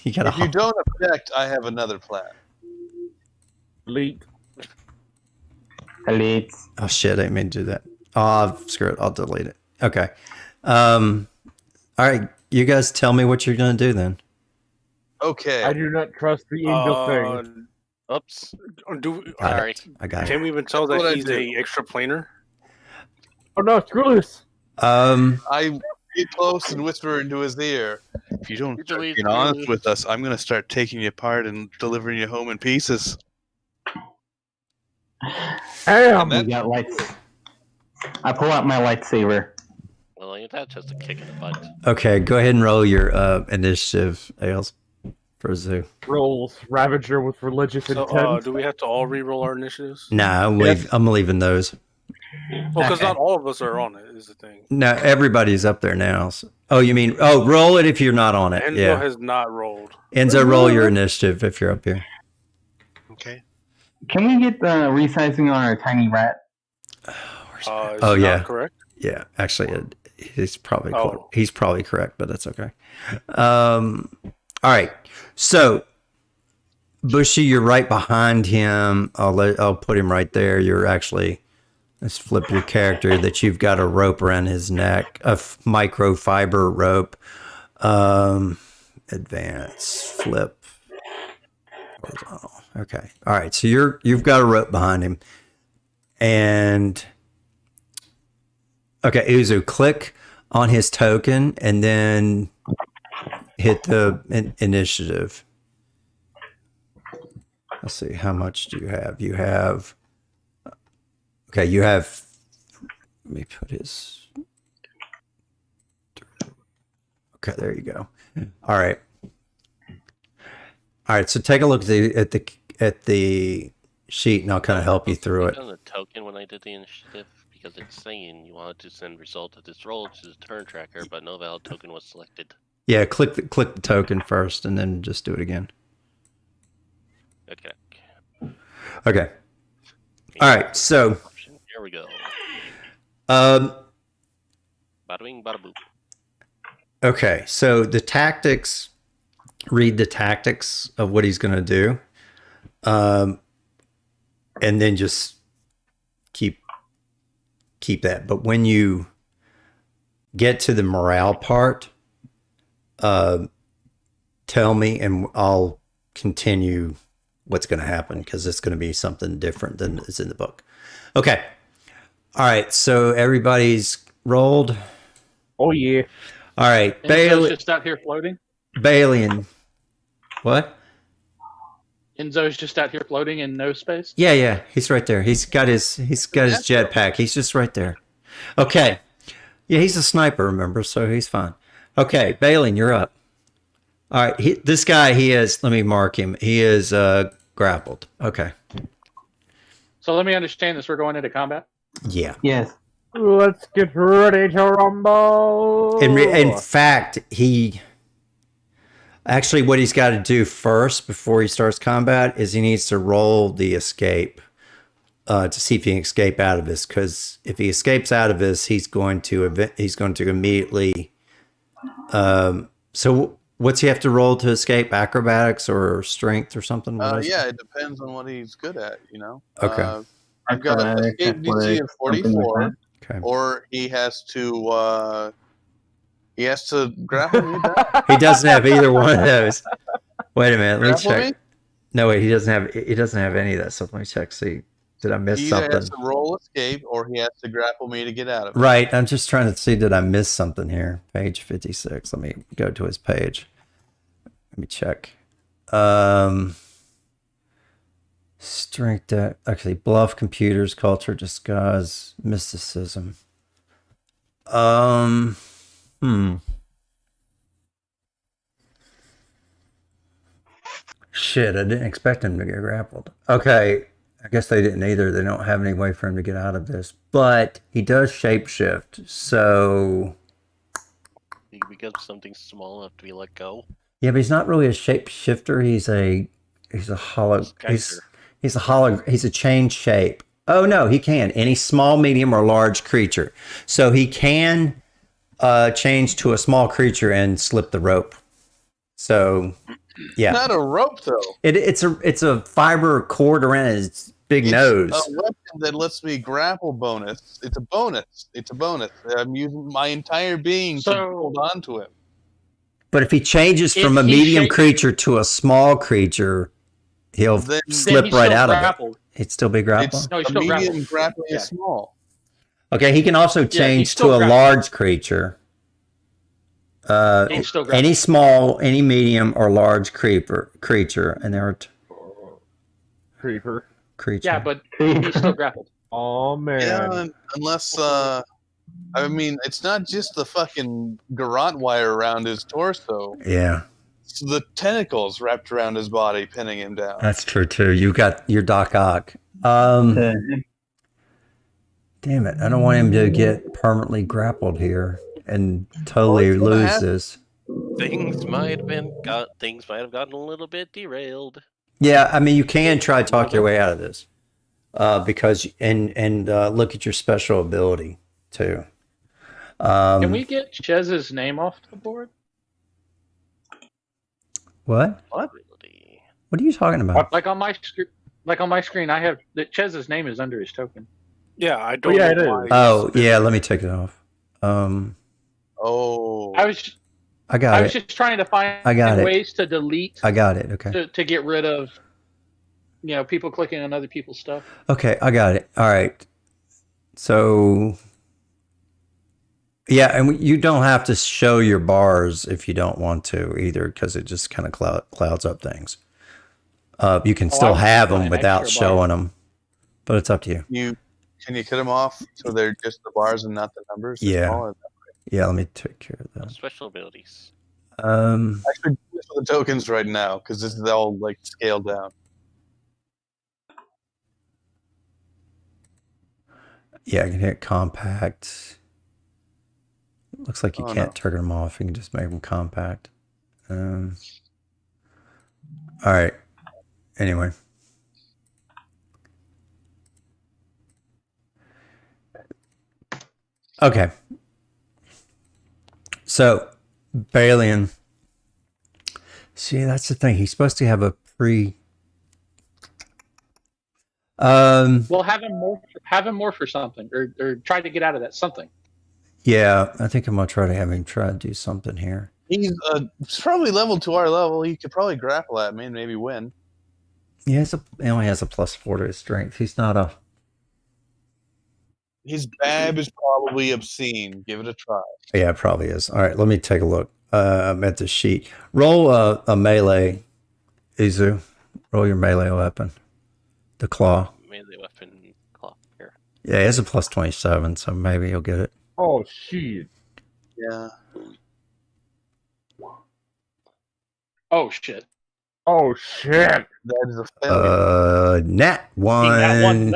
If you don't object, I have another plan. Delete. Oh shit! I didn't mean to do that. Oh, screw it. I'll delete it. Okay. All right, you guys tell me what you're gonna do then. Okay. I do not trust the angel thing. Oops. Sorry. I got it. Can we even tell that he's a extra planar? Oh no, screw this. I get close and whisper into his ear. If you don't start being honest with us, I'm going to start taking you apart and delivering you home in pieces. Damn. We got lights. I pull out my lightsaber. Well, that's just a kick in the butt. Okay, go ahead and roll your initiative, Ailes, for Zoo. Rolls Ravager with religious intent. Do we have to all re-roll our initiatives? Nah, I'm leaving those. Well, because not all of us are on it, is the thing. No, everybody's up there now. So. Oh, you mean, roll it if you're not on it. Enzo has not rolled. Enzo, roll your initiative if you're up here. Okay. Can we get the resizing on our tiny rat? Oh, yeah. Correct? Yeah, actually, he's probably he's probably correct, but that's okay. All right. So, Bushy, you're right behind him. I'll put him right there. You're actually... Let's flip your character that you've got a rope around his neck, a microfiber rope. Advance, flip. Okay. All right. So you've got a rope behind him. And okay, Uzu, click on his token and then hit the initiative. Let's see, how much do you have? You have okay, you have, let me put his, okay, there you go. All right. All right, so take a look at the sheet and I'll kind of help you through it. On the token when I did the initiative, because it's saying you wanted to send result of this roll to the turn tracker, but no valid token was selected. Yeah, click the token first and then just do it again. Okay. Okay. All right, so here we go. Bada bing, bada boop. Okay, so the tactics, read the tactics of what he's going to do, and then just keep that. But when you get to the morale part, tell me and I'll continue what's going to happen because it's going to be something different than is in the book. Okay. All right. So everybody's rolled. Oh yeah. All right. Enzo's just out here floating. Balian. What? Enzo's just out here floating in no space. Yeah. He's right there. He's got his jetpack. He's just right there. Okay. Yeah, he's a sniper, remember? So he's fine. Okay, Balian, you're up. All right. This guy, let me mark him. He is grappled. Okay. So let me understand this. We're going into combat? Yeah. Yes. Let's get ready to rumble. In fact, what he's got to do first before he starts combat is he needs to roll the escape to see if he can escape out of this. Because if he escapes out of this, he's going to immediately. So what's he have to roll to escape? Acrobatics or strength or something? Yeah, it depends on what he's good at. Okay. I've got escape DC of 44, okay. Or he has to grapple me back. He doesn't have either one of those. Wait a minute, let me Grapple check. me? No, wait, he doesn't have any of that stuff. Let me check. See, Did I miss He either has something? to roll escape or he has to grapple me to get out of it. Right. I'm just trying to see, did I miss something here? Page 56. Let me go to his page. Let me check. Strength, actually, bluff, computers, culture, disguise, mysticism. Shit, I didn't expect him to get grappled. Okay, I guess they didn't either. They don't have any way for him to get out of this. But he does shapeshift, so... He becomes something small enough to be let go. Yeah, but he's not really a shapeshifter. He's a hollow... He's a change shape. Oh, no, he can. Any small, medium, or large creature. So he can change to a small creature and slip the rope. So... Yeah, Not a rope though. It's a fiber cord around his big nose. A weapon that lets me grapple bonus. It's a bonus. I'm using my entire being to hold on to him. But if he changes from a medium creature to a small creature, he'll slip right out of it. He'd still be grappled. No, he's still medium grappling is small. Okay, he can also change to a large creature. Any small, any medium, or large creature, and there are creeper. Yeah, but he's still grappled. Oh man! Yeah, unless I mean, it's not just the fucking garrote wire around his torso. Yeah, it's the tentacles wrapped around his body, pinning him down. That's true too. You got your Doc Ock. Damn it! I don't want him to get permanently grappled here and totally lose this. Things might have gotten a little bit derailed. Yeah, I mean, you can try to talk your way out of this, because and look at your special ability too. Can we get Chez's name off the board? What? What are you talking about? Like on my screen, I have that Chez's name is under his token. Yeah, I don't. Yeah, it is. Oh, yeah. Let me take it off. I got it. I was just trying to find ways to delete. I got it. Okay. To get rid of, people clicking on other people's stuff. Okay, I got it. All right. So, yeah, and you don't have to show your bars if you don't want to either, because it just kind of clouds up things. You can still have them without showing them, but it's up to you. Can you cut them off so they're just the bars and not the numbers? Yeah. Yeah, let me take care of that. Special abilities. Actually, just for the tokens right now, because this is all like scaled down. Yeah, I can hit compact. Looks like you can't turn them off. You can just make them compact. All right. Anyway. Okay. So, Balian. See, that's the thing. He's supposed to have a pre. Well, have him morph for something, or try to get out of that something. Yeah, I think I'm gonna try to have him try to do something here. He's probably level to our level. He could probably grapple at me and maybe win. He only has a +4 to his strength. He's not a. His bab is probably obscene. Give it a try. Yeah, it probably is. All right, let me take a look. I'm at the sheet. Roll a melee, Izu. Roll your melee weapon. The claw. Melee weapon claw here. Yeah, he has a +27, so maybe he'll get it. Oh, shit. Yeah. Oh, shit. Oh, shit. That is a failure. Nat 1.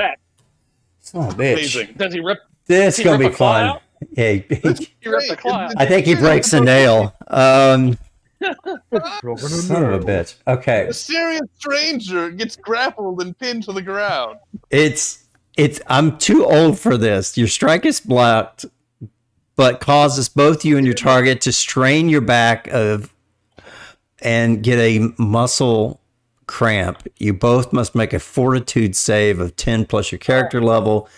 Son of a bitch. Amazing. Does he rip? This is going to be fun. Yeah, he ripped the claw out. I think he breaks a nail. Son of a bitch. Okay. A serious stranger gets grappled and pinned to the ground. I'm too old for this. Your strike is blocked, but causes both you and your target to strain your back and get a muscle cramp. You both must make a fortitude save of 10 plus your character level,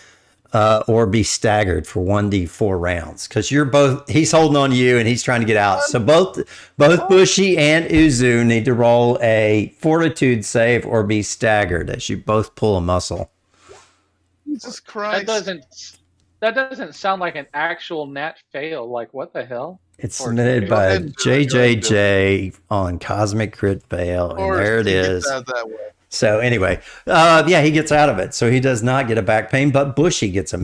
or be staggered for 1d4 rounds. Because he's holding on to you and he's trying to get out. So both Bushy and Uzu need to roll a fortitude save or be staggered as you both pull a muscle. Jesus Christ. That doesn't sound like an actual nat fail. Like, what the hell? It's submitted by JJJ on Cosmic Crit Fail, and there it is. That way. So anyway, yeah, he gets out of it. So he does not get a back pain, but Bushy gets a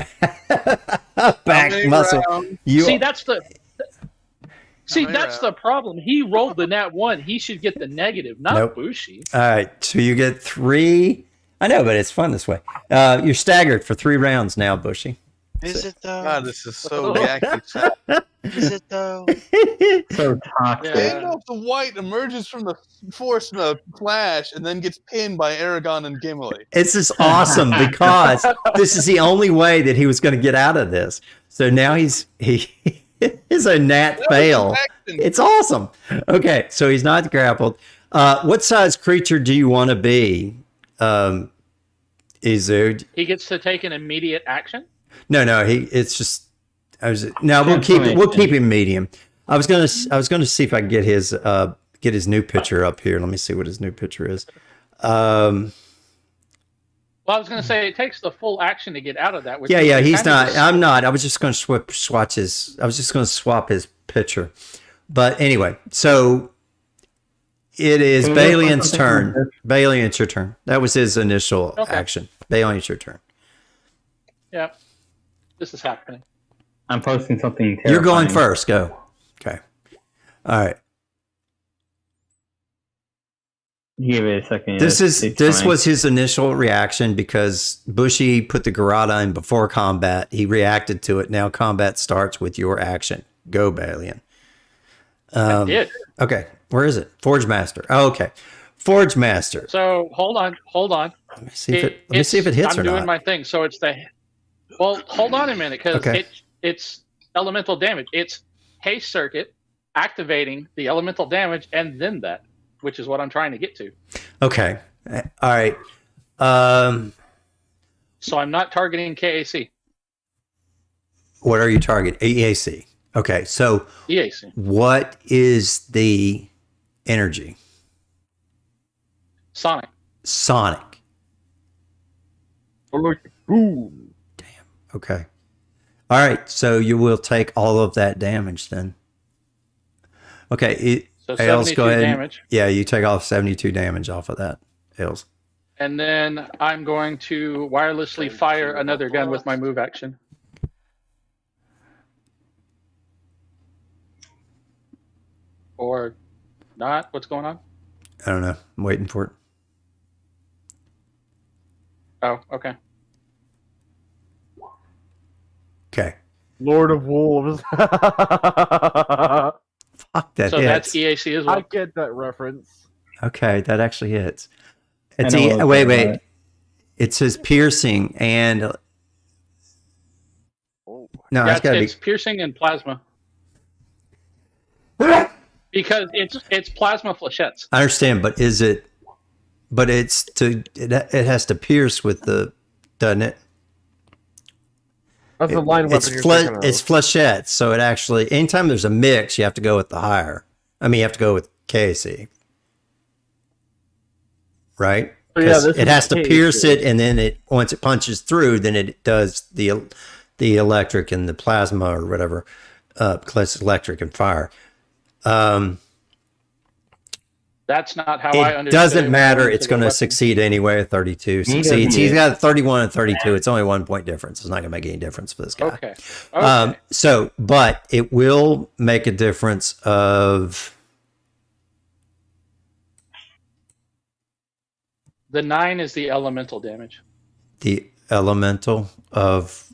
back muscle. That's the problem. He rolled the nat 1. He should get the negative, not Bushy. All right, so you get 3. I know, but it's fun this way. You're staggered for 3 rounds now, Bushy. Is it though? God, this is so wacky. Is it though? So toxic. Gandalf the White emerges from the force in a flash and then gets pinned by Aragorn and Gimli. It's just awesome because this is the only way that he was going to get out of this. So now he is a nat fail. It's awesome. Okay, so he's not grappled. What size creature do you want to be? Izud? He gets to take an immediate action? No. It's just. We'll keep him medium. I was gonna see if I can get his new picture up here. Let me see what his new picture is. Well, I was gonna say it takes the full action to get out of that. Yeah. He's not. I'm not. I was just gonna swap his picture. But anyway, so it is Balian's turn. Balian, it's your turn. That was his initial action. Balian, it's your turn. Yeah. This is happening. I'm posting something terrifying. You're going first. Go. Okay. All right. Give it a second. This was his initial reaction because Bushy put the Garada in before combat. He reacted to it. Now combat starts with your action. Go, Balian. I did. Okay. Where is it? Forge Master. Oh, okay. Forge Master. So hold on. Let me see if it hits or not. I'm doing my thing. So it's well, hold on a minute because it's elemental damage. It's haste circuit activating the elemental damage and then that, which is what I'm trying to get to. Okay. All right. So I'm not targeting KAC. What are you targeting? EAC. Okay. So EAC. What is the energy? Sonic. Boom. Okay. All right. So you will take all of that damage then. Okay. So Ailes, go ahead. Damage. Yeah, you take off 72 damage off of that, Ailes. And then I'm going to wirelessly fire another gun with my move action. Or not? What's going on? I don't know. I'm waiting for it. Oh, okay. Okay. Lord of Wolves. Fuck, that so hits. That's EAC as well. I get that reference. Okay, that actually hits. Wait. It says piercing and no, it's piercing and plasma. Because it's plasma flechettes. I understand, but is it? But it has to pierce with the, doesn't it? That's the line weapon. It's flechettes, so it actually anytime there's a mix, you have to go with the higher. I mean, you have to go with KC, right? Because it has to pierce it, and then once it punches through, then it does the electric and the plasma or whatever, electric and fire. That's not how I understand it. It doesn't matter. It's going to succeed anyway. 32 succeeds. He's got 31 and 32. It's only 1 point difference. It's not going to make any difference for this guy. Okay. But it will make a difference of... The 9 is the elemental damage. The elemental of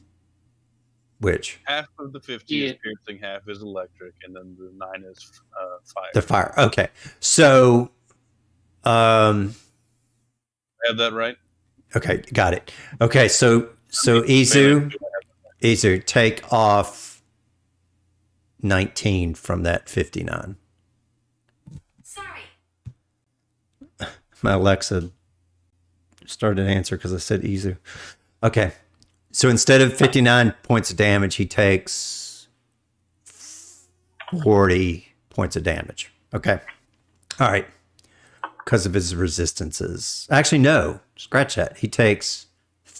which? Half of the 50 is piercing, half is electric, and then the 9 is fire. The fire. Okay. So, I have that right? Okay, got it. Okay, so Izu, take off 19 from that 59. Sorry. My Alexa started to answer because I said Izu. Okay. So instead of 59 points of damage, he takes 40 points of damage. Okay. All right. Because of his resistances. Actually, no. Scratch that. He takes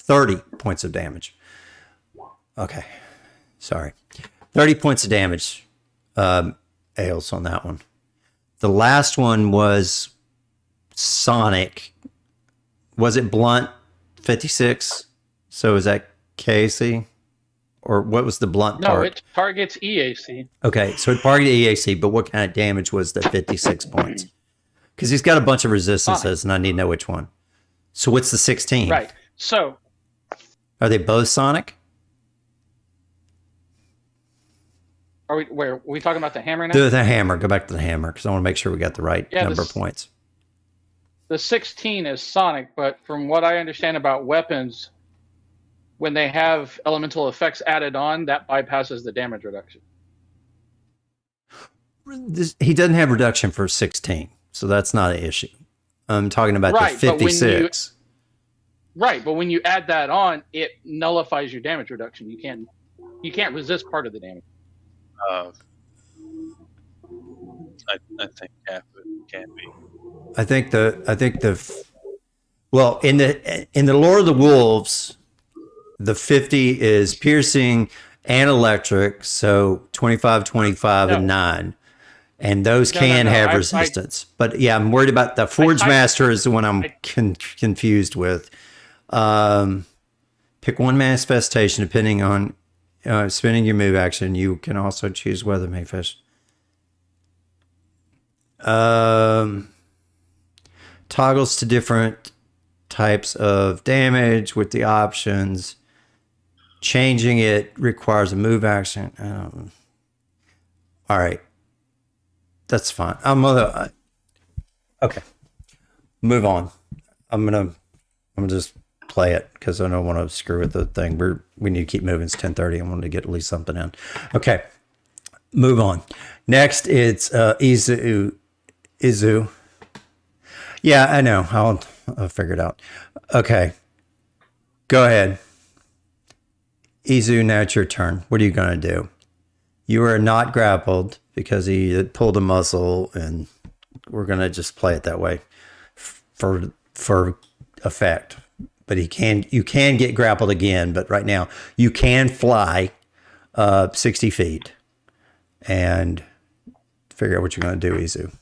30 points of damage. Okay. Sorry. 30 points of damage, Ails, on that one. The last one was Sonic. Was it Blunt 56? So is that Casey? Or what was the blunt part? No, it targets EAC. Okay, so it targeted EAC, but what kind of damage was the 56 points? Because he's got a bunch of resistances, and I need to know which one. So what's the 16? Right. So are they both Sonic? Are we talking about the hammer now? The hammer. Go back to the hammer, because I want to make sure we got the right number of points. The 16 is Sonic, but from what I understand about weapons, when they have elemental effects added on, that bypasses the damage reduction. He doesn't have reduction for 16, so that's not an issue. I'm talking about the 56. But when you add that on, it nullifies your damage reduction. You can't resist part of the damage. I think half of it can be. Well, in the Lord of the Wolves, the 50 is piercing and electric, so 25, 25, and 9. And those can have resistance. But yeah, I'm worried about the Forge Master is the one I'm confused with. Pick one manifestation depending on spending your move action. You can also choose whether manifest. Toggles to different types of damage with the options. Changing it requires a move action. All right. That's fine. Okay. Move on. I'm gonna just play it because I don't want to screw with the thing. We need to keep moving. It's 10:30. I wanted to get at least something in. Okay. Move on. Next, it's Izu. Yeah, I know. I'll figure it out. Okay. Go ahead. Izu, now it's your turn. What are you going to do? You are not grappled because he pulled a muscle, and we're going to just play it that way for effect. But you can get grappled again, but right now you can fly 60 feet and figure out what you're going to do, Izu.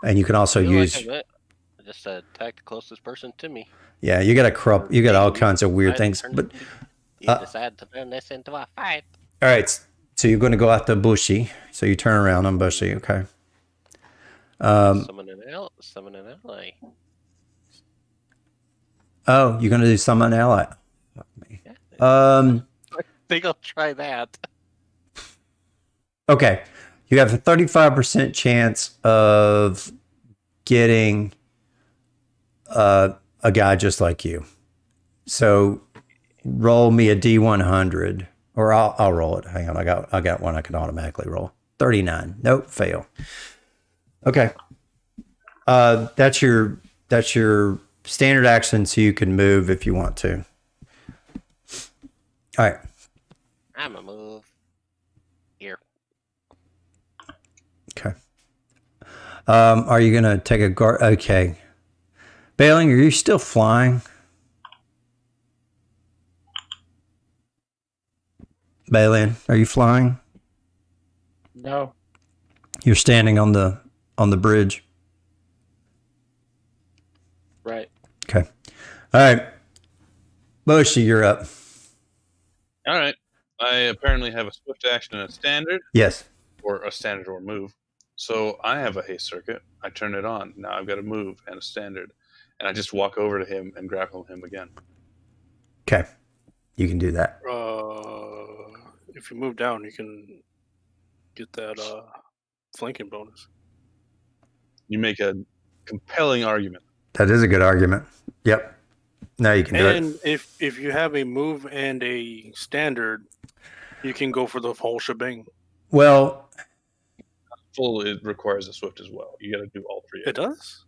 And you can also use... I just attack the closest person to me. Yeah, you got all kinds of weird things. But you decide to turn this into a fight. All right, so you're going to go after Bushy. So you turn around on Bushy, okay? Summon an ally. Oh, you're going to do summon an ally. Fuck me. I think I'll try that. Okay, you have a 35% chance of getting a guy just like you. So roll me a D100, or I'll roll it. Hang on, I got one I can automatically roll. 39. Nope, fail. Okay. That's your standard action, so you can move if you want to. All right. I'm a move here. Okay. Are you gonna take a guard? Okay. Bailing, are you still flying? Bailing, are you flying? No. You're standing on the bridge. Right. Okay. All right. Bushy, you're up. All right. I apparently have a swift action and a standard. Yes. Or a standard or move. So I have a haste circuit. I turn it on. Now I've got a move and a standard. And I just walk over to him and grapple him again. Okay. You can do that. If you move down, you can get that flanking bonus. You make a compelling argument. That is a good argument. Yep. Now you can do it. And if you have a move and a standard, you can go for the whole shebang. Well, It requires a swift as well. You got to do all three. It does?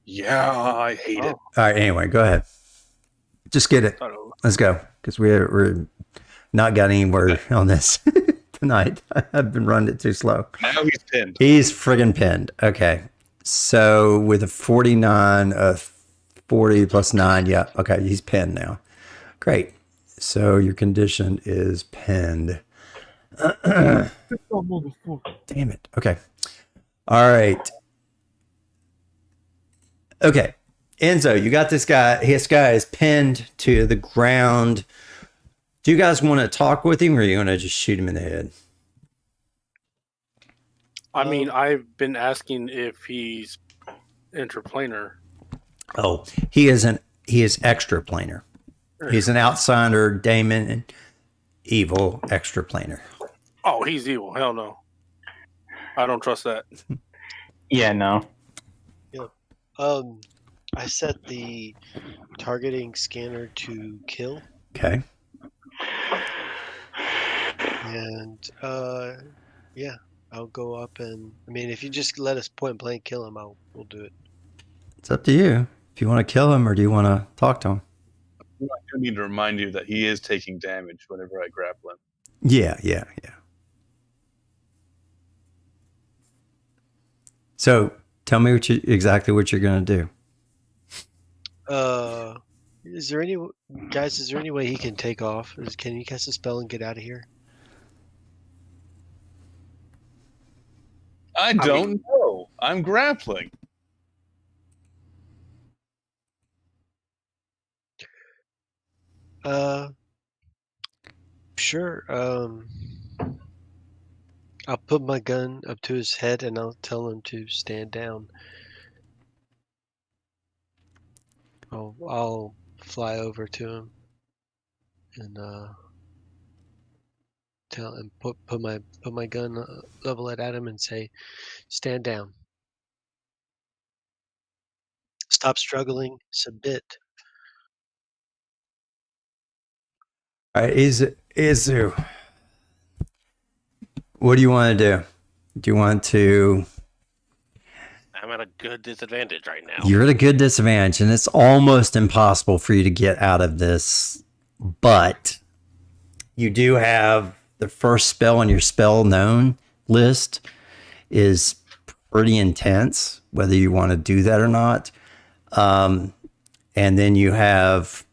Yeah, I hate it. All right. Anyway, go ahead. Just get it. Let's go, because we're not got anywhere on this tonight. I've been running it too slow. Now he's pinned. He's friggin' pinned. Okay. So with a 49, a 40 plus 9. Yeah. Okay. He's pinned now. Great. So your condition is pinned. Damn it. Okay. All right. Okay. Enzo, you got this guy. This guy is pinned to the ground. Do you guys want to talk with him, or are you going to just shoot him in the head? I mean, I've been asking if he's interplanar. Oh, he is extraplanar. He's an outsider, Damon, evil, extraplanar. Oh, he's evil. Hell no. I don't trust that. Yeah, no. Yep. I set the targeting scanner to kill. Okay. And yeah, I'll go up and I mean, if you just let us point blank kill him, we'll do it. It's up to you. If you want to kill him or do you want to talk to him? I do need to remind you that he is taking damage whenever I grapple him. Yeah. So tell me exactly what you're going to do. Is there any way he can take off? Can he cast a spell and get out of here? I don't know. I'm grappling. Sure. I'll put my gun up to his head and I'll tell him to stand down. I'll fly over to him and put my gun, level it at him and say, stand down. Stop struggling. Submit. All right, Izu. What do you want to do? Do you want to... I'm at a good disadvantage right now. You're at a good disadvantage, and it's almost impossible for you to get out of this. But you do have the first spell on your spell known list is pretty intense, whether you want to do that or not. And then you have,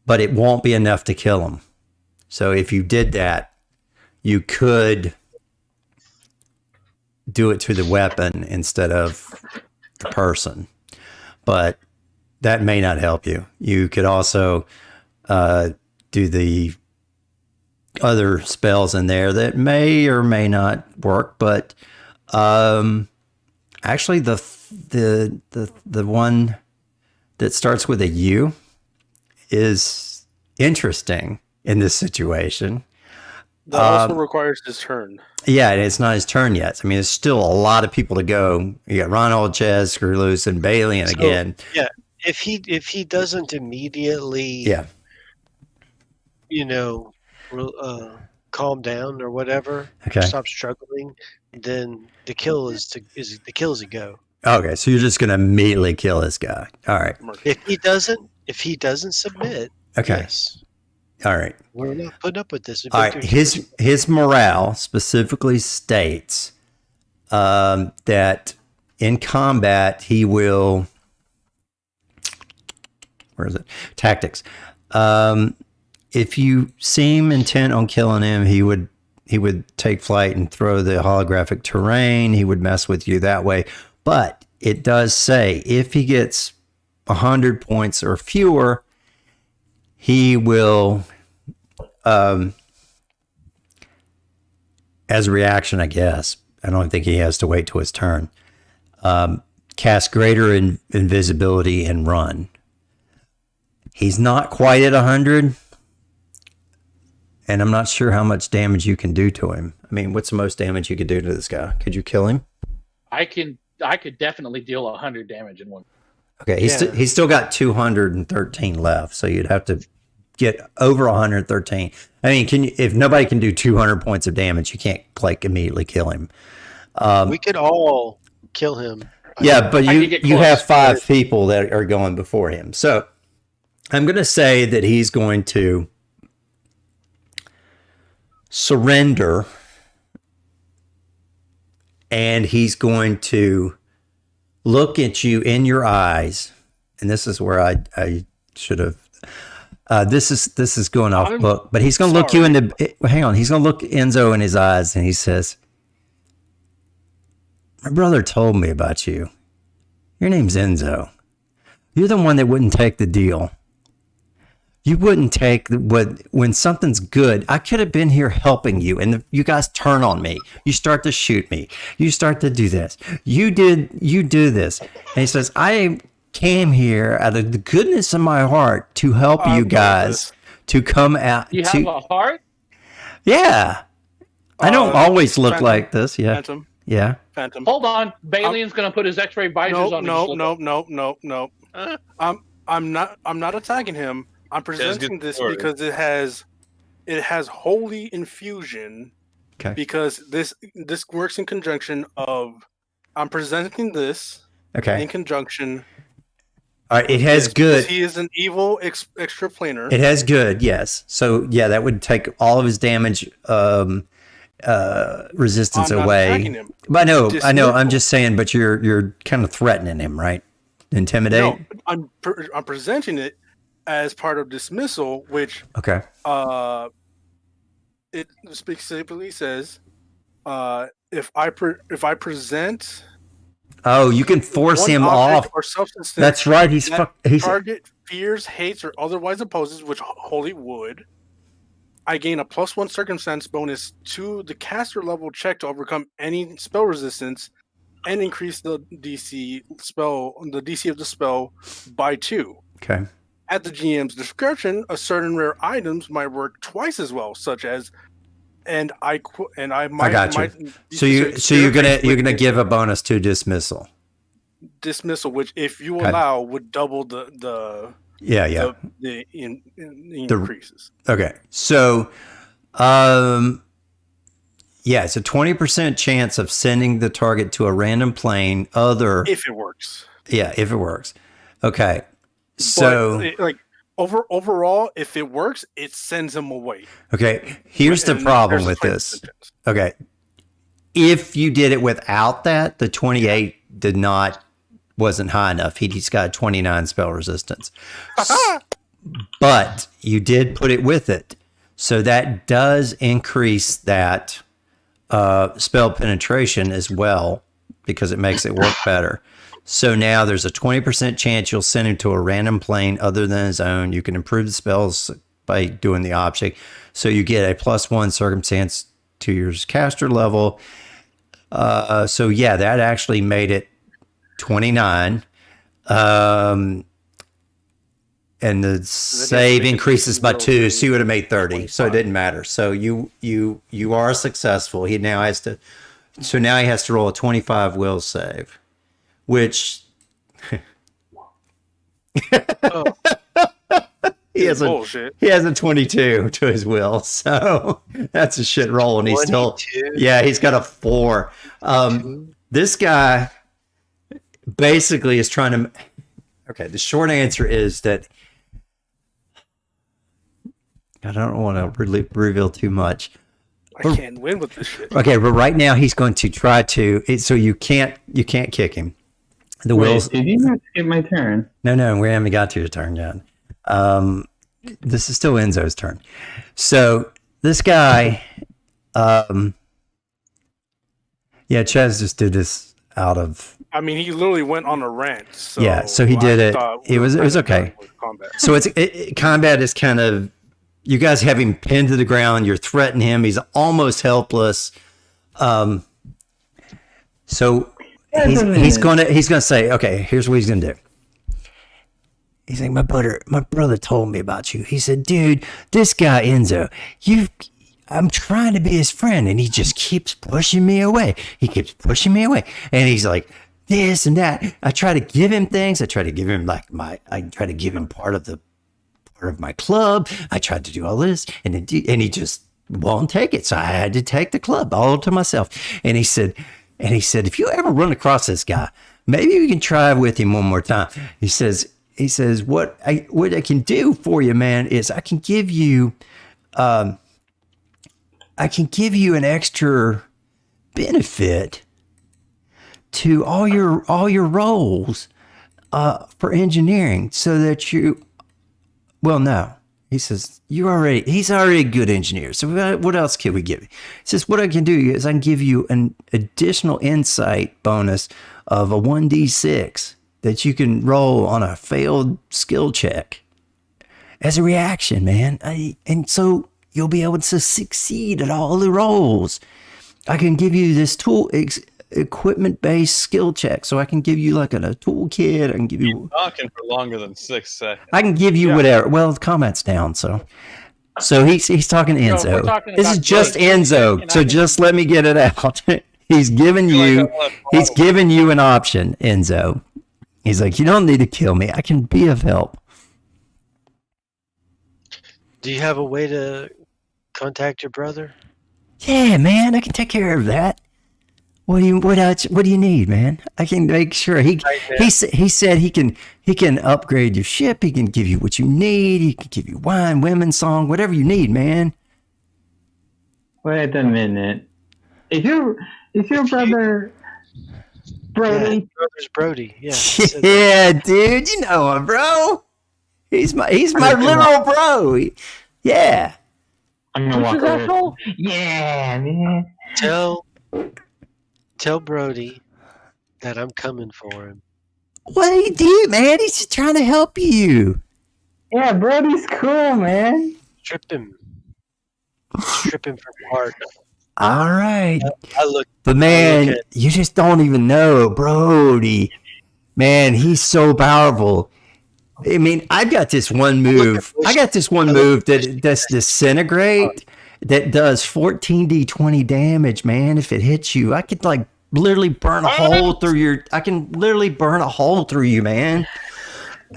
but it won't be enough to kill him. So if you did that, you could do it to the weapon instead of the person, but that may not help you. You could also do the other spells in there that may or may not work, but actually the one that starts with a U is interesting in this situation. That also requires his turn. Yeah, it's not his turn yet. I mean, there's still a lot of people to go. You got Ronald, Ches, Screw Loose, and Bailey, and again. Yeah, if he doesn't immediately, calm down or whatever, stop struggling, then the kill is a go. Okay, so you're just gonna immediately kill this guy. All right. If he doesn't submit, yes. All right. We're not putting up with this. All right. His morale specifically states that in combat he will. Where is it? Tactics. If you seem intent on killing him, he would take flight and throw the holographic terrain. He would mess with you that way. But it does say if he gets 100 points or fewer, he will, as a reaction, I guess, I don't think he has to wait till his turn, cast greater invisibility and run. He's not quite at 100, and I'm not sure how much damage you can do to him. I mean, what's the most damage you could do to this guy? Could you kill him? I could definitely deal 100 damage in one. Okay, he's still got 213 left, so you'd have to get over 113. I mean, if nobody can do 200 points of damage, you can't immediately kill him. We could all kill him. Yeah, but you have 5 people that are going before him. So I'm going to say that he's going to surrender, and he's going to look at you in your eyes and this is where I should have. This is going off book, but he's going to look you in the. Hang on, he's going to look Enzo in his eyes, and he says, "My brother told me about you. Your name's Enzo. You're the one that wouldn't take the deal. You wouldn't take when something's good. I could have been here helping you, and you guys turn on me. You start to shoot me. You start to do this. You do this." And he says, "I came here out of the goodness of my heart to help you guys to come out." You have a heart? Yeah. I don't always look Phantom, like this. Yeah. Phantom. Yeah. Phantom. Hold on. Balian's going to put his X-ray visors on. No. I'm not attacking him. I'm presenting this because it has holy infusion. Okay. Because this works in conjunction of I'm presenting this in conjunction. All right, it has good. He is an evil extraplanar. It has good, yes. So yeah, that would take all of his damage resistance away. But I know. I'm just saying. But you're kind of threatening him, right? Intimidate. No, I'm presenting it as part of dismissal, which it specifically says if I present. Oh, you can force him off. Or substance that's right. He's target fears, hates, or otherwise opposes, which Holy would. I gain a +1 circumstance bonus to the caster level check to overcome any spell resistance, and increase the DC of the spell by 2. Okay. At the GM's discretion, a certain rare items might work twice as well, such as. And I might. I got you. So you're gonna give a bonus to dismissal. Dismissal, which if you allow would double the increases. Okay, so it's a 20% chance of sending the target to a random plane if it works. Yeah, if it works. Okay, so overall, if it works, it sends them away. Okay, here's the problem with this. Okay, if you did it without that, the 28 wasn't high enough. He's got 29 spell resistance. But you did put it with it. So that does increase that spell penetration as well, because it makes it work better. So now there's a 20% chance you'll send him to a random plane other than his own. You can improve the spells by doing the object. So you get a +1 circumstance to your caster level. So yeah, that actually made it 29. And the save increases by 2, so you would have made 30. So it didn't matter. So you are successful. He has to roll a 25 will save. Which he has a 22 to his will, so that's a shit roll, and he's he's got a 4. This guy basically is trying to. Okay, the short answer is that I don't want to reveal too much. I can't win with this shit. Okay, but right now he's going to try to. So you can't kick him. The wills. Did you not skip my turn? No, we haven't got to your turn yet. This is still Enzo's turn. So this guy, Chaz just did this out of. I mean, he literally went on a rant. So so he did it. It was okay. So combat is kind of, you guys have him pinned to the ground. You're threatening him. He's almost helpless. So. He's gonna say, okay, here's what he's gonna do. He's like, my brother told me about you. He said, dude, this guy Enzo, I'm trying to be his friend, and he just keeps pushing me away. And he's like, this and that. I try to give him things. I try to give him part of my club. I tried to do all this, and he just won't take it. So I had to take the club all to myself. And he said, if you ever run across this guy, maybe you can try with him one more time. He says, what I can do for you, man, is I can give you an extra benefit to all your rolls for engineering so that you, well, no. He says, he's already a good engineer. So what else can we give you? He says, what I can do is I can give you an additional insight bonus of a 1d6 that you can roll on a failed skill check as a reaction, man. And so you'll be able to succeed at all the rolls. I can give you this tool, equipment-based skill check. So I can give you like a toolkit. I can give you... Talking for longer than 6 seconds. I can give you whatever. Well, the comment's down, so he's talking to Enzo. This is just Enzo, so just let me get it out. He's giving you an option, Enzo. He's like, you don't need to kill me. I can be of help. Do you have a way to contact your brother? Yeah, man, I can take care of that. What do you need, man? I can make sure he said he can upgrade your ship. He can give you what you need. He can give you wine, women, song, whatever you need, man. Wait a minute. Is your brother Brody? Yeah, brother's Brody. Yeah. Yeah, dude, you know him, bro. He's my literal bro. Yeah. I'm gonna walk over. Yeah, man. Tell Brody that I'm coming for him. What do you do, man? He's just trying to help you. Yeah, Brody's cool, man. Strip him for parts. All right. But man, you just don't even know Brody. Man, he's so powerful. I mean, I've got this one move. That's disintegrate. That does 14d20 damage, man. If it hits you, I could literally burn a hole through your. I can literally burn a hole through you, man.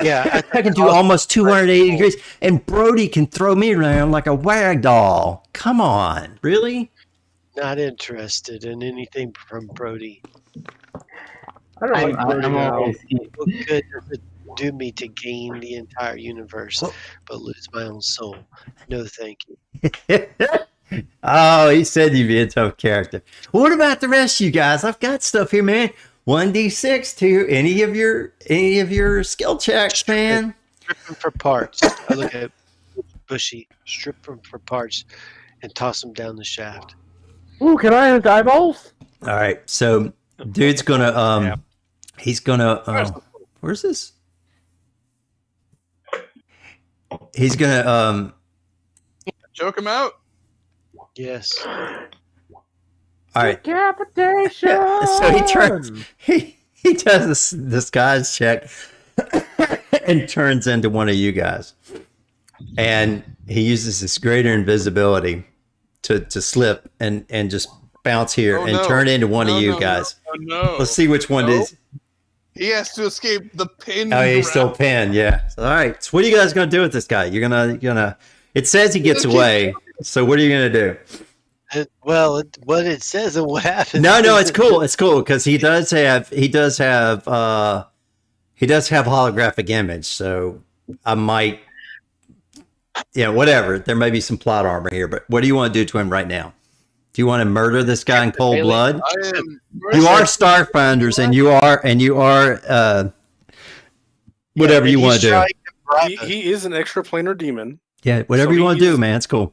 Yeah, I can do almost 280 degrees, and Brody can throw me around like a wag doll. Come on, really? Not interested in anything from Brody. I don't like Brody now. What good does it do me to gain the entire universe, but lose my own soul? No, thank you. Oh, he said you'd be a tough character. What about the rest of you guys? I've got stuff here, man. 1d6 to any of your skill checks, man. Strip them for parts. I look at Bushy. Strip them for parts and toss them down the shaft. Ooh, can I have eyeballs? All right, so dude's gonna he's gonna where's this? He's gonna choke him out. Yes. All right. Decapitation. So he does this disguise check and turns into one of you guys, and he uses this greater invisibility to slip and just bounce here turn into one of you guys. No. Let's see which one is. He has to escape the pin. Oh, he's still pinned. Yeah. All right. So what are you guys gonna do with this guy? You're gonna. It says he gets away. So what are you gonna do? What it says and what happens. No, it's cool. It's cool because he does have holographic image. So I might, whatever. There may be some plot armor here, but what do you want to do to him right now? Do you want to murder this guy in cold blood? You are Starfinders, and you are whatever you want to do. He is an extraplanar demon. Yeah, whatever you want to do, man. It's cool.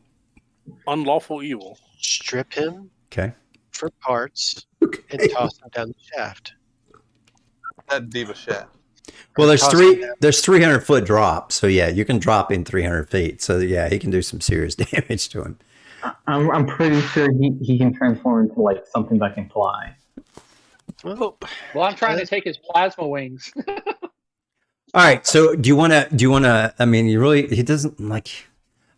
Unlawful evil. Strip him. Okay. For parts and toss him down the shaft. That diva shaft. Well, there's 300-foot drop, so yeah, you can drop in 300 feet. So yeah, he can do some serious damage to him. I'm pretty sure he can transform into something that can fly. Well, I'm trying to take his plasma wings. All right, so do you want to? I mean, he doesn't like.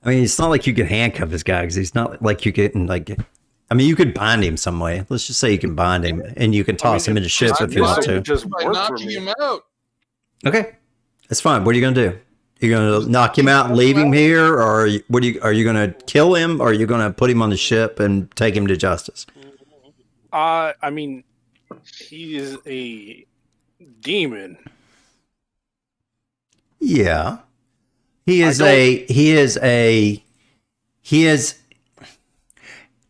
I mean, it's not like you could handcuff this guy because he's not like you could I mean, you could bind him some way. Let's just say you can bind him and you can toss him into ships if you want to. Just by knocking him out. Okay, that's fine. What are you gonna do? You're gonna knock him out and leave him here, or are you gonna kill him, or are you gonna put him on the ship and take him to justice? I mean, he is a demon. Yeah. He is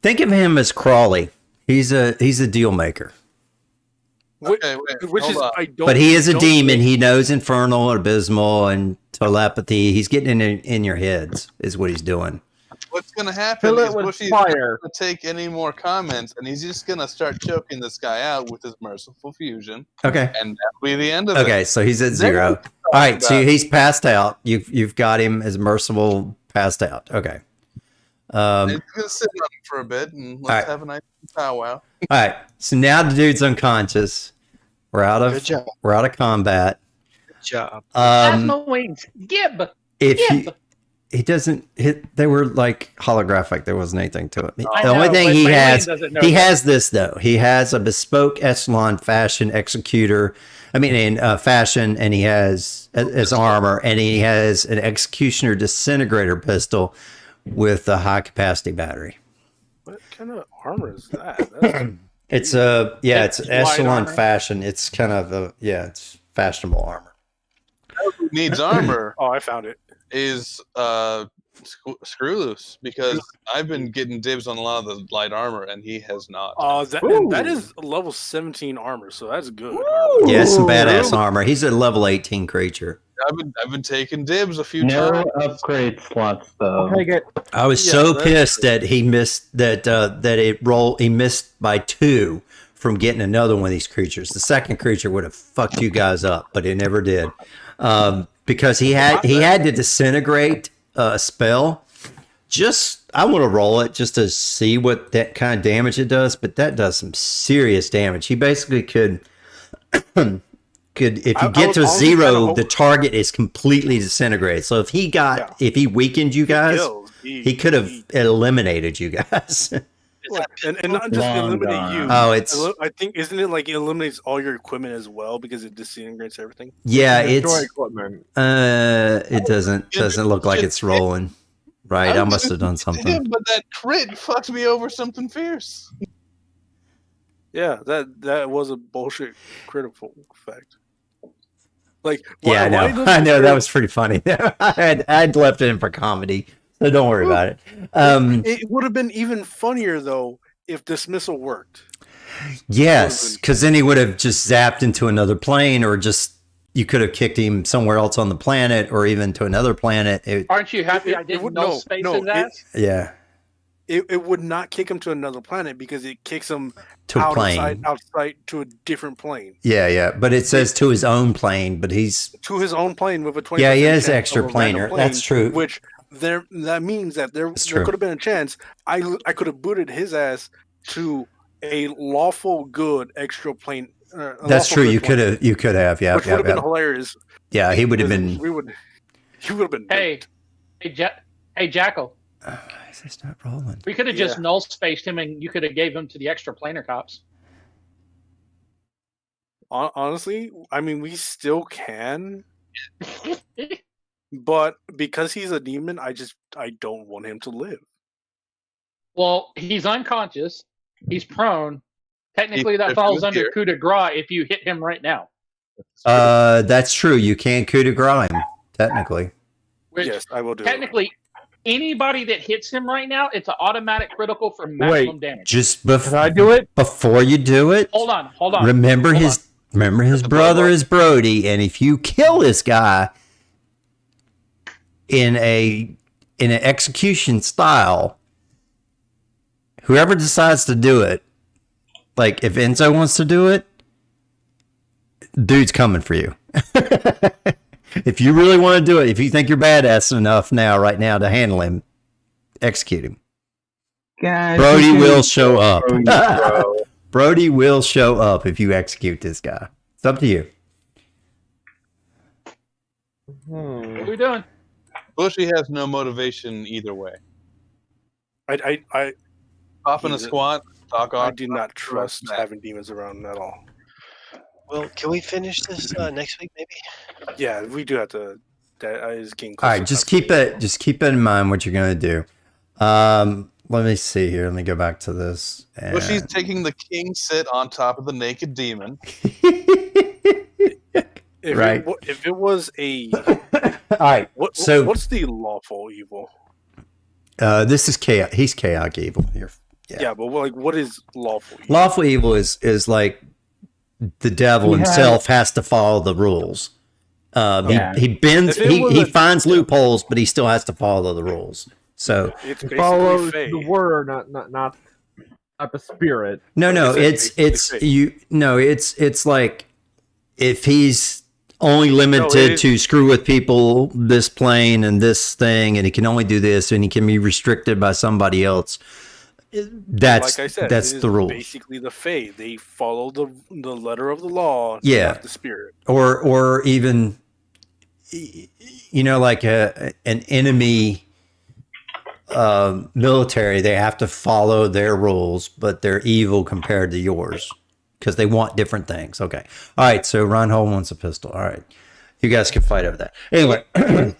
think of him as Crawley. He's a deal maker. Okay, wait, which hold is on. I don't. But he is a don't demon. think- He knows infernal, abysmal, and telepathy. He's getting in your heads, is what he's doing. What's gonna happen Fill is it with Bushy's fire. not gonna take any more comments, and he's just gonna start choking this guy out with his merciful fusion, Okay. and that'll be the end of it. Okay, so he's at Then 0. we can All right, so about- he's passed out. You've got him as merciful, passed out. Okay. He's gonna sit on him for a bit, and let's Alright. have a nice powwow. All right. So now the dude's unconscious. We're out Good of job. combat. Good job. Plasma wings. Gib. If Gib. he doesn't hit, they were like holographic. There wasn't anything to it. I The only know, thing but he my has, brain doesn't know he that. has this though. He has a bespoke echelon fashion executor. I mean, in fashion, and he has as armor, and he has an executioner disintegrator pistol with a high capacity battery. What kind of armor is that? That's, It's it's Light echelon armor? fashion. It's kind of it's fashionable armor. Who needs armor oh, I found it. is Screw Loose, because I've been getting dibs on a lot of the light armor, and he has not. That is level 17 armor, so that's good. Yeah, some badass armor. He's a level 18 creature. I've been taking dibs a few No times. upgrade slots though. I'll take it. I was Yeah, so that's pissed that he missed he missed by 2 from getting another one of these creatures. The second creature would have fucked you guys up, but it never did. Because he had to disintegrate a spell. I want to roll it just to see what that kind of damage it does, but that does some serious damage. He basically could if you I get was to honestly 0, kinda the target is completely disintegrated. So if he weakened you guys, kills. he could have eliminated you guys. And not just Long eliminate gone. you. Oh, I think isn't it like it eliminates all your equipment as well because it disintegrates everything? yeah, Destroy it's equipment. it doesn't look like it's rolling. Right, I must have done something. But that crit fucked me over something fierce. Yeah, that was a bullshit critical effect. Like, Yeah, I know. I know that was pretty funny. I'd left it in for comedy, so don't worry about it. It would have been even funnier though if dismissal worked. Yes, because then he would have just zapped into another plane, or just you could have kicked him somewhere else on the planet, or even to another planet. Aren't you happy I didn't know space his ass? Yeah, it would not kick him to another planet because it kicks him to a plane. outside to a different plane. Yeah, but it says to his own plane, but he's To his own plane with a 20%. Yeah, he is chance extra of a random planar. plane, That's true. Which that means that there true. could have been a chance I could have booted his ass to a lawful good extra plane. That's true. You could have. Yeah, which would have been hilarious. Yeah, he would have been. He would have been. Hey, Jackal. Guys, it's not rolling. We could have just null spaced him, and you could have gave him to the extra planar cops. Honestly, I mean, we still can, but because he's a demon, I don't want him to live. Well, he's unconscious. He's prone. Technically, that If falls he was under here. coup de grace if you hit him right now. That's true. You can coup de grace him, technically. Which, Yes, I will do. technically, anybody that hits him right now, it's an automatic critical for maximum damage. Just Can I do it? before you do it, Hold on. remember his brother is Brody, and if you kill this guy in an execution style, whoever decides to do it, like if Enzo wants to do it, dude's coming for you. If you really want to do it, if you think you're badass enough right now to handle him, execute him. Guys, Brody you will can- show up. Brody, bro. Brody will show up if you execute this guy. It's up to you. What are we doing? Bushy has no motivation either way. I Off in a squat, talk off. I do not trust having demons around at all. Well, can we finish this next week, maybe? Yeah, we do have to. That is getting close. All right, just keep it in mind what you're gonna do. Let me see here. Let me go back to this. Bushy's taking the king sit on top of the naked demon. Right. If it was a, All right. So what's the lawful evil? this is chaos. He's chaotic evil here. Yeah, but what is lawful evil? Lawful evil is like the devil himself has to follow the rules. He bends, he finds loopholes, but he still has to follow the rules. So it's follows basically the word, not the spirit. No, it's like if he's only limited to screw with people this plane and this thing, and he can only do this, and he can be restricted by somebody else. That's like I said, that's the rule. Basically, the Fae, they follow the letter of the law, not the spirit. Or even, like an enemy military, they have to follow their rules, but they're evil compared to yours because they want different things. Okay, all right. So Reinhold wants a pistol. All right, you guys can fight over that. Anyway,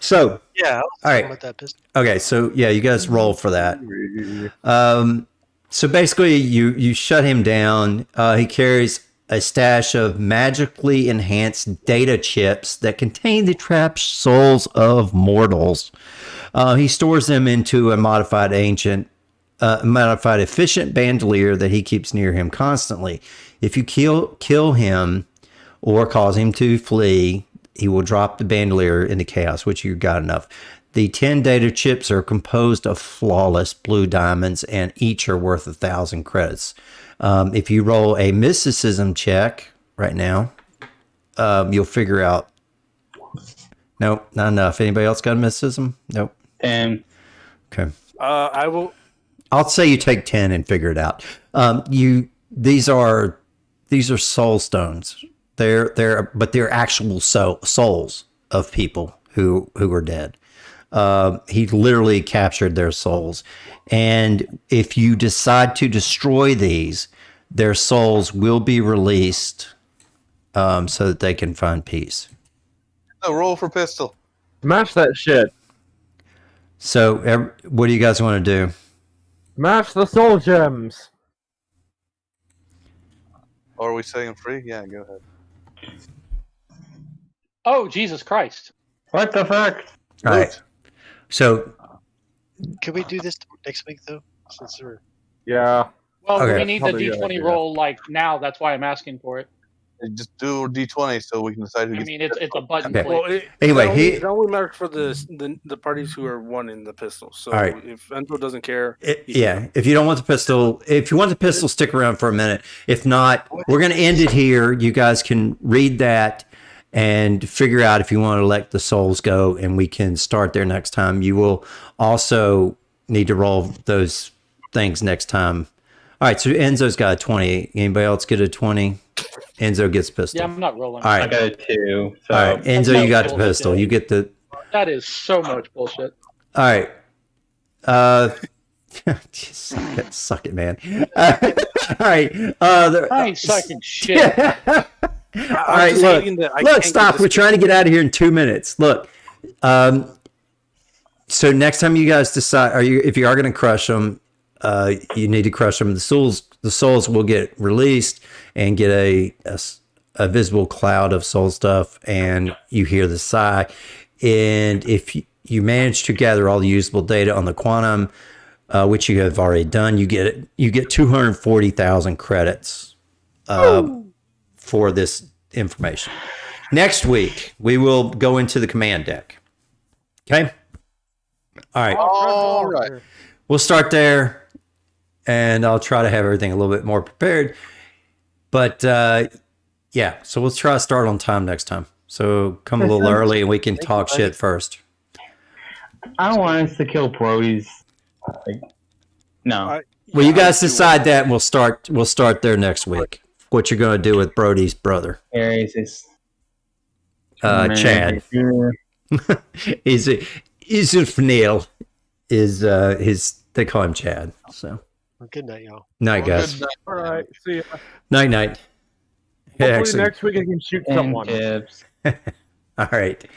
so yeah, all right. With that pistol. Okay, so yeah, you guys roll for that. So basically, you shut him down. He carries a stash of magically enhanced data chips that contain the trapped souls of mortals. He stores them into a modified efficient bandolier that he keeps near him constantly. If you kill him or cause him to flee, he will drop the bandolier into chaos, which you got enough. The 10 data chips are composed of flawless blue diamonds, and each are worth 1,000 credits. If you roll a mysticism check right now, you'll figure out. Nope, not enough. Anybody else got a mysticism? Nope. And okay. I will. I'll say you take 10 and figure it out. These are soul stones. They're actual souls of people who are dead. He literally captured their souls. And if you decide to destroy these, their souls will be released so that they can find peace. No, roll for pistol. Smash that shit. So, what do you guys want to do? Smash the soul gems. Or are we setting them free? Yeah, go ahead. Oh, Jesus Christ. What the fuck? All right. So, can we do this next week though? Since we're yeah. Well, okay. we need the D20 roll like now. That's why I'm asking for it. Just do D20 so we can decide who gets. I mean, it's a button. Okay. Well, anyway, it only matters for the parties who are wanting the pistol. So all right. If Enzo doesn't care, if you don't want the pistol, if you want the pistol, stick around for a minute. If not, we're going to end it here. You guys can read that and figure out if you want to let the souls go, and we can start there next time. You will also need to roll those things next time. All right, so Enzo's got a 20. Anybody else get a 20? Enzo gets pistol. Yeah, I'm not rolling. All right. I got a 2. So. All right, Enzo, you got the pistol. You get the... That is so much bullshit. All right. Suck it, man. All right. I ain't sucking shit. All right, look, stop. We're trying to get out of here in 2 minutes. Look, so next time you guys decide, if you are going to crush them, you need to crush them. The souls will get released and get a visible cloud of soul stuff, and you hear the sigh. And if you manage to gather all the usable data on the quantum, which you have already done, you get 240,000 credits for this information. Next week, we will go into the command deck. Okay? All right. We'll start there, and I'll try to have everything a little bit more prepared. But, yeah, so we'll try to start on time next time. So come a little early, and we can talk shit first. I don't want us to kill Brody's. No. Well, you guys decide that, and we'll start there next week. What you're going to do with Brody's brother? Aries is Chad. Isufnil is his. They call him Chad. So. Good night, y'all. Night, guys. Good night. All right. See ya. Night. Hopefully next week I can shoot someone. All right.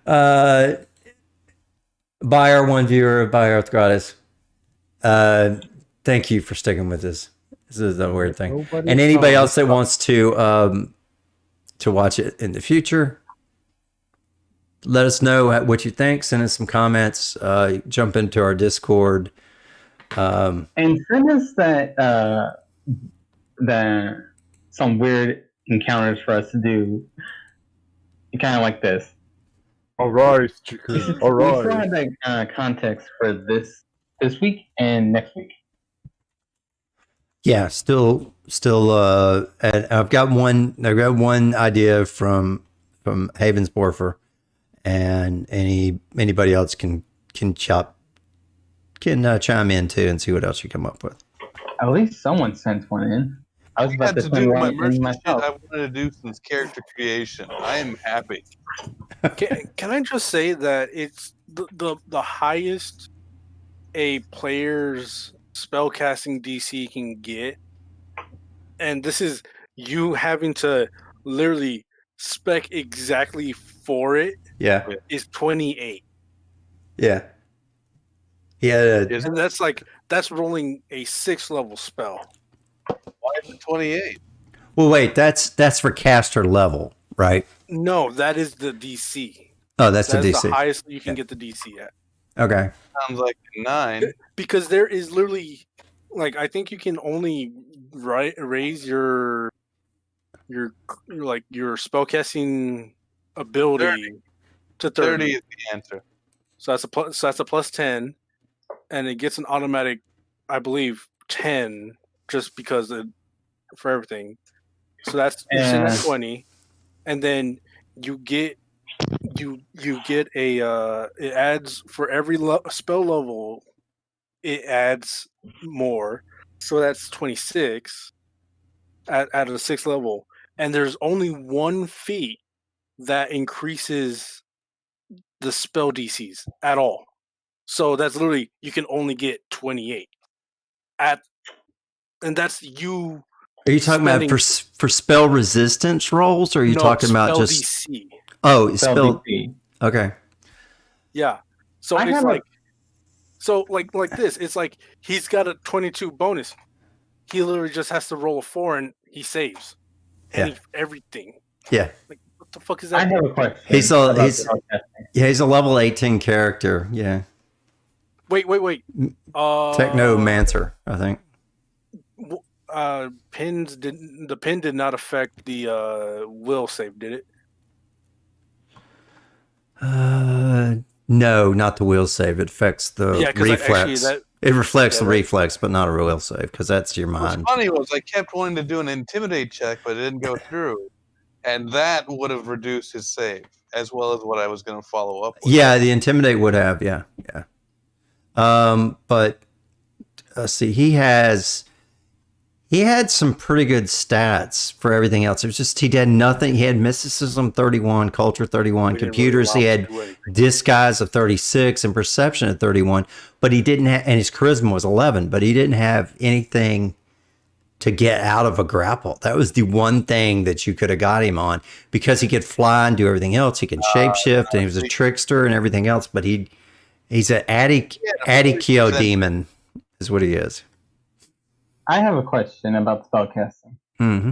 By our one viewer, by Earth Goddess. Thank you for sticking with us. This is a weird thing. And anybody else that wants to watch it in the future, let us know what you think. Send us some comments. Jump into our Discord. And send us that some weird encounters for us to do. Kind of like this. Arise, We chicken. still Arise. have that context for this week and next week. Yeah, still. And I've got one idea from Havensborfer, and anybody else can chime in too and see what else you come up with. At least someone sent one in. I was I about had to to send do my one in merchant shit myself. I wanted to do since character creation. I am happy. Can I just say that it's the highest a player's spellcasting DC can get, and this is you having to literally spec exactly for it, Yeah, is 28. yeah. Yeah, And that's rolling a 6th level spell. Why is it 28? well, wait. That's for caster level, right? No, that is the DC. Oh, that's the That is DC. the highest you can get the DC at. Okay. Sounds like a 9. Because there is literally, like, I think you can only raise your spellcasting ability 30. to 30. 30 is the answer. So that's a plus 10, and it gets an automatic, I believe, 10 just because for everything. So that's you're sitting at 20, and then you get a it adds for every spell level, it adds more, so that's 26 at a 6th level, and there's only one feat that increases the spell DCs at all. So that's literally you can only get 28 and that's you. Are you talking about for spell resistance rolls, or are you talking about just DC? Oh, spell. Okay. Yeah. So it's like this. It's like he's got a 22 bonus. He literally just has to roll a 4 and he saves. Everything. Yeah. Like, what the fuck is that? I have a question. He's a level 18 character. Yeah. Wait. Technomancer, I think. The pin did not affect the will save, did it? No, not the will save. It affects the reflex. It reflects the reflex, but not a will save, because that's your mind. What's funny was I kept wanting to do an intimidate check, but it didn't go through, and that would have reduced his save as well as what I was going to follow up with. Yeah, the intimidate would have. Yeah. But see, he had some pretty good stats for everything else. It was just he did nothing. He had mysticism 31, culture 31, computers. He had disguise of 36 and perception of 31. But he didn't have, and his charisma was 11. But he didn't have anything to get out of a grapple. That was the one thing that you could have got him on, because he could fly and do everything else. He can shapeshift, and he was a trickster and everything else. But he's an Adikio demon, is what he is. I have a question about spellcasting. Mm-hmm.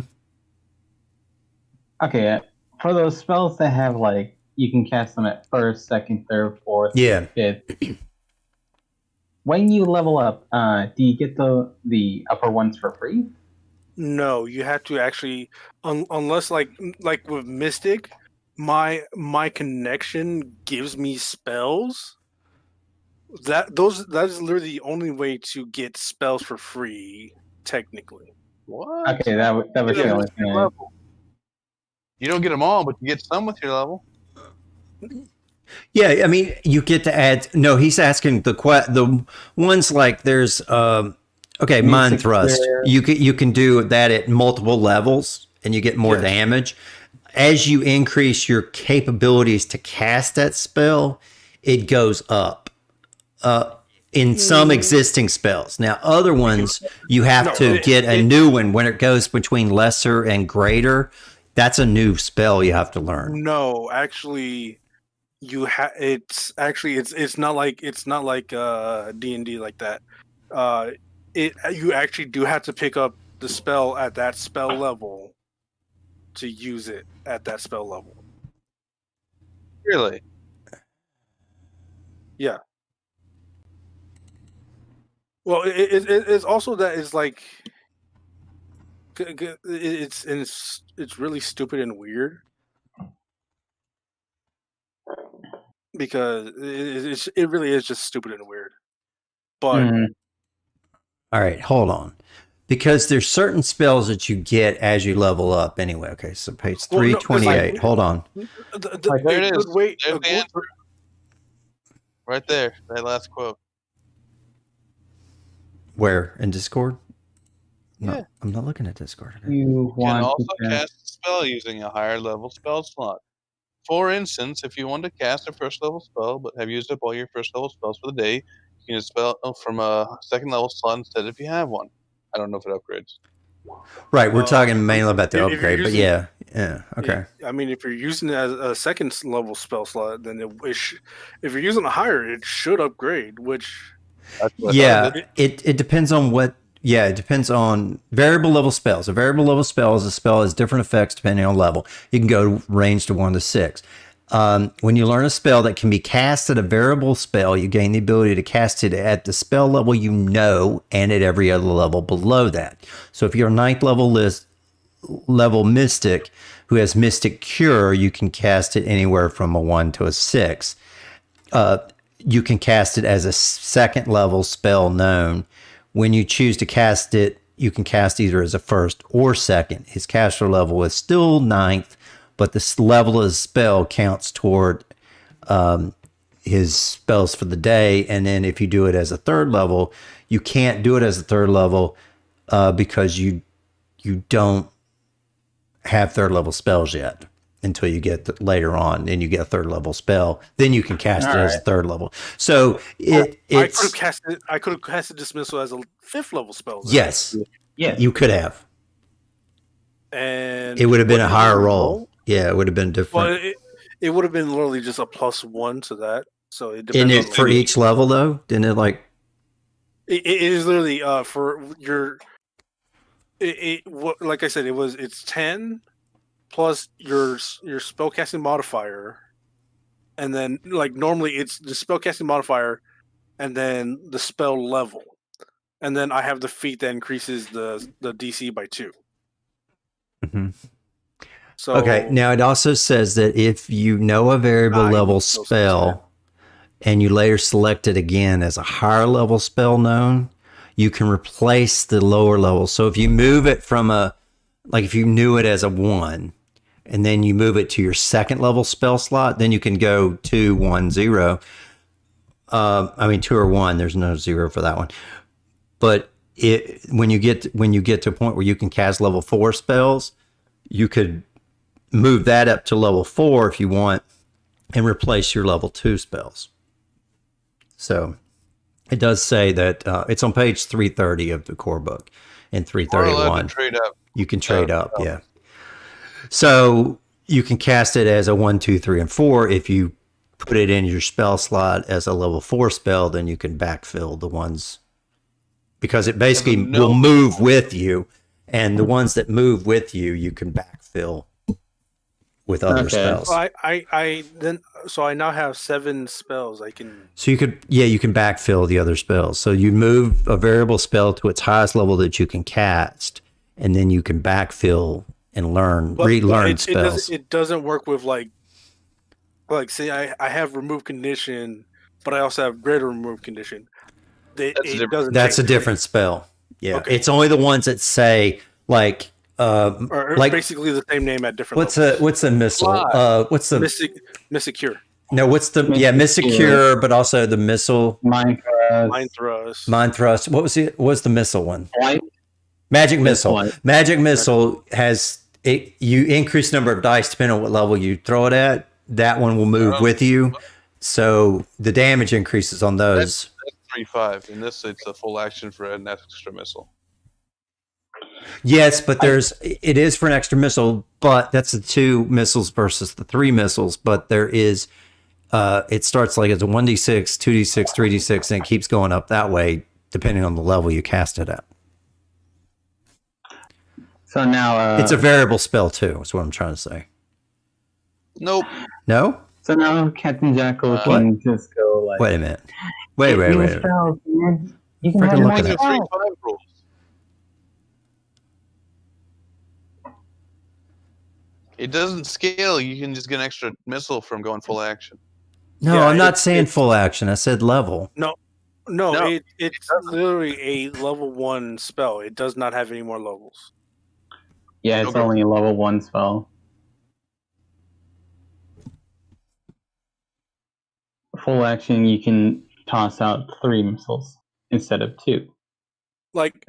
Okay, for those spells that have, like, you can cast them at 1st, 2nd, 3rd, 4th, 5th. When you level up, do you get the upper ones for free? No, you have to actually, unless like with Mystic, my connection gives me spells. That is literally the only way to get spells for free, technically. What? Okay, that was the only thing. You don't get them all, but you get some with your level. Yeah, I mean, you get to add. No, he's asking the ones like there's mind thrust. You can do that at multiple levels, and you get more damage. As you increase your capabilities to cast that spell, it goes up. In some existing spells. Now, other ones you have to get a new one when it goes between lesser and greater. That's a new spell you have to learn. No, actually, it's not like D&D like that. You actually do have to pick up the spell at that spell level to use it at that spell level. Really? Yeah. Well, it's also that it's like It's really stupid and weird because it really is just stupid and weird. But all right, hold on. Because there's certain spells that you get as you level up anyway. Okay, so page 328. Hold on. There it is. There's the answer. Right there, that last quote. Where? In Discord? No, Yeah. I'm not looking at Discord. You can also cast a spell using a higher level spell slot. For instance, if you want to cast a first level spell but have used up all your first level spells for the day, you can spell from a second level slot instead if you have one. I don't know if it upgrades. Right, we're talking mainly about the upgrade, but yeah, okay. I mean, if you're using it as a second level spell slot, then if you're using a higher, it should upgrade. It depends on what. Yeah, it depends on variable level spells. A variable level spell is a spell has different effects depending on level. You can go range to 1 to 6. When you learn a spell that can be cast at a variable spell, you gain the ability to cast it at the spell level you know and at every other level below that. So if you're a 9th level mystic who has Mystic Cure, you can cast it anywhere from a 1 to a 6. You can cast it as a second level spell known. When you choose to cast it, you can cast either as a first or second. His caster level is still 9th, but the level of the spell counts toward his spells for the day. And then if you do it as a third level, you can't do it as a third level because you don't have third level spells yet until you get later on. Then you get a third level spell. Then you can cast it as a third level. So I could have casted Dismissal as a 5th level spell. Then. Yes. Yeah. You could have. And it would have been a higher roll. Yeah, it would have been different. Well, it would have been literally just a +1 to that. So it depends. Isn't it for each level though? Didn't it like? It is literally for your. Like I said, it's 10 plus your spellcasting modifier, and then like normally it's the spellcasting modifier, and then the spell level, and then I have the feat that increases the DC by 2. Mm-hmm. So okay, now it also says that if you know a variable level spell and you later select it again as a higher level spell known, you can replace the lower level. So if you move it from if you knew it as a 1 and then you move it to your second level spell slot, then you can go 2, 1, 0. 2 or 1, there's no 0 for that one. But when you get to a point where you can cast level 4 spells, you could move that up to level 4 if you want and replace your level 2 spells. So it does say that it's on page 330 of the core book and 331. You can trade up, yeah. So you can cast it as a 1, 2, 3, and 4. If you put it in your spell slot as a level 4 spell, then you can backfill the ones because it basically will move with you, and the ones that move with you, you can backfill with other spells. So I now have 7 spells I can. So you can backfill the other spells. So you move a variable spell to its highest level that you can cast, and then you can backfill and relearn spells. It doesn't work with like say I have remove condition, but I also have greater remove condition. That's a different spell. Yeah, okay. It's only the ones that say like. Basically the same name at different levels. What's the missile? What's the Mystic Cure? No, what's the Mystic Cure, but also the missile. Mind Thrust. What was the missile one? Magic Missile. Magic Missile has you increase the number of dice depending on what level you throw it at. That one will move with you, so the damage increases on those. That's 3/5. In this, it's a full action for an extra missile. Yes, but it is for an extra missile, but that's the 2 missiles versus the 3 missiles. But there is, it starts like it's a 1d6, 2d6, 3d6, and it keeps going up that way depending on the level you cast it at. So now it's a variable spell too. Is what I'm trying to say. Nope. No. So now Captain Jackal can just go like. Wait a minute. Wait. Spells, you can have more spells. It doesn't scale. You can just get an extra missile from going full action. No, Yeah, I'm not saying full action. I said level. No, it's literally a level 1 spell. It does not have any more levels. Yeah, it's only a level 1 spell. Full action, you can toss out 3 missiles instead of 2. Like,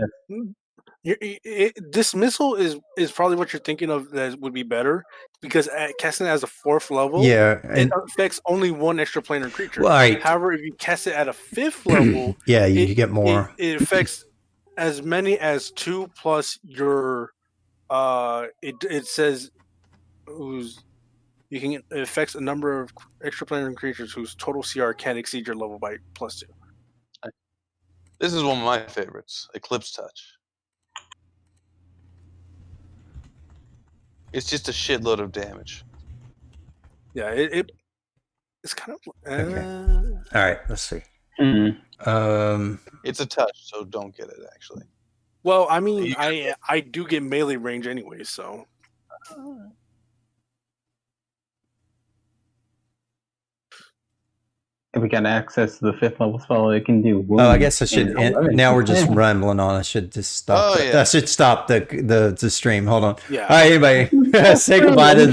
this missile is probably what you're thinking of that would be better, because casting it as a 4th level, Yeah, it affects only 1 extraplanar creature. Right. However, if you cast it at a 5th level, yeah, you get more. It affects as many as 2 plus your. It says it affects a number of extraplanar creatures whose total CR can exceed your level by +2. This is one of my favorites, Eclipse Touch. It's just a shitload of damage. Yeah, it's kind of. All right, let's see. It's a touch, so don't get it. Actually. Well, I mean, I do get melee range anyway, so. If we got access to the 5th level spell, it can do wounds. Oh, I guess I should. Now we're just rambling on. I should just stop. I should stop the stream. Hold on. Yeah. All right, anybody, say goodbye to the